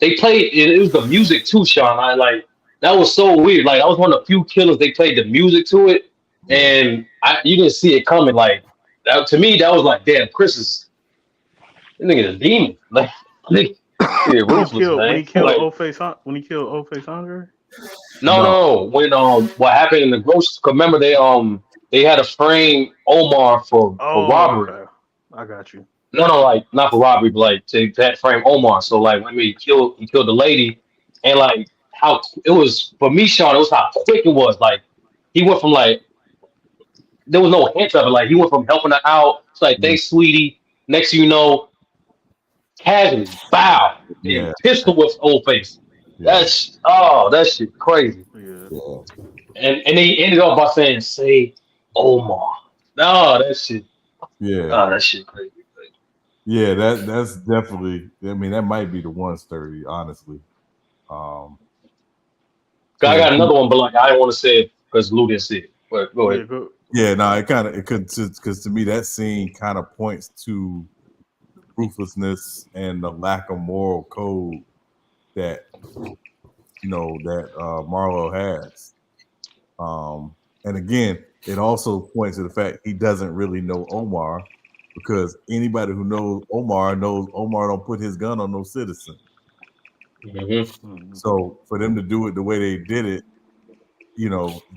they played. It was the music too, Sean. That was so weird. Like, that was one of the few killers they played the music to it, and you didn't see it coming. Like, that, to me, that was like, damn, Chris is a demon. Like, when he killed Old Face Andre. No. When what happened in the grocery? Remember they had to frame Omar for robbery. Okay. I got you. No, like, not for robbery, but like to frame Omar. So like when he killed the lady, and like how it was for me, Sean, it was how quick it was. Like, he went from, like, there was no hint of it. Like, he went from helping her out to like, thanks, sweetie. Next thing you know, casually, bow, and pistol with Old Face. Yeah. That shit crazy. Yeah. And he ended up by saying, "Say Omar." No, that shit. Yeah. Oh, that shit crazy. Yeah, that's definitely. I mean, that might be the one sturdy, honestly. I got another one, but like I don't want to say it because Lou didn't see it. But go ahead. Yeah, no, it could because to me that scene kind of points to ruthlessness and the lack of moral code that Marlo has. And again, it also points to the fact he doesn't really know Omar, because anybody who knows Omar don't put his gun on no citizen. Mm-hmm. So for them to do it the way they did it,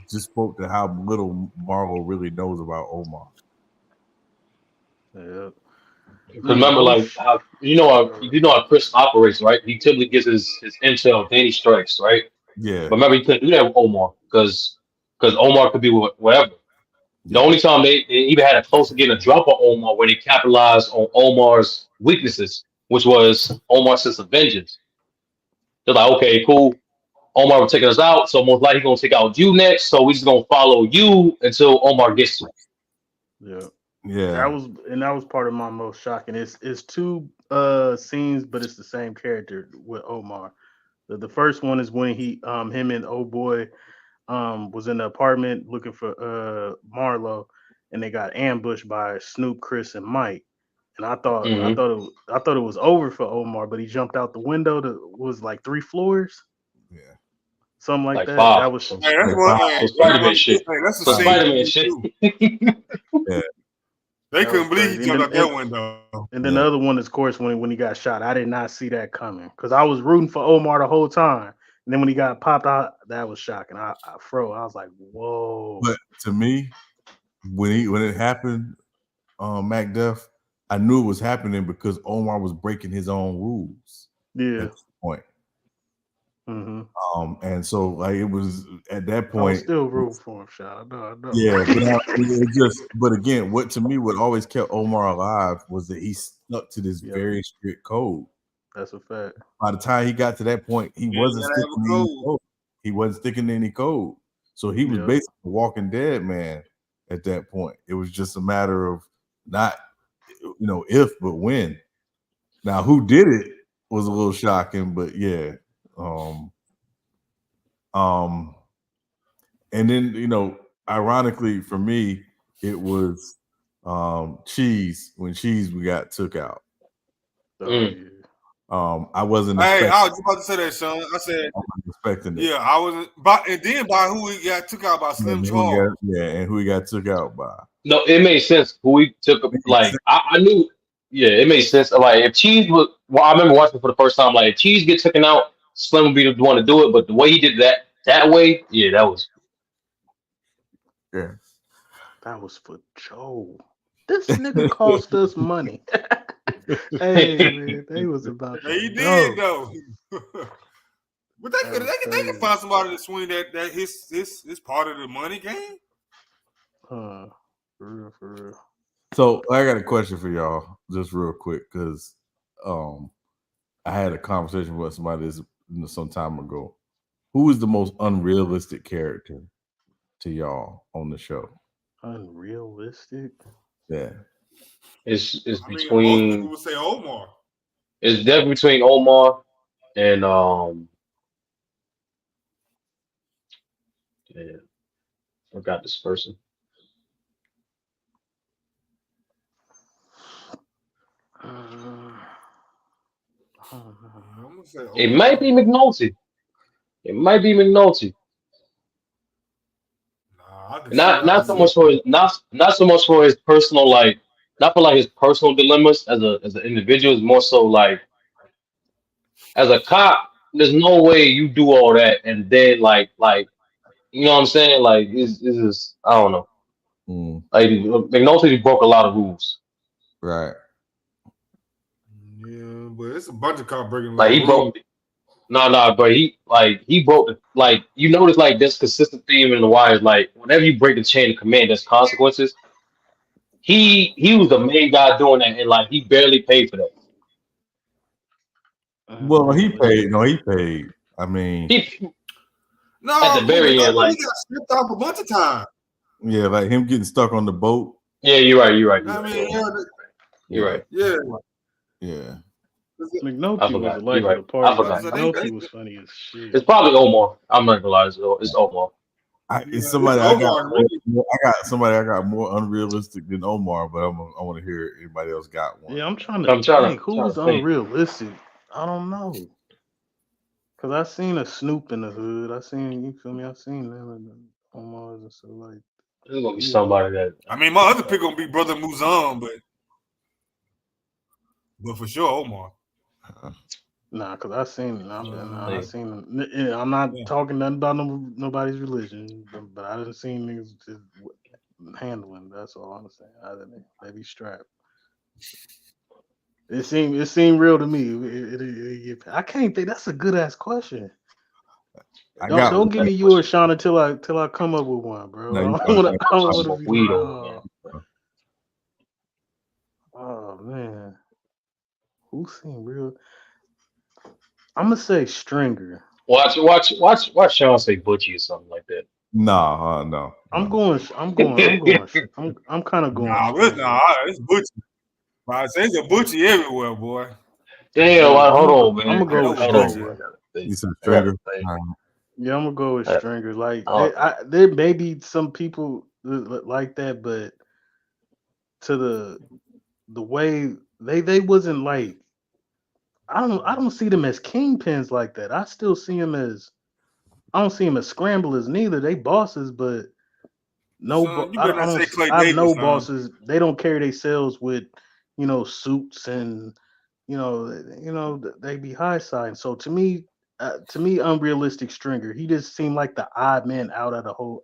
just spoke to how little Marlo really knows about Omar. Yeah. Remember, like how how Chris operates, right? He typically gets his intel, then he strikes, right? Yeah. But remember, he couldn't do that with Omar because Omar could be whatever. The only time they even had a close to getting a drop on Omar where they capitalized on Omar's weaknesses, which was Omar's sense of vengeance. They're like, okay, cool. Omar will take us out, so most likely he's gonna take out you next. So we're just gonna follow you until Omar gets to us. Yeah. Yeah. That was part of my most shocking. It's two scenes, but it's the same character with Omar. The first one is when him and old boy was in the apartment looking for Marlo, and they got ambushed by Snoop, Chris, and Mike. And I thought it was over for Omar, but he jumped out the window. Was like 3 floors. Yeah. Something like that. 5. That was Spider-Man shit. That's the Spider-Man shit. Yeah. They couldn't believe he jumped out that window. And then the other one is, of course, when he got shot. I did not see that coming because I was rooting for Omar the whole time. And then when he got popped out, that was shocking. I froze. I was like, whoa. But to me, when it happened, Macduff, I knew it was happening because Omar was breaking his own rules. Yeah. At this point. Mm-hmm. And so like it was at that point. I was still rooting for him, shot. I know. Yeah, but again, what always kept Omar alive was that he stuck to this very strict code. That's a fact. By the time he got to that point, he wasn't sticking to any code. He wasn't sticking to any code. So he was basically a Walking Dead man at that point. It was just a matter of not, if, but when. Now, who did it was a little shocking, but yeah. And then, ironically for me, it was Cheese when Cheese got took out. I wasn't. Hey, I was about to say that, Sean. I said, I wasn't expecting it. Yeah, I wasn't. And then by who he got took out by Slim Charles. And who he got took out by. No, it made sense. Who he took, like I knew. Yeah, it made sense. Like if Cheese was, I remember watching for the first time. Like if Cheese get taken out, Slim would be the one to do it. But the way he did that way, yeah, that was. Yeah, that was for Joe. This nigga cost us money. Hey man, they was about. He did though. But they can find somebody to swing that his part of the money game. For real. So I got a question for y'all, just real quick, because I had a conversation with somebody some time ago. Who is the most unrealistic character to y'all on the show? Unrealistic? Yeah. It's Most between. people would say Omar. It's definitely between Omar and yeah, forgot this person. It might be McNulty. Not so much for his personal, like, not for like his personal dilemmas as an individual. It's more so like as a cop. There's no way you do all that and then like you know what I'm saying? Like it's just I don't know. Like McNulty broke a lot of rules. Right. Yeah, but it's a bunch of cop breaking. Like he broke. But he broke the, like, you notice like this consistent theme in The Wire is like whenever you break the chain of command, there's consequences. He was the main guy doing that, and like he barely paid for that. Well, he paid. No, he paid. I mean, at the very end, like he got stripped off a bunch of times. Yeah, like him getting stuck on the boat. Yeah, you're right. I mean, you're right. Yeah, Yeah. McNulty was the life You're of right. the party. I forgot. McNulty was funny as shit. It's probably Omar. I'm not gonna lie. It's Omar. It's somebody I got. Omar. I got more unrealistic than Omar, but I want to hear anybody else got one. Yeah, I'm trying to think who was unrealistic. I don't know. Cause I seen a Snoop in the hood. I seen, you feel me? I seen them and Omar's and stuff like. There's gonna be somebody that. I mean, my other pick gonna be Brother Muzan, but for sure Omar. Nah, cause I seen. I seen. Yeah, I'm not talking nothing about nobody's religion, but I didn't see niggas just handling. That's all I'm saying. They be strapped. It seemed real to me. I can't think. That's a good ass question. Don't give me yours, Sean, until I come up with one, bro. No, I don't want to be. Oh man, who seemed real? I'm gonna say Stringer. Watch Sean say Butchie or something like that. No. I'm kind of going. It's Butchie. I say it's a Butchie everywhere, boy. Damn, hold on, man. I'm gonna go with Stringer. You said Stringer. Yeah, I'm gonna go with Stringer. Like there may be some people like that, but to the way they wasn't like. I don't see them as kingpins like that. I still see them as. I don't see them as scramblers neither. They bosses, but I know bosses. They don't carry themselves with, suits and, they be high side. So to me, unrealistic Stringer. He just seemed like the odd man out of the whole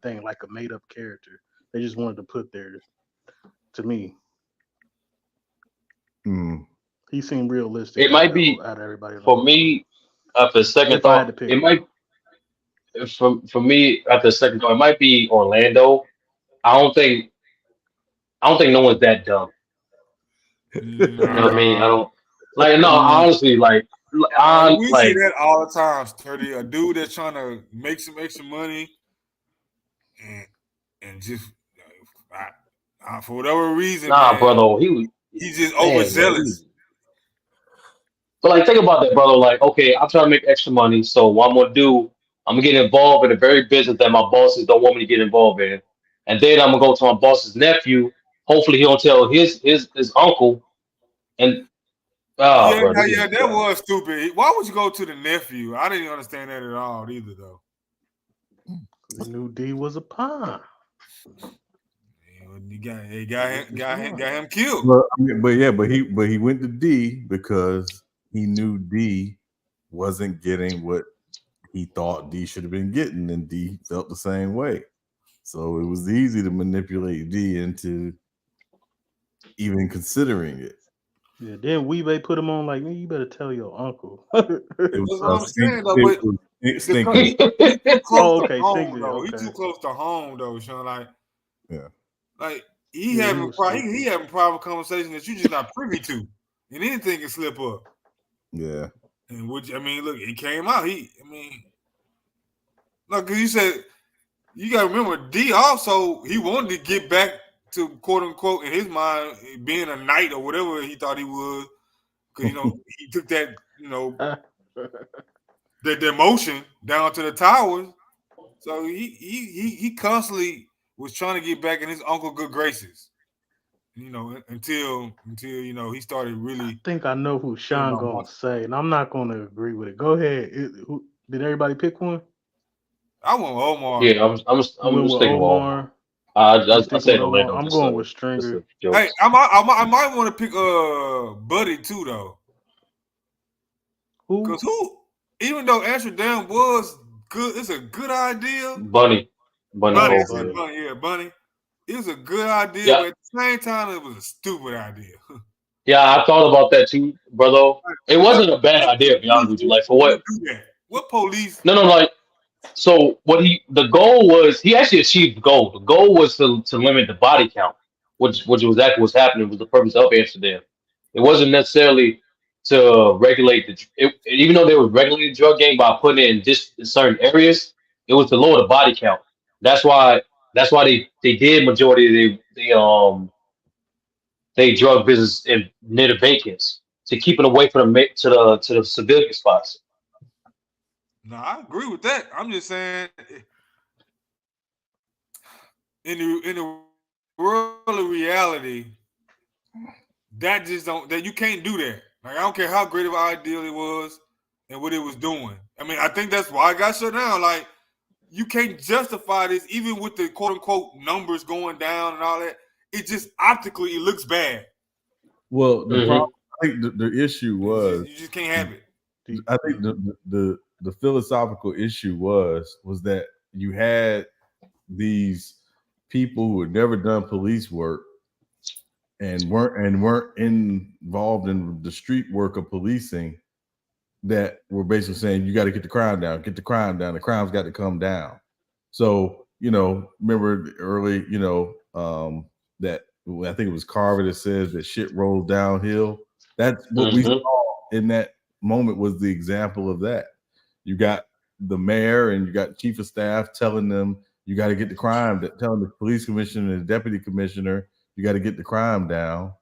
thing, like a made up character. They just wanted to put there. To me, he seemed realistic. It might be out of everybody. For me. After the second thought, it might. For me, after the second thought, it might be Orlando. I don't think no one's that dumb. You know what I mean? I don't honestly, we see that all the time, Sturdy. A dude that's trying to make some extra money and just for whatever reason. Brother, he's just overzealous. But think about that, brother. Okay, I'm trying to make extra money, so what I'm gonna do, I'm gonna get involved in a very business that my bosses don't want me to get involved in, and then I'm gonna go to my boss's nephew. Hopefully, he don't tell his uncle. And that was stupid. Why would you go to the nephew? I didn't understand that at all either, though. He knew D was a pawn. He got him killed. But he went to D because he knew D wasn't getting what he thought D should have been getting, and D felt the same way. So it was easy to manipulate D into even considering it. Yeah, then Weebay put him on like, man, you better tell your uncle. It was He's too close to home, though, Sean. He having private conversations that you just not privy to, and anything can slip up. Yeah. And look, it came out. Because you said you got to remember, D also he wanted to get back to quote unquote in his mind being a knight or whatever he thought he was, because he took that that emotion down to the towers. So he constantly was trying to get back in his uncle good graces. Until he started really. I think I know who Sean gonna say, and I'm not gonna agree with it. Go ahead. Did everybody pick one? I want Omar. Yeah, I'm sticking with Omar. I said Orlando. I'm going with Stringer. Hey, I might want to pick Buddy too, though. Who? Because even though Amsterdam was good, it's a good idea. Bunny. Bunny. It was a good idea, but at the same time, it was a stupid idea. Yeah, I thought about that too, brother. It wasn't a bad idea, to be honest with you. For what? What police? No. So the goal was, he actually achieved the goal. The goal was to limit the body count, which was exactly what's happening, was the purpose of Amsterdam. It wasn't necessarily to regulate even though they were regulating the drug game by putting it in just certain areas, it was to lower the body count. That's why they did majority of they drug business in near the vacants to keep it away from to the civilian spots. No, I agree with that. I'm just saying, in the world of reality, that you can't do that. Like I don't care how great of an ideal it was and what it was doing. I mean, I think that's why I got shut down. Like you can't justify this, even with the quote unquote numbers going down and all that. It just optically it looks bad. Well, the problem, I think the issue was you just can't have it. I think the philosophical issue was that you had these people who had never done police work and weren't involved in the street work of policing that were basically saying you got to get the crime down, the crime's got to come down. So, remember early, that I think it was Carver that says that shit rolls downhill. That's what we saw in that moment was the example of that. You got the mayor and you got chief of staff telling them you got to get the crime, telling the police commissioner and the deputy commissioner you got to get the crime down.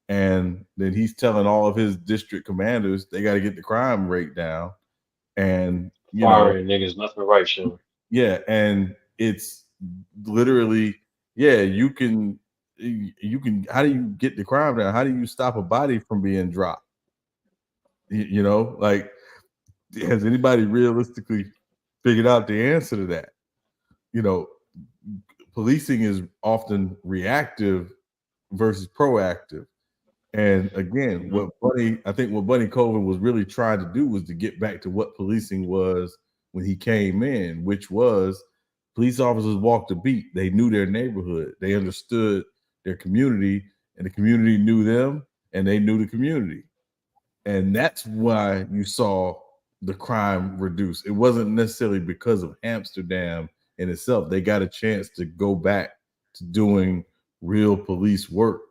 And then he's telling all of his district commanders they got to get the crime rate down. And firing niggas left and right, sure. Yeah, and it's literally, you can. How do you get the crime down? How do you stop a body from being dropped? Like, has anybody realistically figured out the answer to that? Policing is often reactive versus proactive. And again, what Bunny Colvin was really trying to do was to get back to what policing was when he came in, which was police officers walked the beat. They knew their neighborhood. They understood their community, and the community knew them, and they knew the community. And that's why you saw the crime reduce. It wasn't necessarily because of Amsterdam in itself. They got a chance to go back to doing real police work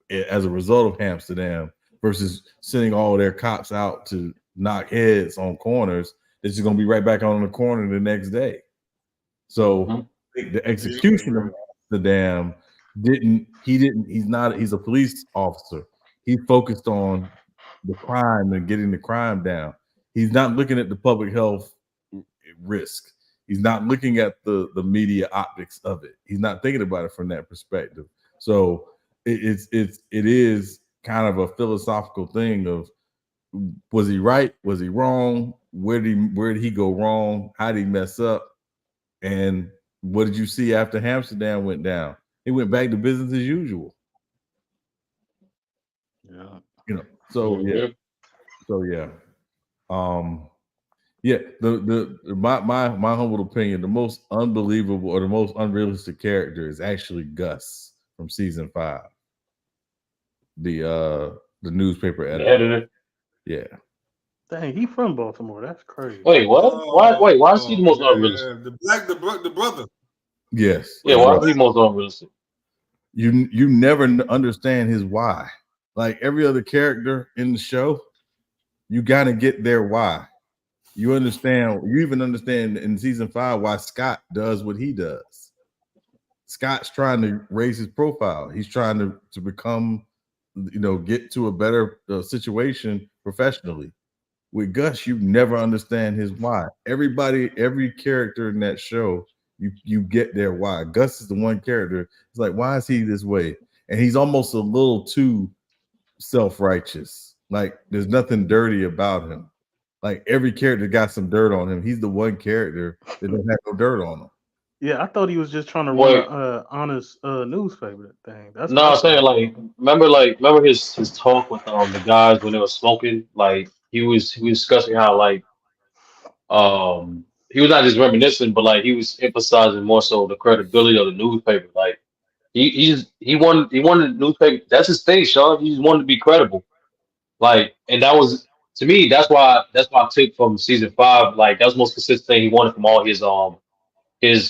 as a result of Amsterdam versus sending all their cops out to knock heads on corners. It's just going to be right back on the corner the next day. So the execution of Amsterdam he's a police officer. He focused on the crime and getting the crime down. He's not looking at the public health risk. He's not looking at the media optics of it. He's not thinking about it from that perspective. So it is kind of a philosophical thing of, was he right? Was he wrong? Where did he go wrong? How did he mess up? And what did you see after Amsterdam went down? He went back to business as usual. Yeah. My humble opinion, the most unbelievable or the most unrealistic character is actually Gus from season 5. The newspaper editor. Yeah. Dang, he from Baltimore. That's crazy. Wait, what? Why is he the most unrealistic? The brother. Yes. Yeah, why is he most unrealistic? You never understand his why. Like every other character in the show, you gotta get their why. You even understand in season 5 why Scott does what he does. Scott's trying to raise his profile. He's trying to become, get to a better situation professionally. With Gus, you never understand his why. Every character in that show, you get their why. Gus is the one character. It's like, why is he this way? And he's almost a little too self-righteous. Like there's nothing dirty about him. Like every character got some dirt on him. He's the one character that doesn't have no dirt on him. Yeah, I thought he was just trying to run an honest newspaper thing. That's no, I'm saying remember his talk with the guys when they were smoking. Like he was discussing how he was not just reminiscing, but like he was emphasizing more so the credibility of the newspaper. Like he wanted the newspaper. That's his thing, Sean. He just wanted to be credible. Like, and that was, to me, that's why I took from season 5. Like that was the most consistent thing he wanted from all his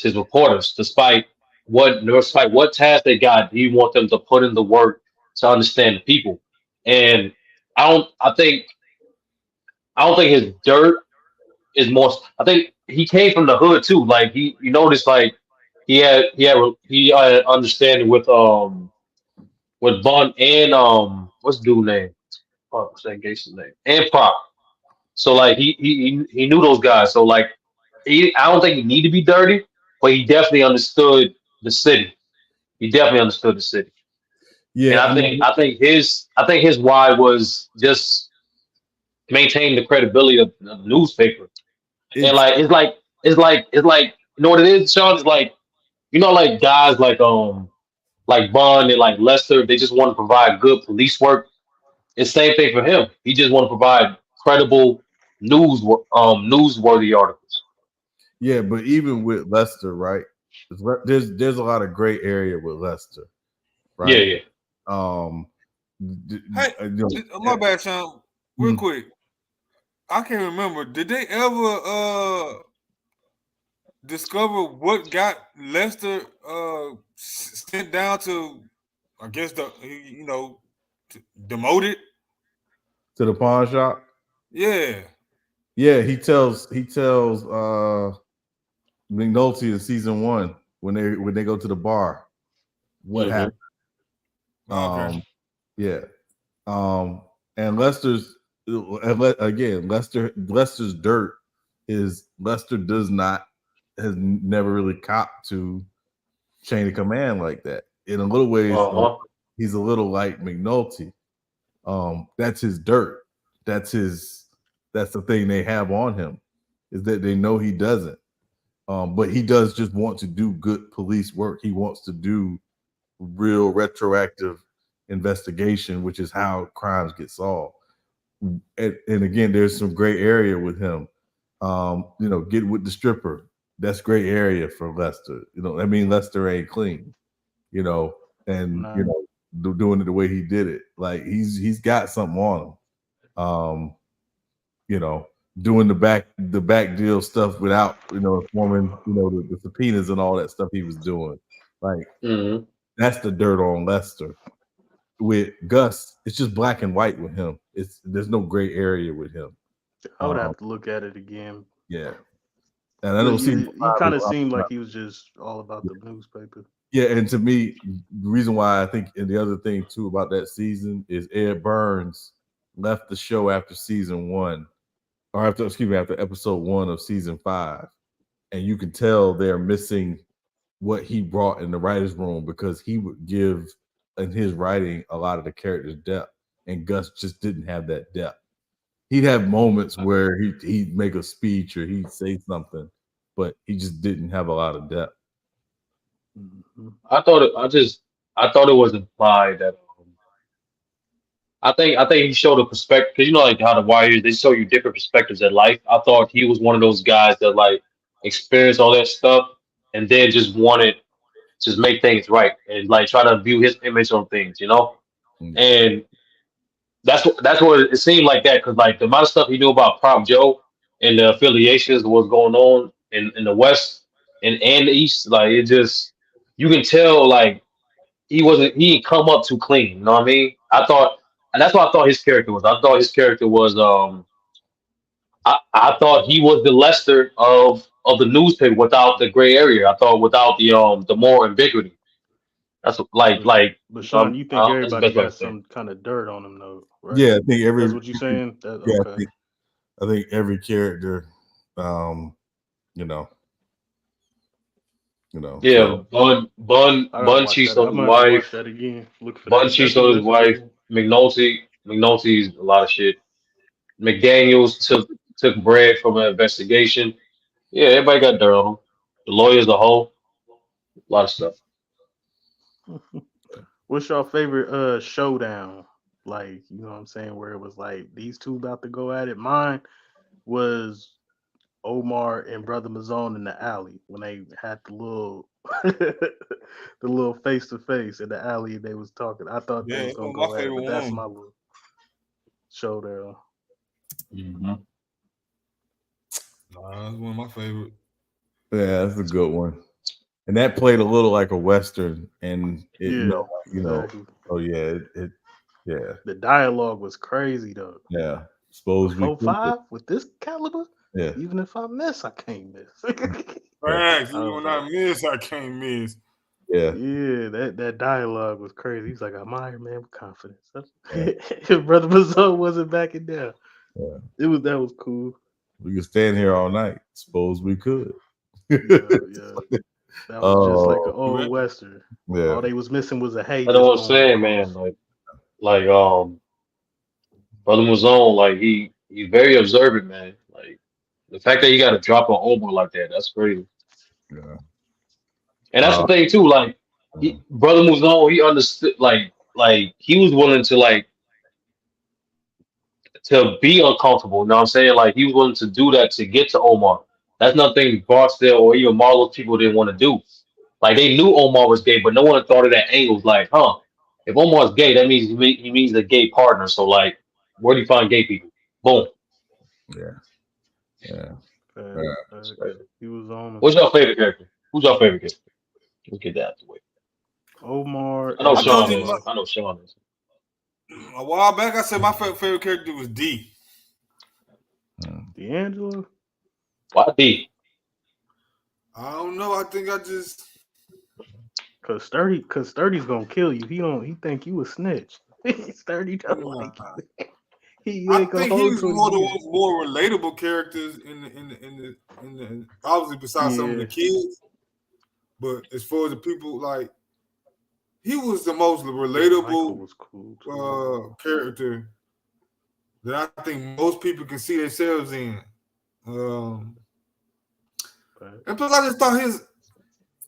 reporters, despite what task they got, he want them to put in the work to understand the people. And I don't think his dirt is more. I think he came from the hood too. Like you notice, like he had understanding with with Bun and what's the dude name? Oh, what's that Gase's name? And Pop. So like he knew those guys. So like I don't think he need to be dirty, but he definitely understood the city. He definitely understood the city. And Yeah, I think his why was just maintain the credibility of the newspaper. And like it's like you know what it is, Sean? It's like like guys like Bond and like Lester, they just want to provide good police work. It's the same thing for him. He just want to provide credible newsworthy articles. yeah, but even with Lester, right? There's a lot of gray area with Lester, Yeah, right? yeah. Hey, my bad, Sean. Real quick, I can't remember. Did they ever discover what got Lester sent down to, I guess demoted to the pawn shop? Yeah. Yeah, he tells McNulty in season 1 when they go to the bar what happened. Okay. Yeah. And Lester's dirt is Lester has never really copped to chain of command like that. In a little ways, he's a little like McNulty. That's his dirt. That's the thing they have on him, is that they know he doesn't. But he does just want to do good police work. He wants to do real retroactive investigation, which is how crimes get solved. And again, there's some gray area with him. Get with the stripper. That's gray area for Lester. I mean, Lester ain't clean, and doing it the way he did it. Like he's got something on him. Doing the back deal stuff without, forming, the subpoenas and all that stuff he was doing. Like that's the dirt on Lester. With Gus, it's just black and white with him. There's no gray area with him. I would have to look at it again. Yeah. And I don't see he kind of seemed like he was just all about the newspaper. Yeah, and to me, the reason why I think, and the other thing too about that season is Ed Burns left the show after season 1, or after episode 1 of season 5, and you can tell they're missing what he brought in the writers' room, because he would give in his writing a lot of the characters' depth, and Gus just didn't have that depth. He'd have moments where he'd make a speech or he'd say something, but he just didn't have a lot of depth. I thought it was implied that I think he showed a perspective, because like how the Warriors, they show you different perspectives in life. I thought he was one of those guys that like experienced all that stuff and then just wanted to just make things right and like try to view his image on things, and that's what it seemed like, that because like the amount of stuff he knew about Prop Joe and the affiliations, what's going on in the West and the East, like it just, you can tell like he didn't come up too clean. You know what I mean? And that's what I thought his character was. I thought his character was I thought he was the Lester of the newspaper without the gray area. I thought without the moral ambiguity. That's like. But Sean, you think everybody got some kind of dirt on him, though? Right? Yeah, I think that's what you're saying. Okay. I think every character, Yeah, Bun cheats on his wife. Bun cheats on his wife. McNulty's a lot of shit. McDaniels took bread from an investigation. Yeah, everybody got dirt on him. The lawyers, a whole lot of stuff. What's your favorite showdown? Like, you know what I'm saying, where it was like these two about to go at it. Mine was Omar and Brother Mazone in the alley when they had the little the little face to face in the alley. They was talking. I thought they was gonna go at it, but that's my little showdown. That's one of my favorite. Yeah, that's a good one. And that played a little like a Western, and exactly. Oh yeah, yeah. The dialogue was crazy though. Yeah, suppose 4-5 with this caliber. Yeah, even if I miss, I can't miss. Right, even when I miss, I can't miss. Yeah. Yeah, that dialogue was crazy. He's like, I'm Iron Man with confidence. Brother Mazzo wasn't backing down. Yeah. That was cool. We could stand here all night. Suppose we could. Yeah. That was just like an old Western. Yeah. All they was missing was a hey. I know what I'm saying, man. Like Brother Mazone, like he's very observant, man. Like the fact that he got to drop an Omar like that's crazy. Yeah. And that's the thing too. Like Brother Mazone, he understood. Like he was willing to to be uncomfortable. You know what I'm saying? Like he was willing to do that to get to Omar. That's nothing Barksdale or even Marlo's people didn't want to do. Like they knew Omar was gay, but no one thought of that angle. It was like, if Omar's gay, that means he means a gay partner. So like, where do you find gay people? Boom. Yeah. He was on. What's your favorite character? Who's your favorite character? Let's get that out the way. Omar. I know Sean is. I know Sean is. A while back, I said my favorite character was D. D'Angelo? Why D? I don't know. I think I just Cause Sturdy's gonna kill you. He think you a snitch. Sturdy don't like you. I think he was one of the more relatable characters in the obviously besides some of the kids. But as far as the people, like he was the most relatable character that I think most people can see themselves in. And plus, I just thought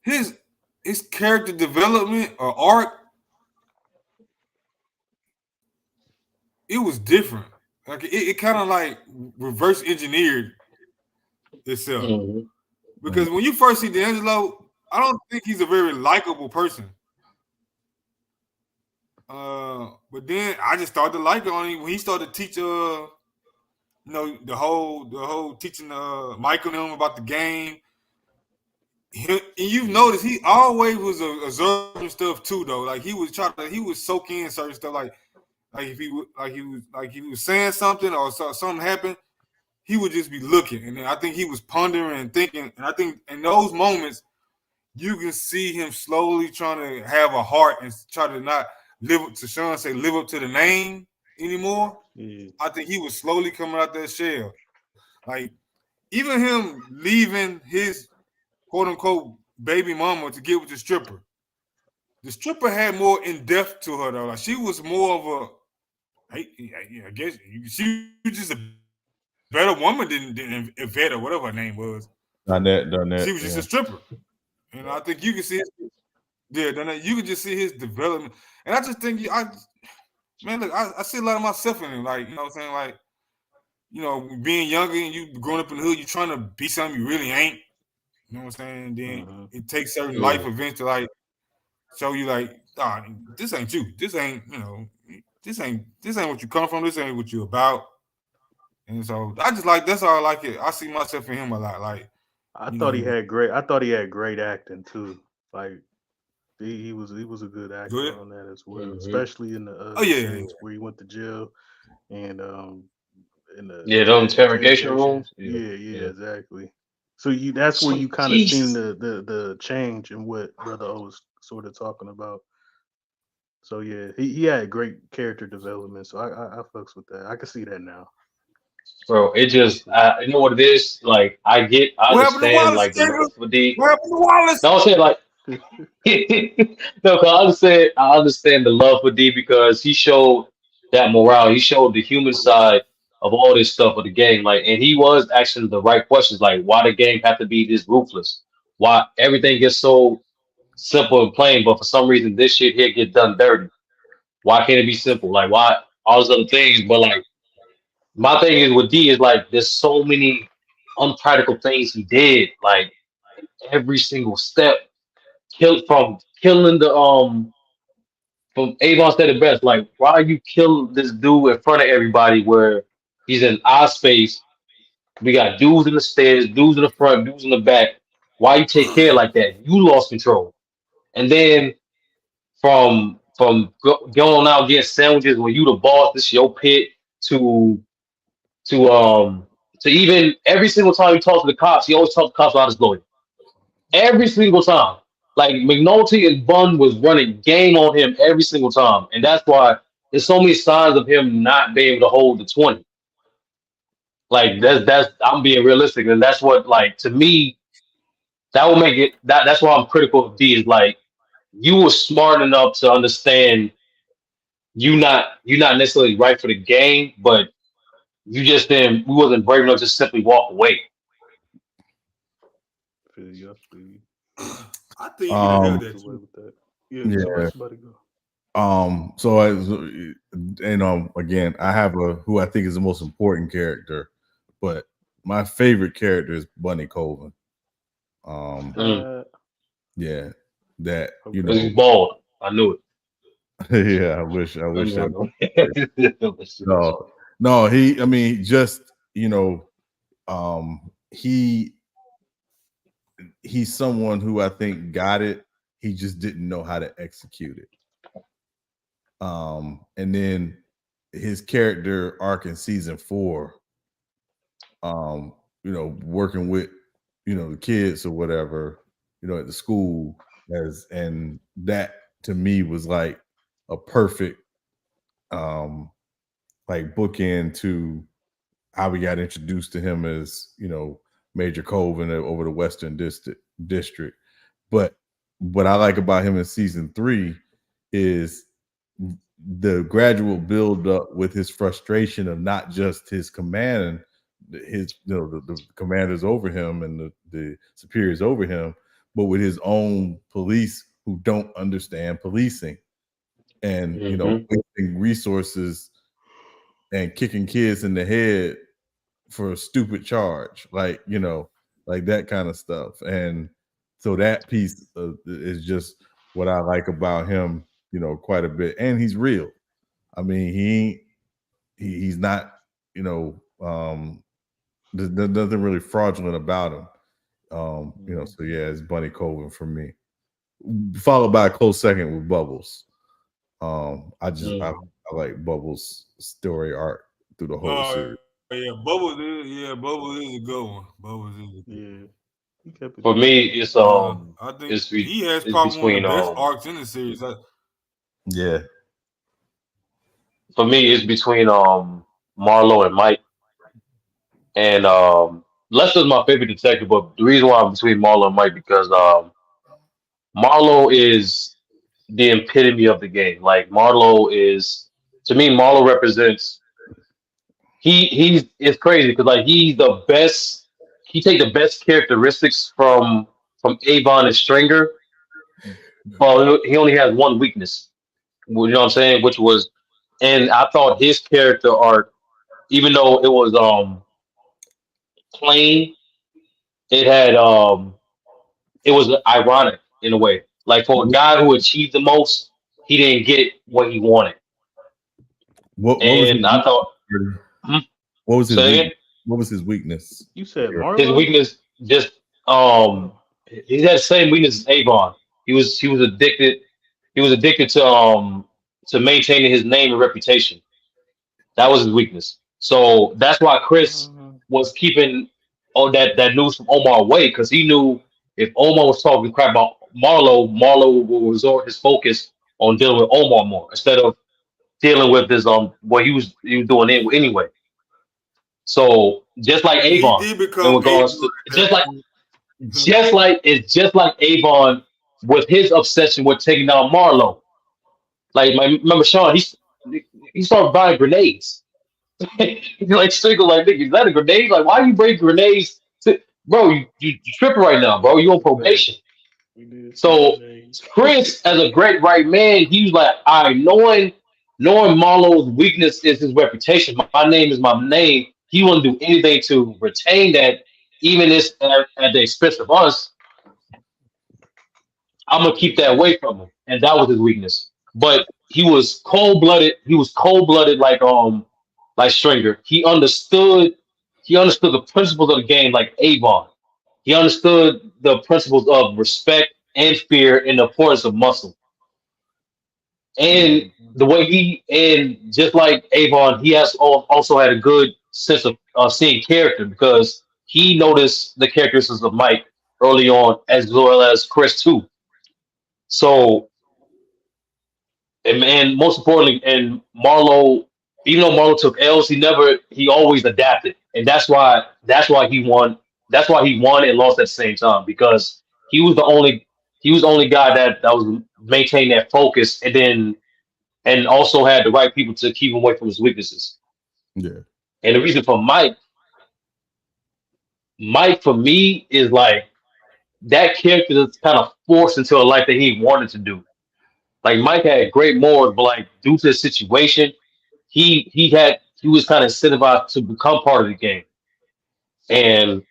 his character development or arc, it was different. Like it kind of like reverse engineered itself. Because when you first see D'Angelo, I don't think he's a very likable person. But then I just started to like him when he started to teach the whole teaching Michael and him about the game. And you've noticed he always was observing stuff too, though. Like he was soaking in certain stuff. Like if he was saying something or something happened, he would just be looking. And then I think he was pondering and thinking. And I think in those moments, you can see him slowly trying to have a heart and try to not live up to the name anymore. I think he was slowly coming out that shell. Like even him leaving his quote unquote baby mama to get with the stripper. The stripper had more in depth to her though. Like she was more of I guess she was just a better woman than Yvette or whatever her name was. Donette. She was just a stripper. And I think you can see you can just see his development. And I just think I see a lot of myself in him. Like, you know what I'm saying? Like, you know, being younger and you growing up in the hood, you're trying to be something you really ain't. You know what I'm saying? Then it takes certain life events to like show you like, this ain't you. This ain't, this ain't what you come from. This ain't what you about. And so I just like that's how I like it. I see myself in him a lot. Like I thought he had great acting too. Like he was a good actor on that as well, especially in the scenes where he went to jail and in the those interrogation rooms. Yeah, exactly. So that's where you kind of seen the change in what Brother O was sort of talking about. So yeah, he had great character development. So I fucks with that. I can see that now. Bro, it just you know what it is. Like I understand like the love for D. No, I'm saying like no, cause I understand the love for D because he showed that morale. He showed the human side of all this stuff of the game. Like, and he was asking the right questions. Like, why the game have to be this ruthless? Why everything gets so simple and plain, but for some reason this shit here get done dirty? Why can't it be simple? Like, why all those other things? But like, my thing is with D is like, there's so many unpractical things he did. Like every single step, from killing the from Avon said it best. Like, why you kill this dude in front of everybody where he's in our space? We got dudes in the stairs, dudes in the front, dudes in the back. Why you take care like that? You lost control. And then from going out getting sandwiches when you the boss, this is your pit, to even every single time he talks to the cops, he always talks to the cops about his lawyer. Every single time. Like McNulty and Bunn was running game on him every single time, and that's why there's so many signs of him not being able to hold the 20. Like that's I'm being realistic, and that's what like to me that will make it that's why I'm critical of D is like you were smart enough to understand you're not necessarily right for the game, but you just didn't we wasn't brave enough to simply walk away. I think you can have that too. So as again, I have who I think is the most important character, but my favorite character is Bunny Colvin. Yeah, that you know, he's bald. I knew it. Yeah, I wish that. No, he. I mean, just you know, he's someone who I think got it. He just didn't know how to execute it. And then his character arc in season 4, you know, working with, you know, the kids or whatever, you know, at the school and that to me was like a perfect like bookend to how we got introduced to him as, you know, Major Colvin over the Western District. But what I like about him in season 3 is the gradual build up with his frustration of not just his command, his the commanders over him and the superiors over him, but with his own police who don't understand policing and you know wasting resources and kicking kids in the head for a stupid charge, like you know, like that kind of stuff. And so that piece is just what I like about him, you know, quite a bit. And he's real. I mean, he's not, you know, there's nothing really fraudulent about him. You know, so yeah, it's Bunny Colvin for me, followed by a close second with Bubbles. I like Bubbles' story arc through the whole series. Yeah, Bubbles is a good one. Bubbles is a good one. For me, it's I think he has it's probably one of between the best arcs in the series. Yeah. For me, it's between Marlo and Mike. And Lester's my favorite detective, but the reason why I'm between Marlo and Mike because Marlo is the epitome of the game. Like Marlo is to me, Marlo represents he's it's crazy because like he's the best. He take the best characteristics from Avon and Stringer, but he only has one weakness. You know what I'm saying? Which was, and I thought his character arc, even though it was plain, it had it was ironic in a way. Like for a guy who achieved the most, he didn't get what he wanted. What was his weakness? You said Marlo? His weakness just he had the same weakness as Avon. He was addicted. He was addicted to maintaining his name and reputation. That was his weakness. So that's why Chris was keeping that news from Omar away because he knew if Omar was talking crap about Marlo will resort his focus on dealing with Omar more instead of dealing with his what he was doing anyway. So just like Avon, in regards to just like Avon with his obsession with taking down Marlo. Like remember Sean, he started buying grenades. He's like Stringer, like nigga, is that a grenade? Like why you bring grenades? Bro, you tripping right now, bro. You on probation. So Chris, as a great right man, he was like, all right, knowing Marlo's weakness is his reputation. My name is my name. He wouldn't do anything to retain that, even if at the expense of us. I'm gonna keep that away from him, and that was his weakness. But he was cold blooded. He was cold blooded like Stringer. He understood the principles of the game like Avon. He understood the principles of respect and fear and the importance of muscle. And the way just like Avon, he has also had a good sense of seeing character because he noticed the characteristics of Mike early on as well as Chris too. So, and most importantly, and Marlo, even though Marlo took L's, he always adapted, and that's why he won. That's why he won and lost at the same time, because he was the only guy that was maintaining that focus, and also had the right people to keep him away from his weaknesses. Yeah. And the reason for Mike for me is like that character that's kind of forced into a life that he wanted to do. Like Mike had great morals, but like due to the situation, he was kind of incentivized to become part of the game, and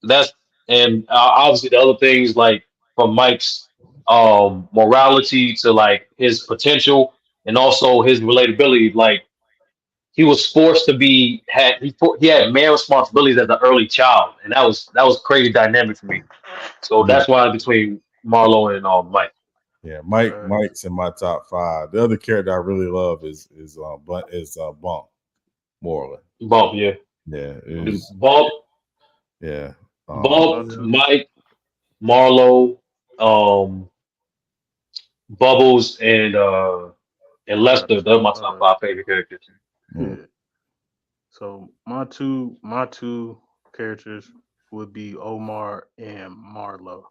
that's obviously the other things like from Mike's morality to like his potential and also his relatability. Like he was forced to he had man responsibilities as an early child, and that was crazy dynamic for me. So that's why between Marlo and Mike. Yeah, Mike's in my top 5. The other character I really love is Bump Moreland. Bump, yeah. Yeah. Bump. Yeah. Bump, Mike, Marlo, Bubbles, and Lester. They're my top 5 favorite characters. Yeah. So my two characters would be Omar and Marlo.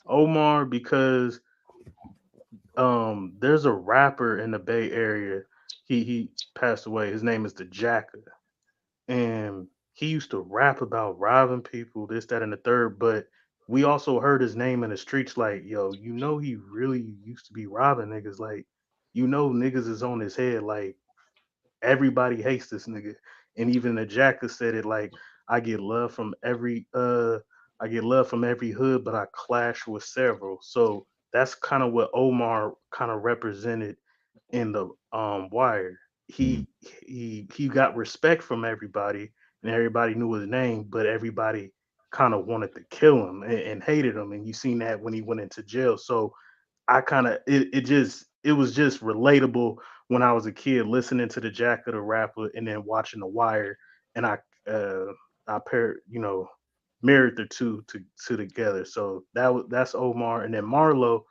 Omar because there's a rapper in the Bay Area. He passed away. His name is the Jacka, and he used to rap about robbing people, this, that, and the third. But we also heard his name in the streets, like, yo, he really used to be robbing niggas. Like, niggas is on his head. Like, everybody hates this nigga. And even the Jacka said it, like, I get love from every hood, but I clash with several. So that's kind of what Omar kind of represented in the Wire. He got respect from everybody, and everybody knew his name, but everybody kind of wanted to kill him and hated him. And you seen that when he went into jail. So I kind of it was just relatable when I was a kid listening to the Jack of the Rapper and then watching The Wire, and I paired married the two together. So that's Omar, and then Marlo.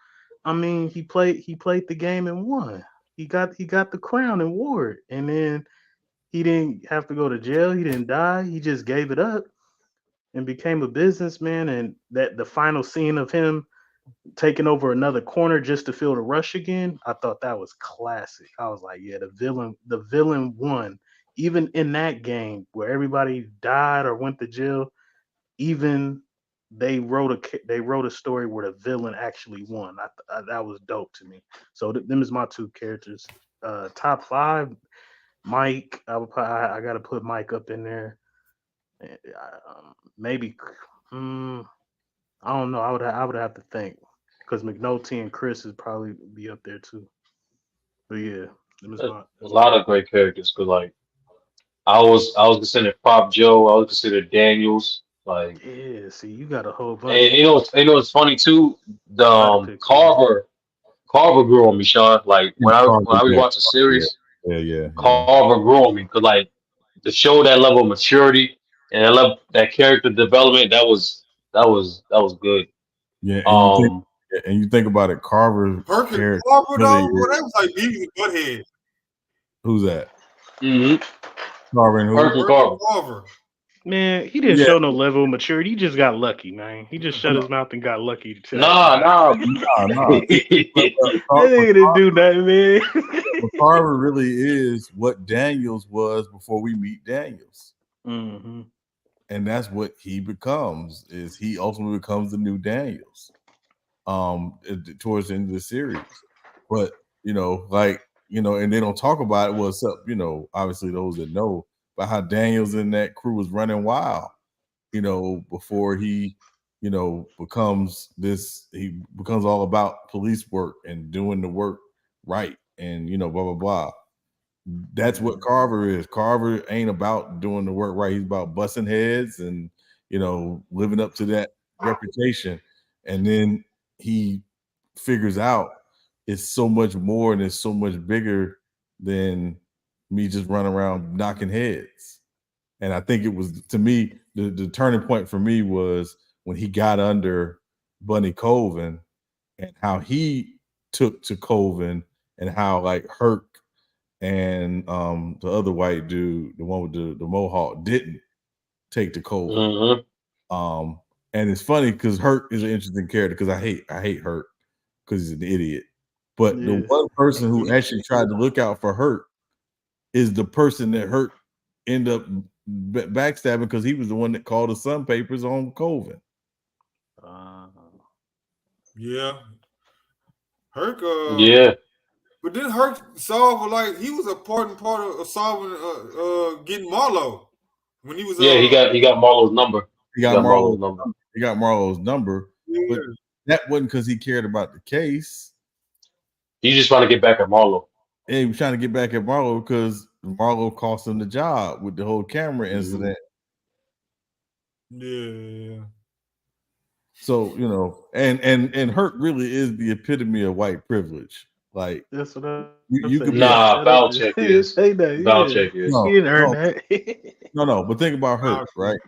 I mean, he played the game and won. He got the crown and wore it, and then he didn't have to go to jail. He didn't die. He just gave it up and became a businessman. And that the final scene of him taking over another corner just to feel the rush again, I thought that was classic. I was like, yeah, the villain won. Even in that game where everybody died or went to jail, even they wrote a story where the villain actually won. That was dope to me. So them is my two characters. Top 5, Mike. I got to put Mike up in there. Maybe. I don't know. I would have to think, because McNulty and Chris would probably be up there too. But yeah, A lot of great characters. Cause like I was considered Pop Joe. I was considered Daniels. Like yeah, see, you got a whole bunch. And it's funny too. The Carver grew on me, Sean. Like when I watch the series, yeah. Carver grew on me because like to show that level of maturity and that character development, that was good. Yeah, and you think about it, Carver. Carver, dog, that was like Beavis and Butthead. Who's that? Mm-hmm. Carver and who? Carver. Man, he didn't show no level of maturity. He just got lucky, man. He just shut his mouth and got lucky. Nah. He didn't do nothing, man. Well, Carver really is what Daniels was before we meet Daniels. Mm-hmm. And that's what he becomes, is he ultimately becomes the new Daniels towards the end of the series. But, and they don't talk about it. Well, except, obviously those that know about how Daniels and that crew was running wild, before he, becomes all about police work and doing the work right and, blah, blah, blah. That's what Carver is. Carver ain't about doing the work right. He's about busting heads and, living up to that reputation. And then he figures out it's so much more and it's so much bigger than me just running around knocking heads. And I think it was, to me, the turning point for me was when he got under Bunny Colvin and how he took to Colvin and how like Herc and the other white dude, the one with the mohawk, didn't take to Colvin. Mm-hmm. And it's funny because Herc is an interesting character because I hate Herc because he's an idiot. But the one person who actually tried to look out for Herc is the person that Herc ended up backstabbing because he was the one that called the Sun Papers on Colvin. Yeah. Herc. Yeah. But then Herc solved like he was a part of solving getting Marlo when he was. Yeah, he got Marlo's number. He got Marlo's number. He got Marlo's number. Yeah. But that wasn't because he cared about the case. He just trying to get back at Marlo. Yeah, he was trying to get back at Marlo because Marlo cost him the job with the whole camera incident. Yeah. So, you know, and Herc really is the epitome of white privilege. Like, that's what you could Valchek is. Valchek is. He didn't earn that. No, but think about Herc, right?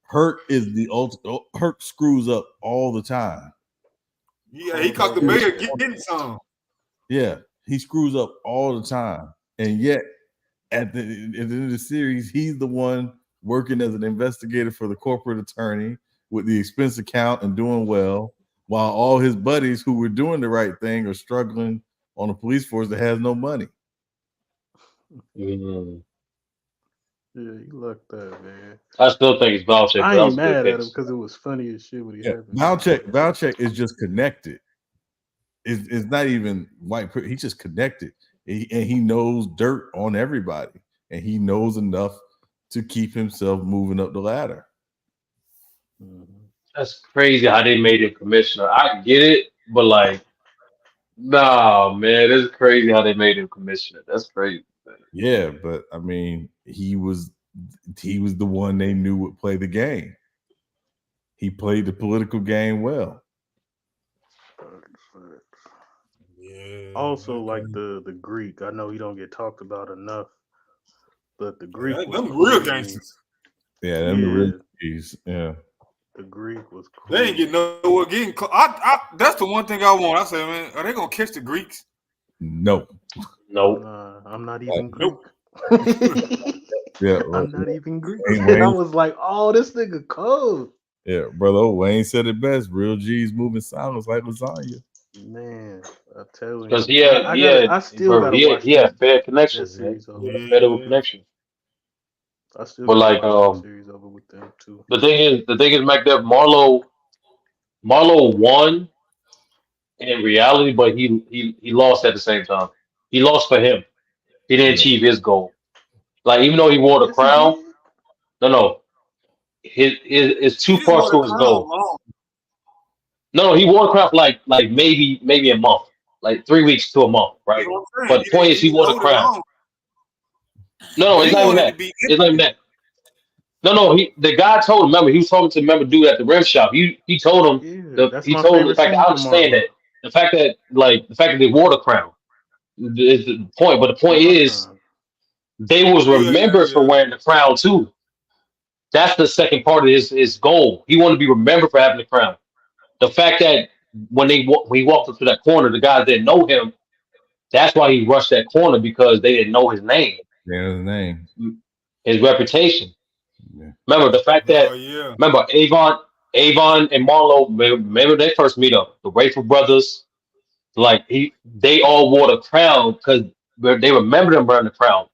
Herc is the ultimate. Herc screws up all the time. Yeah, he caught the mayor getting some. Yeah, he screws up all the time, and yet at the end of the series, he's the one working as an investigator for the corporate attorney with the expense account and doing well, while all his buddies who were doing the right thing are struggling on a police force that has no money. Mm-hmm. Yeah, you lucked up, man. I still think it's Valchek. I ain't mad at him because it was funny as shit when he happened. Valchek is just connected. It's not even white. He's just connected, and he knows dirt on everybody, and he knows enough to keep himself moving up the ladder. That's crazy how they made him commissioner. I get it, but like, nah, man, it's crazy how they made him commissioner. That's crazy. Man. Yeah, but I mean, he was the one they knew would play the game. He played the political game well. Yeah. Also, like the Greek, I know he don't get talked about enough, but the Greek was them real gangsters. Yeah, them the real G's. Yeah. The Greek was cool. They ain't getting nowhere getting close. That's the one thing I want. I say, man, are they gonna catch the Greeks? Nope. I'm not even Greek. Yeah, I'm not even Greek. And I was like, oh, this nigga cold. Yeah, brother Wayne said it best. Real G's moving silence like lasagna. Man, I tell you. Because he had fair connections. Federal connection. I still but like series over with them too. The thing is, Mac Def, Marlo won in reality, but he lost at the same time. He lost for him. He didn't achieve his goal. Like even though he wore the crown, his two parts to his goal. No, he wore the crown for like maybe a month, like 3 weeks to a month, right? But the point is, he wore the crown. No, it's not even that. It's not even that. No. The guy told him. Remember, he was talking to dude at the rim shop. He told him. He told him the fact that I understand that. The fact that they wore the crown is the point. But the point is, they was remembered for wearing the crown too. That's the second part of his goal. He wanted to be remembered for having the crown. The fact that when he walked up to that corner, the guys didn't know him. That's why he rushed that corner, because they didn't know his name. Yeah, his name. His reputation. Yeah. Remember the fact that remember Avon and Marlo, remember their first meetup, the Rayful brothers, like they all wore the crown because they remember them wearing the crown.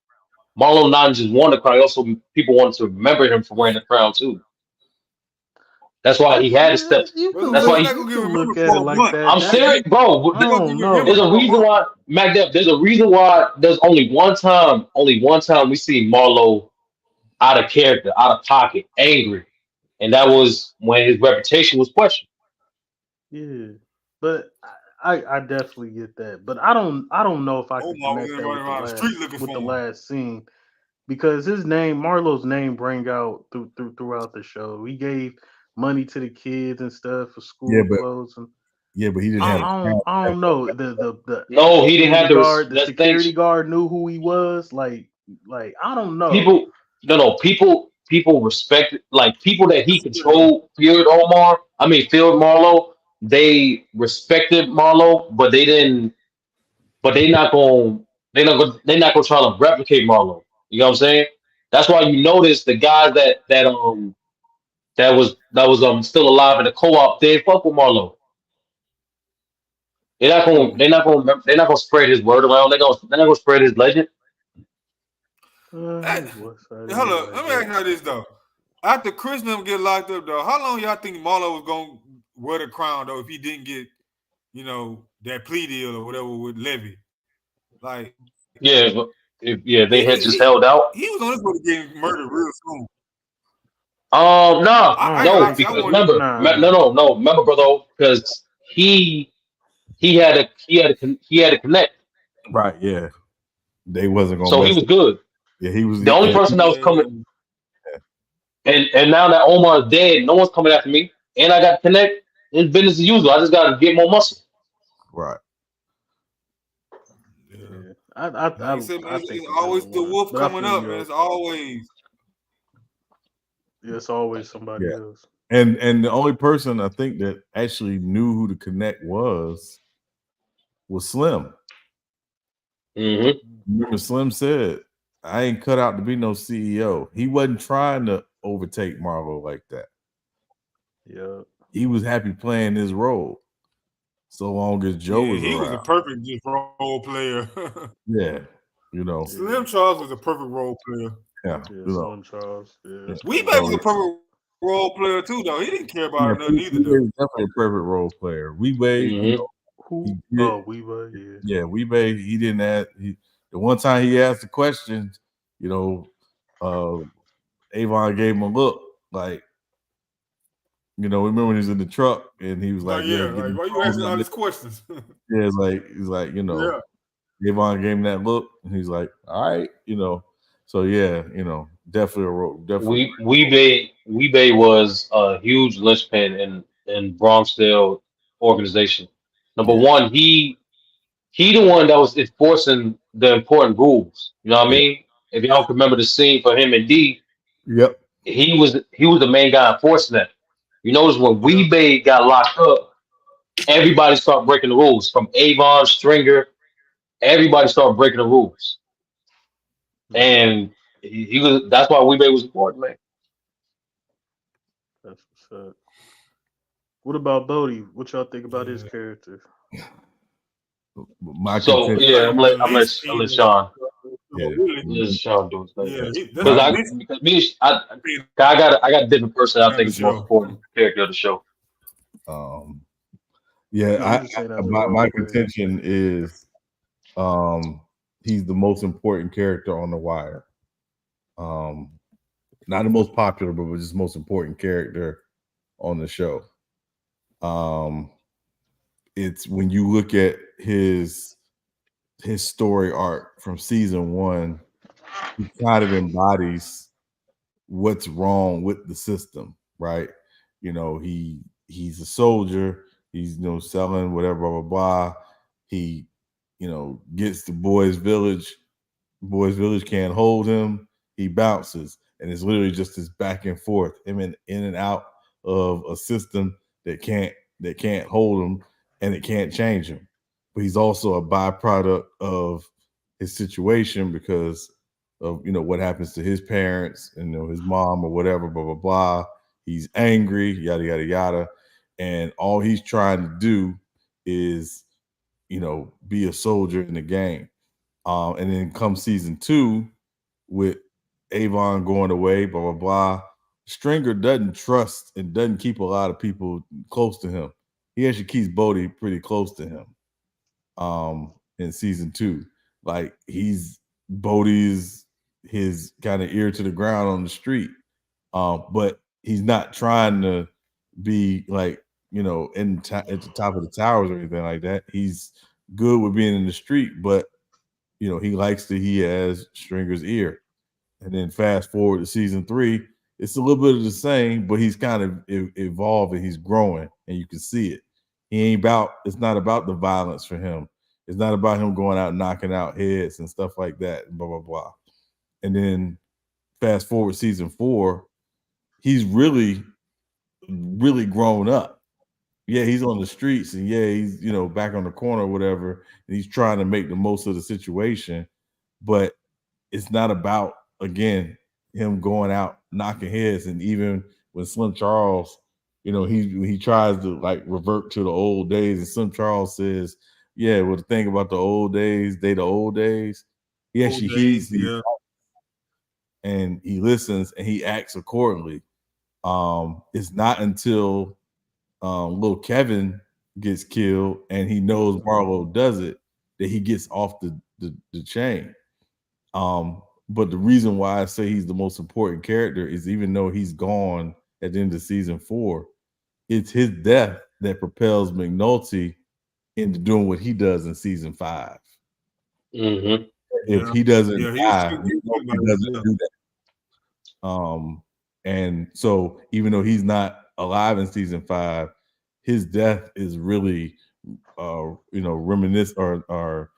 Marlo not just wore the crown, also people wanted to remember him for wearing the crown too. That's why he had to step. That's why he look at it like that. I'm serious, bro. There's a reason why, Mac Def, there's a reason why there's only one time we see Marlo out of character, out of pocket, angry. And that was when his reputation was questioned. Yeah. But I definitely get that. But I don't know if I can connect that with the last scene. Because his name, Marlo's name, rang out throughout the show. He gave money to the kids and stuff for school clothes. And but he didn't have. I don't know. The no, he didn't have the security guard knew who he was. Like I don't know. People respected, like people that he controlled. Feared Marlo. they respected Marlo, but they didn't. But they're not gonna try to replicate Marlo. You know what I'm saying? That's why you notice the guys that was still alive in the co-op, they fuck with Marlo. They're not gonna spread his word around. They're not gonna spread his legend. Hey, hold up. Let me ask you this though. After Chris them get locked up though, how long y'all think Marlo was gonna wear the crown though if he didn't get, that plea deal or whatever with Levy? Like, Yeah, but they had just he held out. was on his way to getting murdered real soon. No, I because wanted- no. Remember, brother, because he had a connect. Right, yeah. They wasn't gonna So he was good. Yeah, he was The only person that was coming, and now that Omar is dead, no one's coming after me, and I got to connect. It's business as usual. I just got to get more muscle. Right. I it's always the wolf coming up, man. It's always. Yeah, it's always somebody else. And the only person I think that actually knew who the connect was Slim. Mm-hmm. Remember, Slim said, "I ain't cut out to be no CEO." He wasn't trying to overtake Marvel like that. Yeah, he was happy playing his role, so long as Joe was he around. was a perfect role player. Yeah, Slim Charles was a perfect role player. Yeah, Slim Charles. Yeah, Weebay was a perfect role player too, though. He didn't care about nothing either. Though. He was definitely a perfect role player. Weebay, Weebay, yeah, Weebay. He didn't ask. The one time he asked the question, Avon gave him a look like, remember when he was in the truck and he was like, why you asking all these questions? Yeah, he's like, Avon gave him that look and he's like, all right, So yeah, definitely a role. Definitely. Weebay was a huge linchpin in Bronxdale organization. Number one, he the one that was enforcing the important rules. You know what I mean? If y'all can remember the scene for him and D, yep, he was the main guy enforcing that. You notice when Weebay got locked up, everybody started breaking the rules. From Avon, Stringer, everybody started breaking the rules. And he was. That's why Weebay was important, man. That's what's up. What about Bodie? What y'all think about his character? I'm let Sean. Yeah. Let Sean do his thing. Because I got a different person. I think is the most important character of the show. My contention is, he's the most important character on The Wire. Not the most popular, but just most important character on the show. It's when you look at his story arc from season 1, he kind of embodies what's wrong with the system, right? He's a soldier, he's selling whatever, blah blah blah. He gets to Boys Village can't hold him, he bounces, and it's literally just this back and forth, him in and out of a system that can't hold him and it can't change him. But he's also a byproduct of his situation because of what happens to his parents and his mom or whatever, blah blah blah. He's angry, yada yada yada, and all he's trying to do is be a soldier in the game. And then comes season 2 with Avon going away, blah blah blah. Stringer doesn't trust and doesn't keep a lot of people close to him. He actually keeps Bodie pretty close to him. In season 2, like Bodie's his kind of ear to the ground on the street, but he's not trying to be like at the top of the towers or anything like that. He's good with being in the street, but he likes that he has Stringer's ear. And then fast forward to season 3, it's a little bit of the same, but he's kind of evolving, he's growing, and you can see it. It's not about the violence for him. It's not about him going out knocking out heads and stuff like that, blah blah blah. And then fast forward season 4, he's really, really grown up. he's on the streets, and he's back on the corner or whatever, and he's trying to make the most of the situation. But it's not about, again, him going out knocking heads. And even when Slim Charles, he tries to like revert to the old days, and Slim Charles says, well, the thing about the old days, the old days. He actually heeds these, and he listens and he acts accordingly. It's not until little Kevin gets killed and he knows Marlo does it that he gets off the chain. But the reason why I say he's the most important character is, even though he's gone at the end of season 4, it's his death that propels McNulty into doing what he does in season 5. Mm-hmm. If he doesn't die, he doesn't do that. And so even though he's not alive in season 5, his death is really reminiscent or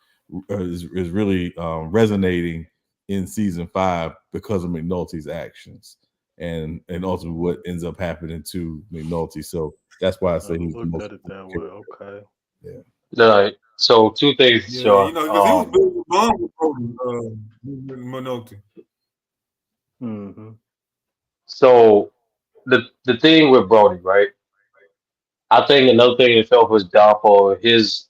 is really resonating in season 5 because of McNulty's actions and ultimately what ends up happening to McNulty. So that's why I say he's the most. That way. Okay. Yeah. All right. So 2 things, Sean. Because he was building a bond with McNulty. Mm-hmm. So the thing with Brody, right? I think another thing that fell for his downfall, his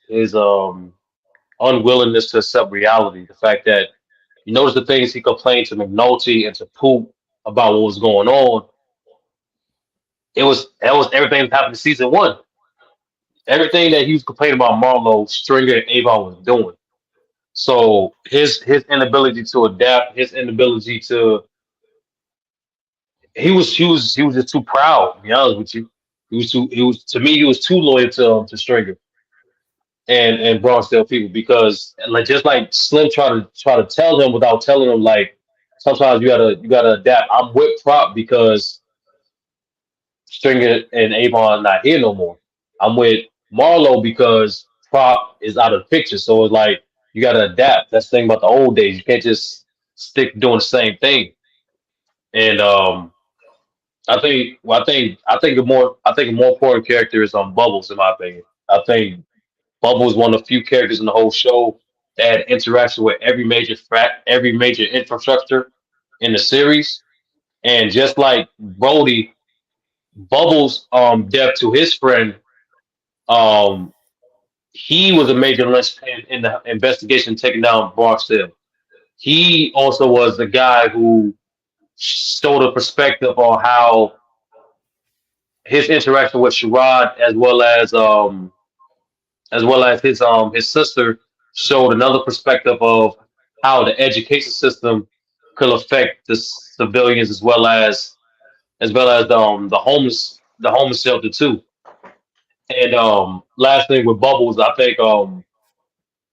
unwillingness to accept reality. The fact that you notice the things he complained to McNulty and to Poop about what was going on. That was everything that happened in season 1. Everything that he was complaining about Marlo, Stringer, and Avon was doing. So his inability to adapt, his inability to he was just too proud, to be honest with you. He was too loyal to Stringer and Bronxdale people, because just like Slim try to tell him without telling him, like, sometimes you gotta adapt. I'm with Prop because Stringer and Avon are not here no more. I'm with Marlo because Prop is out of the picture. So it's like you gotta adapt. That's the thing about the old days. You can't just stick doing the same thing. And I think a more important character is Bubbles, in my opinion. I think Bubbles is one of the few characters in the whole show that had interaction with every major infrastructure in the series. And just like Brody, Bubbles' death to his friend, he was a major linchpin in the investigation taking down Barksdale. He also was the guy who showed a perspective on how his interaction with Sherrod, as well as his sister, showed another perspective of how the education system could affect the civilians, as well as the homeless shelter too. And last thing with Bubbles, I think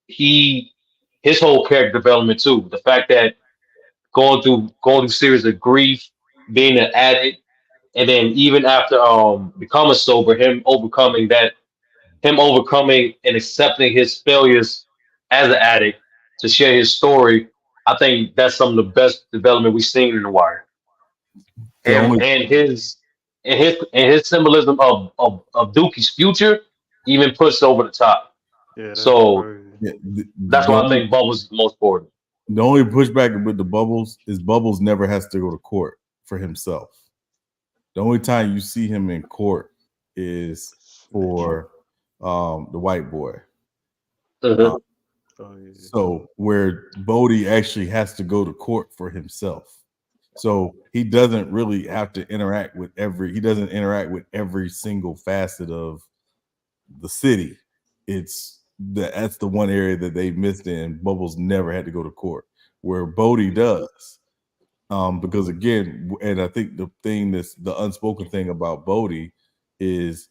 his whole character development too. The fact that going through series of grief, being an addict, and then even after becoming sober, him overcoming and accepting his failures as an addict to share his story. I think that's some of the best development we've seen in The Wire. And his symbolism of Dookie's future even pushed over the top. Yeah, that's why I think Bubbles is the most important. The only pushback with the Bubbles is Bubbles never has to go to court for himself. The only time you see him in court is for the white boy. So where Bodie actually has to go to court for himself. So he doesn't really have to interact with every single facet of the city. That's the one area that they missed in. Bubbles never had to go to court, where Bodie does. Because again, and I think the unspoken thing about Bodie is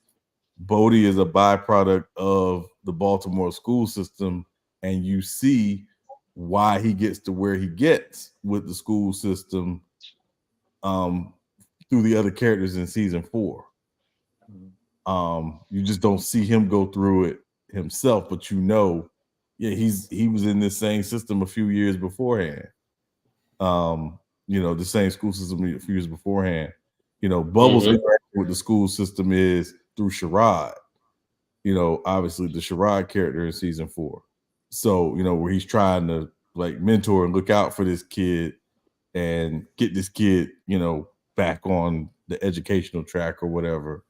a byproduct of the Baltimore school system, and you see why he gets to where he gets with the school system through the other characters in season 4. You just don't see him go through it himself, but he was in this same system a few years beforehand. The same school system a few years beforehand. Bubbles interaction with the school system is through Sherrod. obviously the Sherrod character in season 4. So, where he's trying to like mentor and look out for this kid and get this kid, back on the educational track or whatever.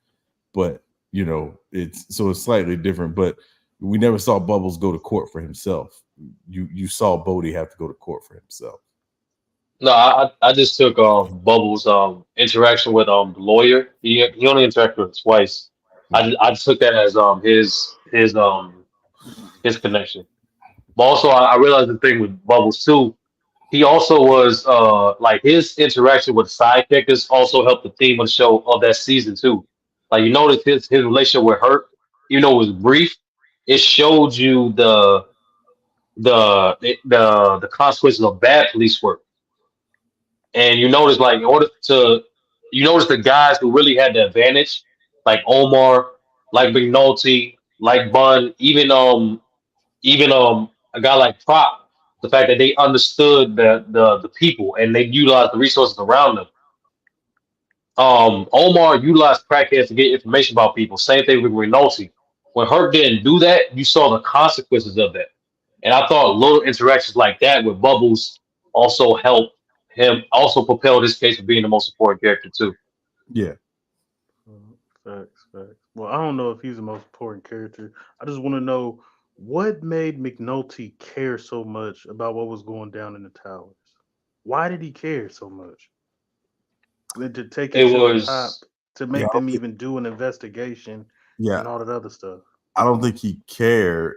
But, it's slightly different, but we never saw Bubbles go to court for himself. You saw Bodie have to go to court for himself. No, I just took Bubbles' interaction with the lawyer. He only interacted with him twice. I just took that as his connection. But also I realized the thing with Bubbles too. He also was like his interaction with side characters also helped the theme of the show of that season too. Like you notice his relationship with Hurt, even though it was brief, it showed you the consequences of bad police work. And you notice you notice the guys who really had the advantage, like Omar, like McNulty, like Bun, even a guy like Prop, the fact that they understood the people and they utilized the resources around them. Omar utilized crackheads to get information about people. Same thing with McNulty. When Hurt didn't do that, you saw the consequences of that. And I thought little interactions like that with Bubbles also helped him, also propelled his case for being the most important character too. Yeah. Facts. Well, I don't know if he's the most important character. I just want to know what made McNulty care so much about what was going down in the towers. Why did he care so much? And to take it to the top, to make them even do an investigation and all that other stuff. I don't think he cared.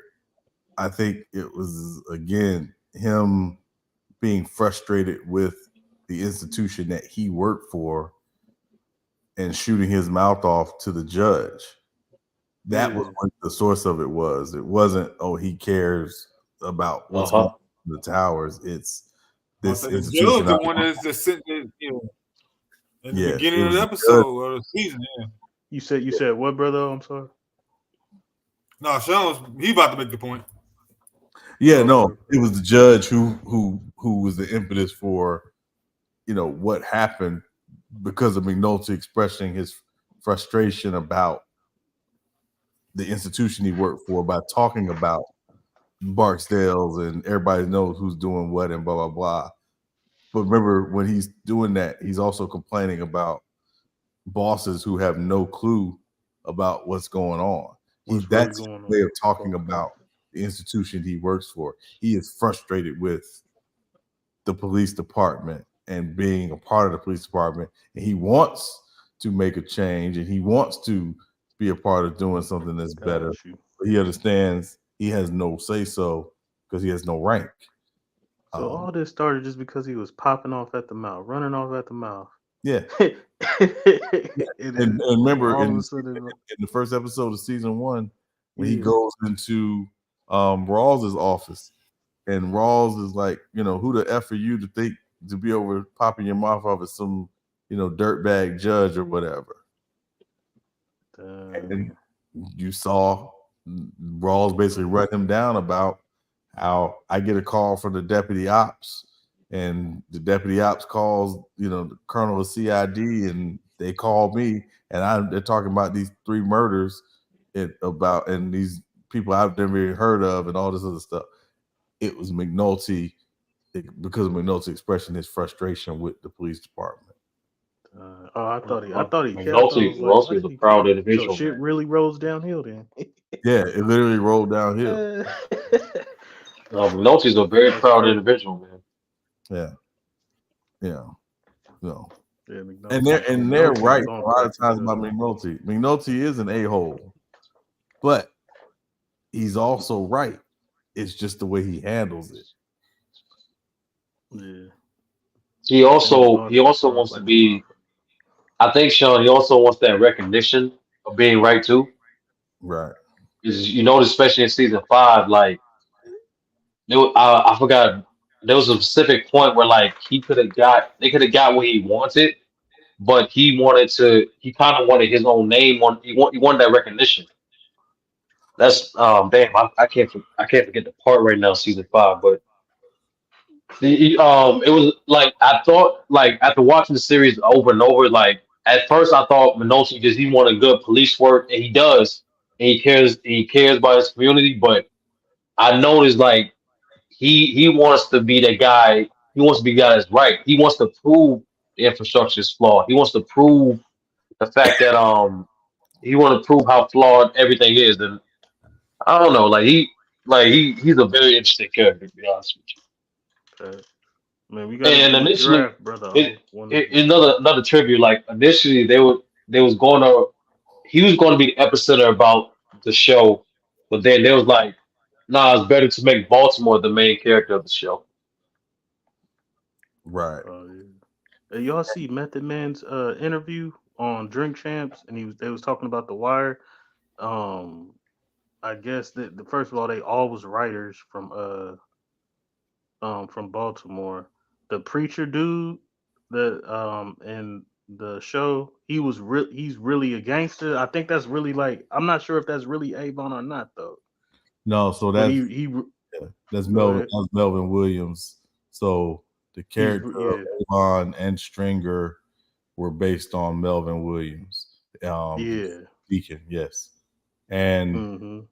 I think it was, again, him being frustrated with the institution that he worked for and shooting his mouth off to the judge. That was what the source of it was. It wasn't, he cares about what's going on in the towers. It's this institution. The one that's just sitting there, in the beginning of the episode or the season. Yeah. You said what, brother? I'm sorry. No, Sean he about to make the point. Yeah, no, it was the judge who was the impetus for, what happened because of McNulty expressing his frustration about the institution he worked for by talking about Barksdale's and everybody knows who's doing what and blah, blah, blah. But remember, when he's doing that, he's also complaining about bosses who have no clue about what's going on. That's his way of talking about the institution he works for. He is frustrated with the police department and being a part of the police department. And he wants to make a change and he wants to be a part of doing something that's better. But he understands he has no say-so because he has no rank. So all this started just because he was popping off at the mouth, running off at the mouth. Yeah. and remember in the first episode of season 1, when he goes into Rawls' office and Rawls is like, who the F are you to think to be over popping your mouth off at some, dirtbag judge or whatever. And you saw Rawls basically run him down about how I get a call from the deputy ops and the deputy ops calls, the colonel of CID and they call me and they're talking about these 3 murders and these people I've never even heard of and all this other stuff. It was McNulty because of McNulty expressing his frustration with the police department. I thought he McNulty was a proud individual. So shit really rolls downhill then. Yeah, it literally rolled downhill. McNulty's a very proud individual, man. Yeah. And they're right a lot of times about McNulty. McNulty is an a-hole, but he's also right. It's just the way he handles it. Yeah. He also wants to be. I think Sean. He also wants that recognition of being right too. Right. You notice, especially in season 5, like I forgot. There was a specific point where like they could have got what he wanted, but he kind of wanted his own name. He wanted that recognition. That's damn. I can't forget the part right now, season 5. But it was like I thought, like after watching the series over and over, like at first I thought McNulty he wanted good police work, and he does. and he cares about his community. But I noticed like he wants to be the guy. He wants to be the guy that's right. He wants to prove the infrastructure is flawed. He wants to prove the fact that he want to prove how flawed everything is. And I don't know, he's a very interesting character to be honest with you. Man, we got And to initially, draft, brother. another trivia. Like initially, they was going to he was going to be the epicenter about the show, but then they was like, nah, it's better to make Baltimore the main character of the show. Right. Hey, y'all see Method Man's interview on Drink Champs, and they was talking about The Wire. I guess that the first of all, they all was writers from Baltimore. The preacher dude that in the show, he's really a gangster. I think that's really like, I'm not sure if that's really Avon or not though. No, so But that's Melvin. That's Melvin Williams. So the character of Avon and Stringer were based on Melvin Williams. Deacon, yes, and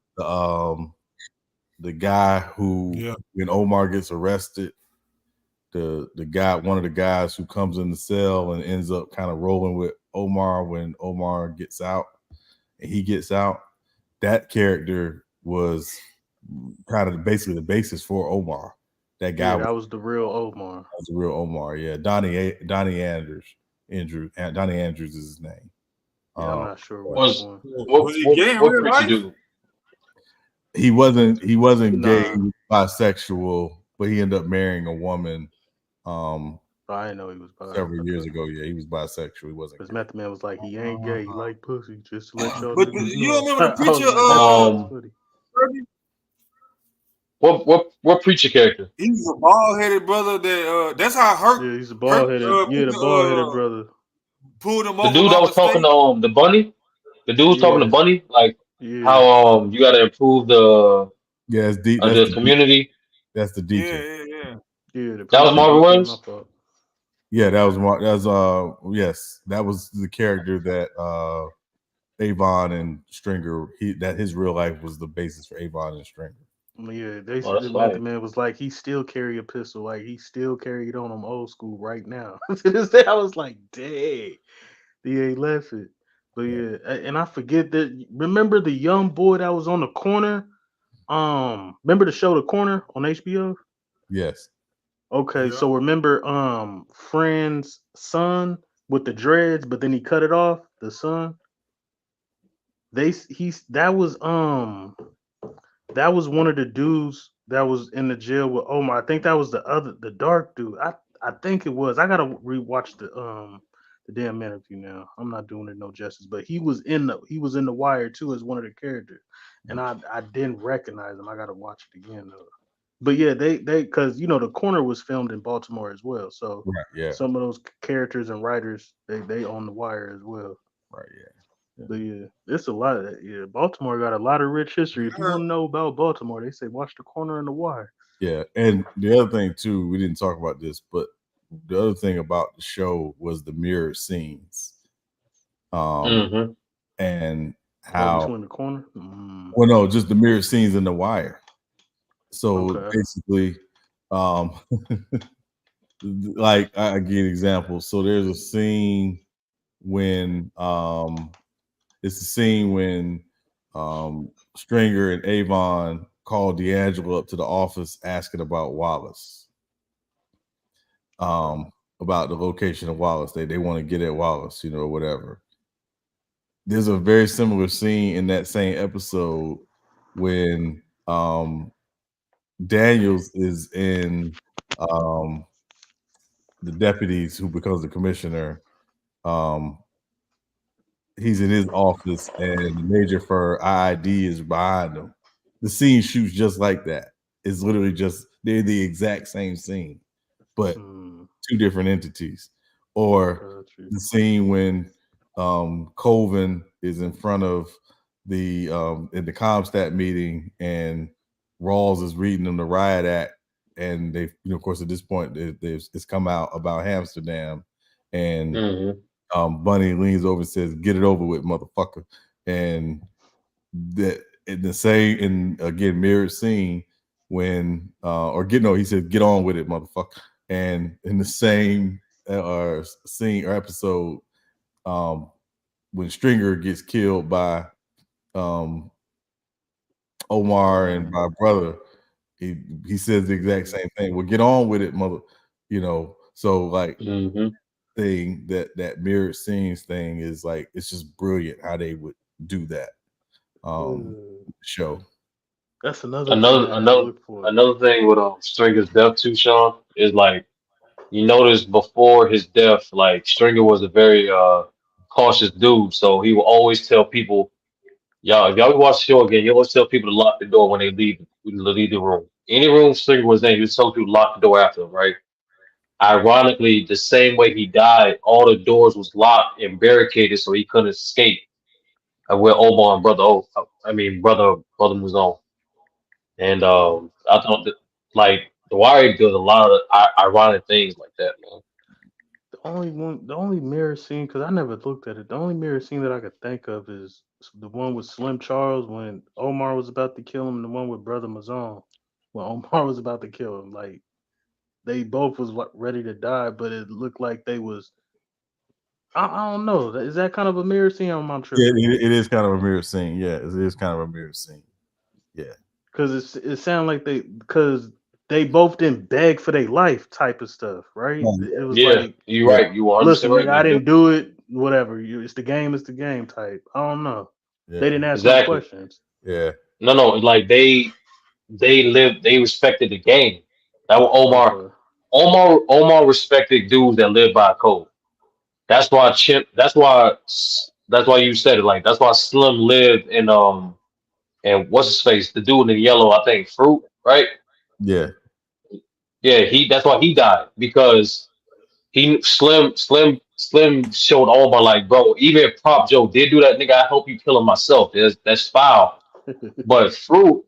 the guy who when Omar gets arrested, the guy, one of the guys who comes in the cell and ends up kind of rolling with Omar when Omar gets out, and he gets out. That character was kind of basically the basis for Omar. That guy that was the real Omar. That was the real Omar. Yeah, Donnie Andrews. Donnie Andrews is his name. Yeah, I'm not sure was he gay in real life? He wasn't gay. He was bisexual, but he ended up marrying a woman. I didn't know he was bisexual. Several years ago. Yeah, he was bisexual. He wasn't. Because Method Man was like, he ain't gay. He like pussy. Just to let y'all. But you remember the preacher? What preacher character? He's a bald-headed brother. That's how Hurt. Yeah, he's a bald-headed. The bald-headed brother. Pulled him the over. Dude that was talking to the bunny. The dude was talking to Bunny, like how you got to improve the the community. That's the deacon. Yeah. That was Marvin Williams. Yeah, that was yes, that was the character that Avon and Stringer. That his real life was the basis for Avon and Stringer. Yeah, they said the man was like, he still carry a pistol, like he still carried on him old school right now. To this day, I was like, dang, he ain't left it. But yeah, and I forget that. Remember the young boy that was on the corner? Remember the show The Corner on HBO? Yes. Okay, so remember Friend's son with the dreads, but then he cut it off, the son. That was one of the dudes that was in the jail with Omar. I think that was the dark dude. I think it was. I gotta rewatch the damn interview now. I'm not doing it no justice, but he was in the Wire too as one of the characters, and I didn't recognize him. I gotta watch it again though. But yeah, they because The Corner was filmed in Baltimore as well, so some of those characters and writers they on the Wire as well. Right. Yeah. But yeah, it's a lot of that. Yeah, Baltimore got a lot of rich history. If you want to know about Baltimore, they say watch The Corner and The Wire. Yeah, and the other thing too, we didn't talk about this, but the other thing about the show was the mirror scenes, and how between The Corner. Well, no, just the mirror scenes in The Wire. So basically, like I give examples. So there's a scene when it's the scene when Stringer and Avon called D'Angelo up to the office asking about Wallace, about the location of Wallace. They want to get at Wallace, whatever. There's a very similar scene in that same episode when Daniels is in the deputies who becomes the commissioner. He's in his office and the major for IID is behind him. The scene shoots just like that. It's literally just they're the exact same scene, but two different entities. Or the scene when Colvin is in front of the in the Comstat meeting and Rawls is reading them the riot act, and they, of course, at this point, it's come out about Amsterdam, and Bunny leans over and says, "Get it over with, motherfucker," and that in the same, and again, mirrored scene when he said, "Get on with it, motherfucker." And in the same scene or episode, when Stringer gets killed by Omar and my brother, he says the exact same thing. Well, get on with it, mother. So like thing that mirrored scenes thing is like, it's just brilliant how they would do that. Show. That's another thing with Stringer's death too, Sean, is like, you notice before his death, like Stringer was a very cautious dude, so he will always tell people, y'all, if y'all watch the show again, he always tell people to lock the door when they leave the room. Any room Stringer was in, he was told to lock the door after him, right? Ironically, the same way he died, all the doors was locked and barricaded so he couldn't escape. Where Omar and brother was on. And I thought that, like, The Wire does a lot of ironic things like that, man. The only mirror scene, because I never looked at it. The only mirror scene that I could think of is the one with Slim Charles when Omar was about to kill him, and the one with Brother Mazon when Omar was about to kill him. Like, they both was ready to die, but it looked like they was. I don't know. Is that kind of a mirror scene? I'm tripping. Yeah, it is kind of a mirror scene. Yeah, it is kind of a mirror scene. Yeah, because it sounded like they both didn't beg for their life type of stuff, right? It was like, you're right. You are. Listen, nigga, I didn't do it. Whatever. It's the game. It's the game type. I don't know. Yeah. They didn't ask no questions. Yeah. No. Like they respected the game. That was Omar respected dudes that live by code. That's why you said it. Like, that's why Slim lived in and what's his face? The dude in the yellow, I think, Fruit, right? Yeah. Yeah, that's why he died, because Slim showed Omar, like, bro, even if Prop Joe did do that, nigga, I hope you kill him myself. That's foul. But Fruit,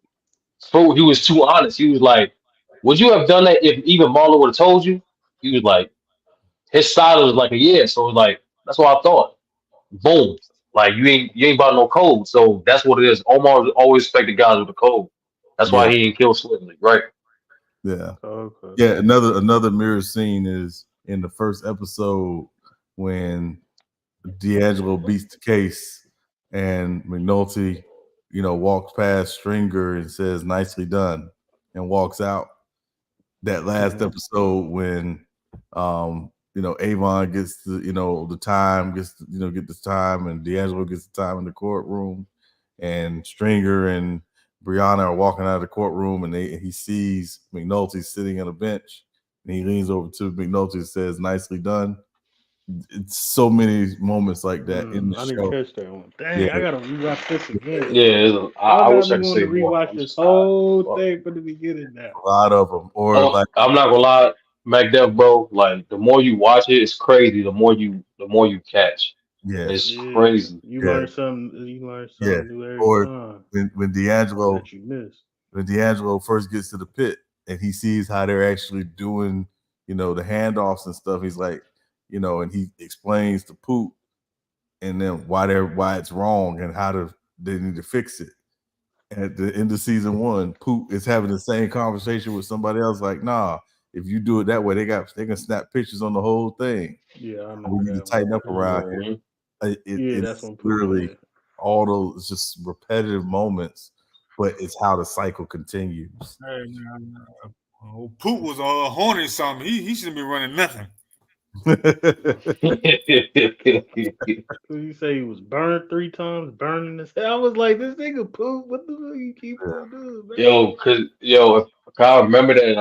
he was too honest. He was like, would you have done that if even Marlon would have told you? He was like, his style was like a yeah. So it was like, that's what I thought. Boom. Like, you ain't about no code. So that's what it is. Omar always respected guys with the code. That's why he didn't kill Slim, right? Yeah. Okay. Yeah. Another mirror scene is in the first episode when D'Angelo beats the case and McNulty, walks past Stringer and says, "Nicely done," and walks out. That last episode when Avon gets the time, get this time, and D'Angelo gets the time in the courtroom, and Stringer and Brianna are walking out of the courtroom, and he sees McNulty sitting on a bench, and he leans over to McNulty and says, "Nicely done." It's so many moments like that in the show. I didn't catch that one. Dang, I gotta rewatch this again. Yeah, I wish I could say rewatch this whole thing from the beginning now. A lot of them. I'm not gonna lie, MacDev, bro. Like, the more you watch it, it's crazy. The more you catch. Yeah, it's crazy. You learn something. You learn something new every time. When D'Angelo first gets to the pit and he sees how they're actually doing, the handoffs and stuff, he's like, and he explains to Poot and then why it's wrong and how they need to fix it. And at the end of season 1, Poot is having the same conversation with somebody else, like, nah, if you do it that way, they can snap pictures on the whole thing. Yeah, I know. We need to tighten up around here. It's literally all those just repetitive moments, but it's how the cycle continues. Hey, Poot was horny something. He shouldn't be running nothing. You say he was burned 3 times, burning his head. I was like, this nigga Poot, what the fuck you keep on doing, man? If I remember that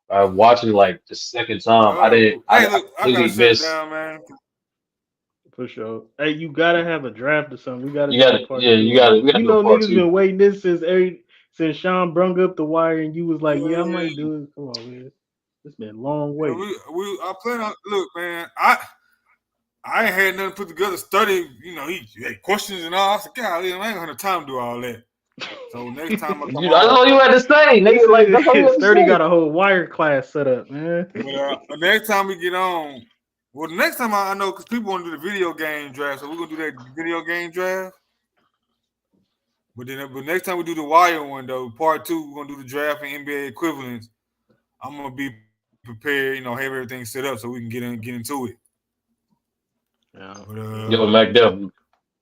I watched it like the second time. I gotta sit down, man. For sure. Hey, you gotta have a draft or something. We gotta. Niggas been waiting this since Sean brung up The Wire, and you was like, "Yeah, I might do it." Come on, man. It's been a long wait. I plan on. Look, man. I ain't had nothing put together. Study. He had questions and all. I said, "God, I ain't gonna have time to do all that." So next time I come that's all you had to say. Nigga, like, that's all you had to Sturdy say. got a whole Wire class set up, man. Next time we get on. Well, the next time I know, because people want to do the video game draft, so we're going to do that video game draft. But next time we do the wire one though, part 2, we're gonna do the draft and NBA equivalents. I'm gonna be prepared, have everything set up so we can get into it. Yeah. But, Yo, McDuff,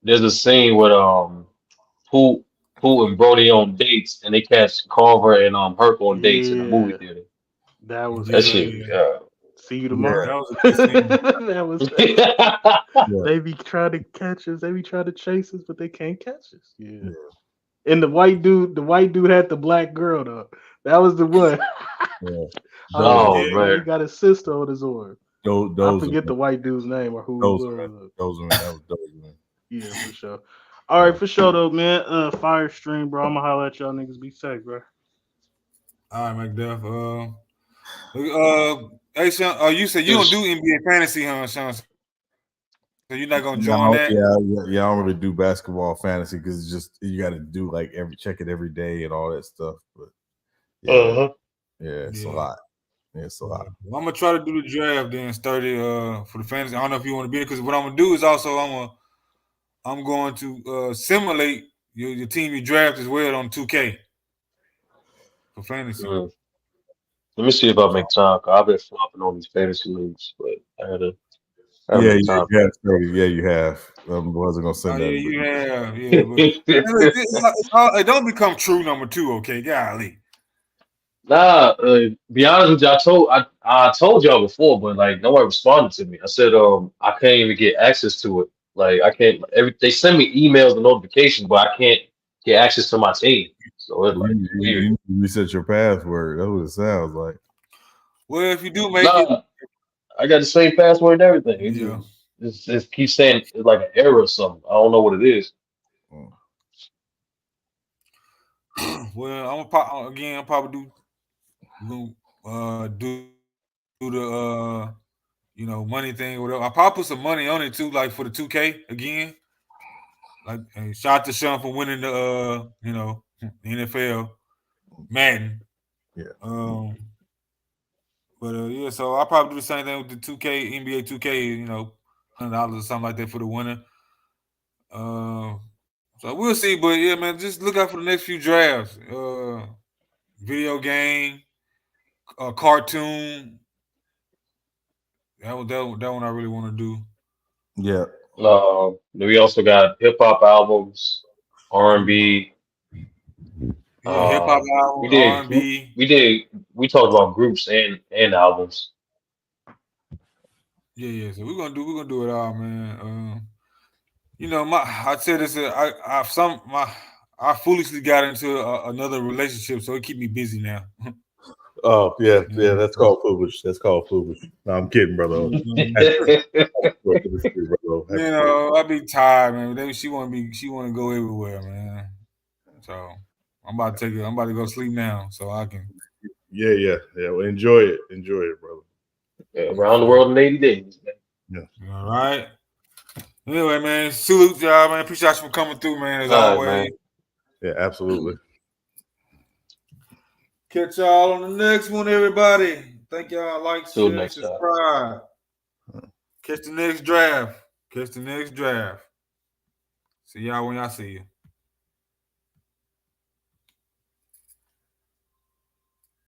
there's a scene with Pooh and Brody on dates, and they catch Carver and Herc on dates in the movie theater. That was That shit. Yeah. See you tomorrow. That was a good scene. That was. They be trying to catch us. They be trying to chase us, but they can't catch us. Yeah. And the white dude had the black girl though. That was the one. Yeah. Man, he got his sister on his arm. Those I forget the white dude's name or who it was. That was dope, man. Yeah, for sure. All right, for sure though, man. Fire stream, bro. I'm gonna holler at y'all niggas. Be safe, bro. All right, McDuff. Hey, Sean, you said you don't do NBA fantasy, huh, Sean? So you're not gonna join that? Yeah. I don't really do basketball fantasy because it's just you got to do like check it every day and all that stuff. But it's a lot. Yeah, it's a lot. Well, I'm gonna try to do the draft then, study for the fantasy. I don't know if you want to be there because what I'm gonna do is also I'm going to simulate your team you draft as well on 2K for fantasy. Let me see if I make time. Cause I've been flopping on these fantasy leagues, but I had to. You have. I wasn't gonna say that. You have. Yeah, it don't become true number 2. Okay, golly. Nah, be honest with you, I told y'all before, but like nobody responded to me. I said I can't even get access to it. Like I can't. They send me emails and notifications, but I can't get access to my team. So it's like weird. You reset your password. That's what it sounds like. Well, if you do make it, I got the same password and everything. It just keeps saying it's like an error or something. I don't know what it is. Well, I'm probably do the money thing or whatever. I'll probably put some money on it too, like for the 2K again. Like shout out to Sean for winning the NFL Madden. Yeah. But so I'll probably do the same thing with the 2K, NBA 2K, $100 or something like that for the winner. So we'll see, but yeah, man, just look out for the next few drafts. Video game, cartoon. That one I really want to do. Yeah. We also got hip hop albums, R&B. Hip hop albums, R&B. We talked about groups and albums. Yeah. So we're gonna do it all, man. I said this. I foolishly got into another relationship, so it keep me busy now. Oh yeah, that's called foolish. No, I'm kidding, brother. I be tired, man. She want to go everywhere, man. So I'm about to go sleep now, so I can. Yeah. Well, enjoy it, brother. Yeah, around the world in 80 days, man. Yeah. All right. Anyway, man, salute y'all, man. Appreciate you for coming through, man. As always. Man. Yeah, absolutely. Catch y'all on the next one, everybody. Thank y'all. Like, share, subscribe. Catch the next draft. See y'all when y'all see you.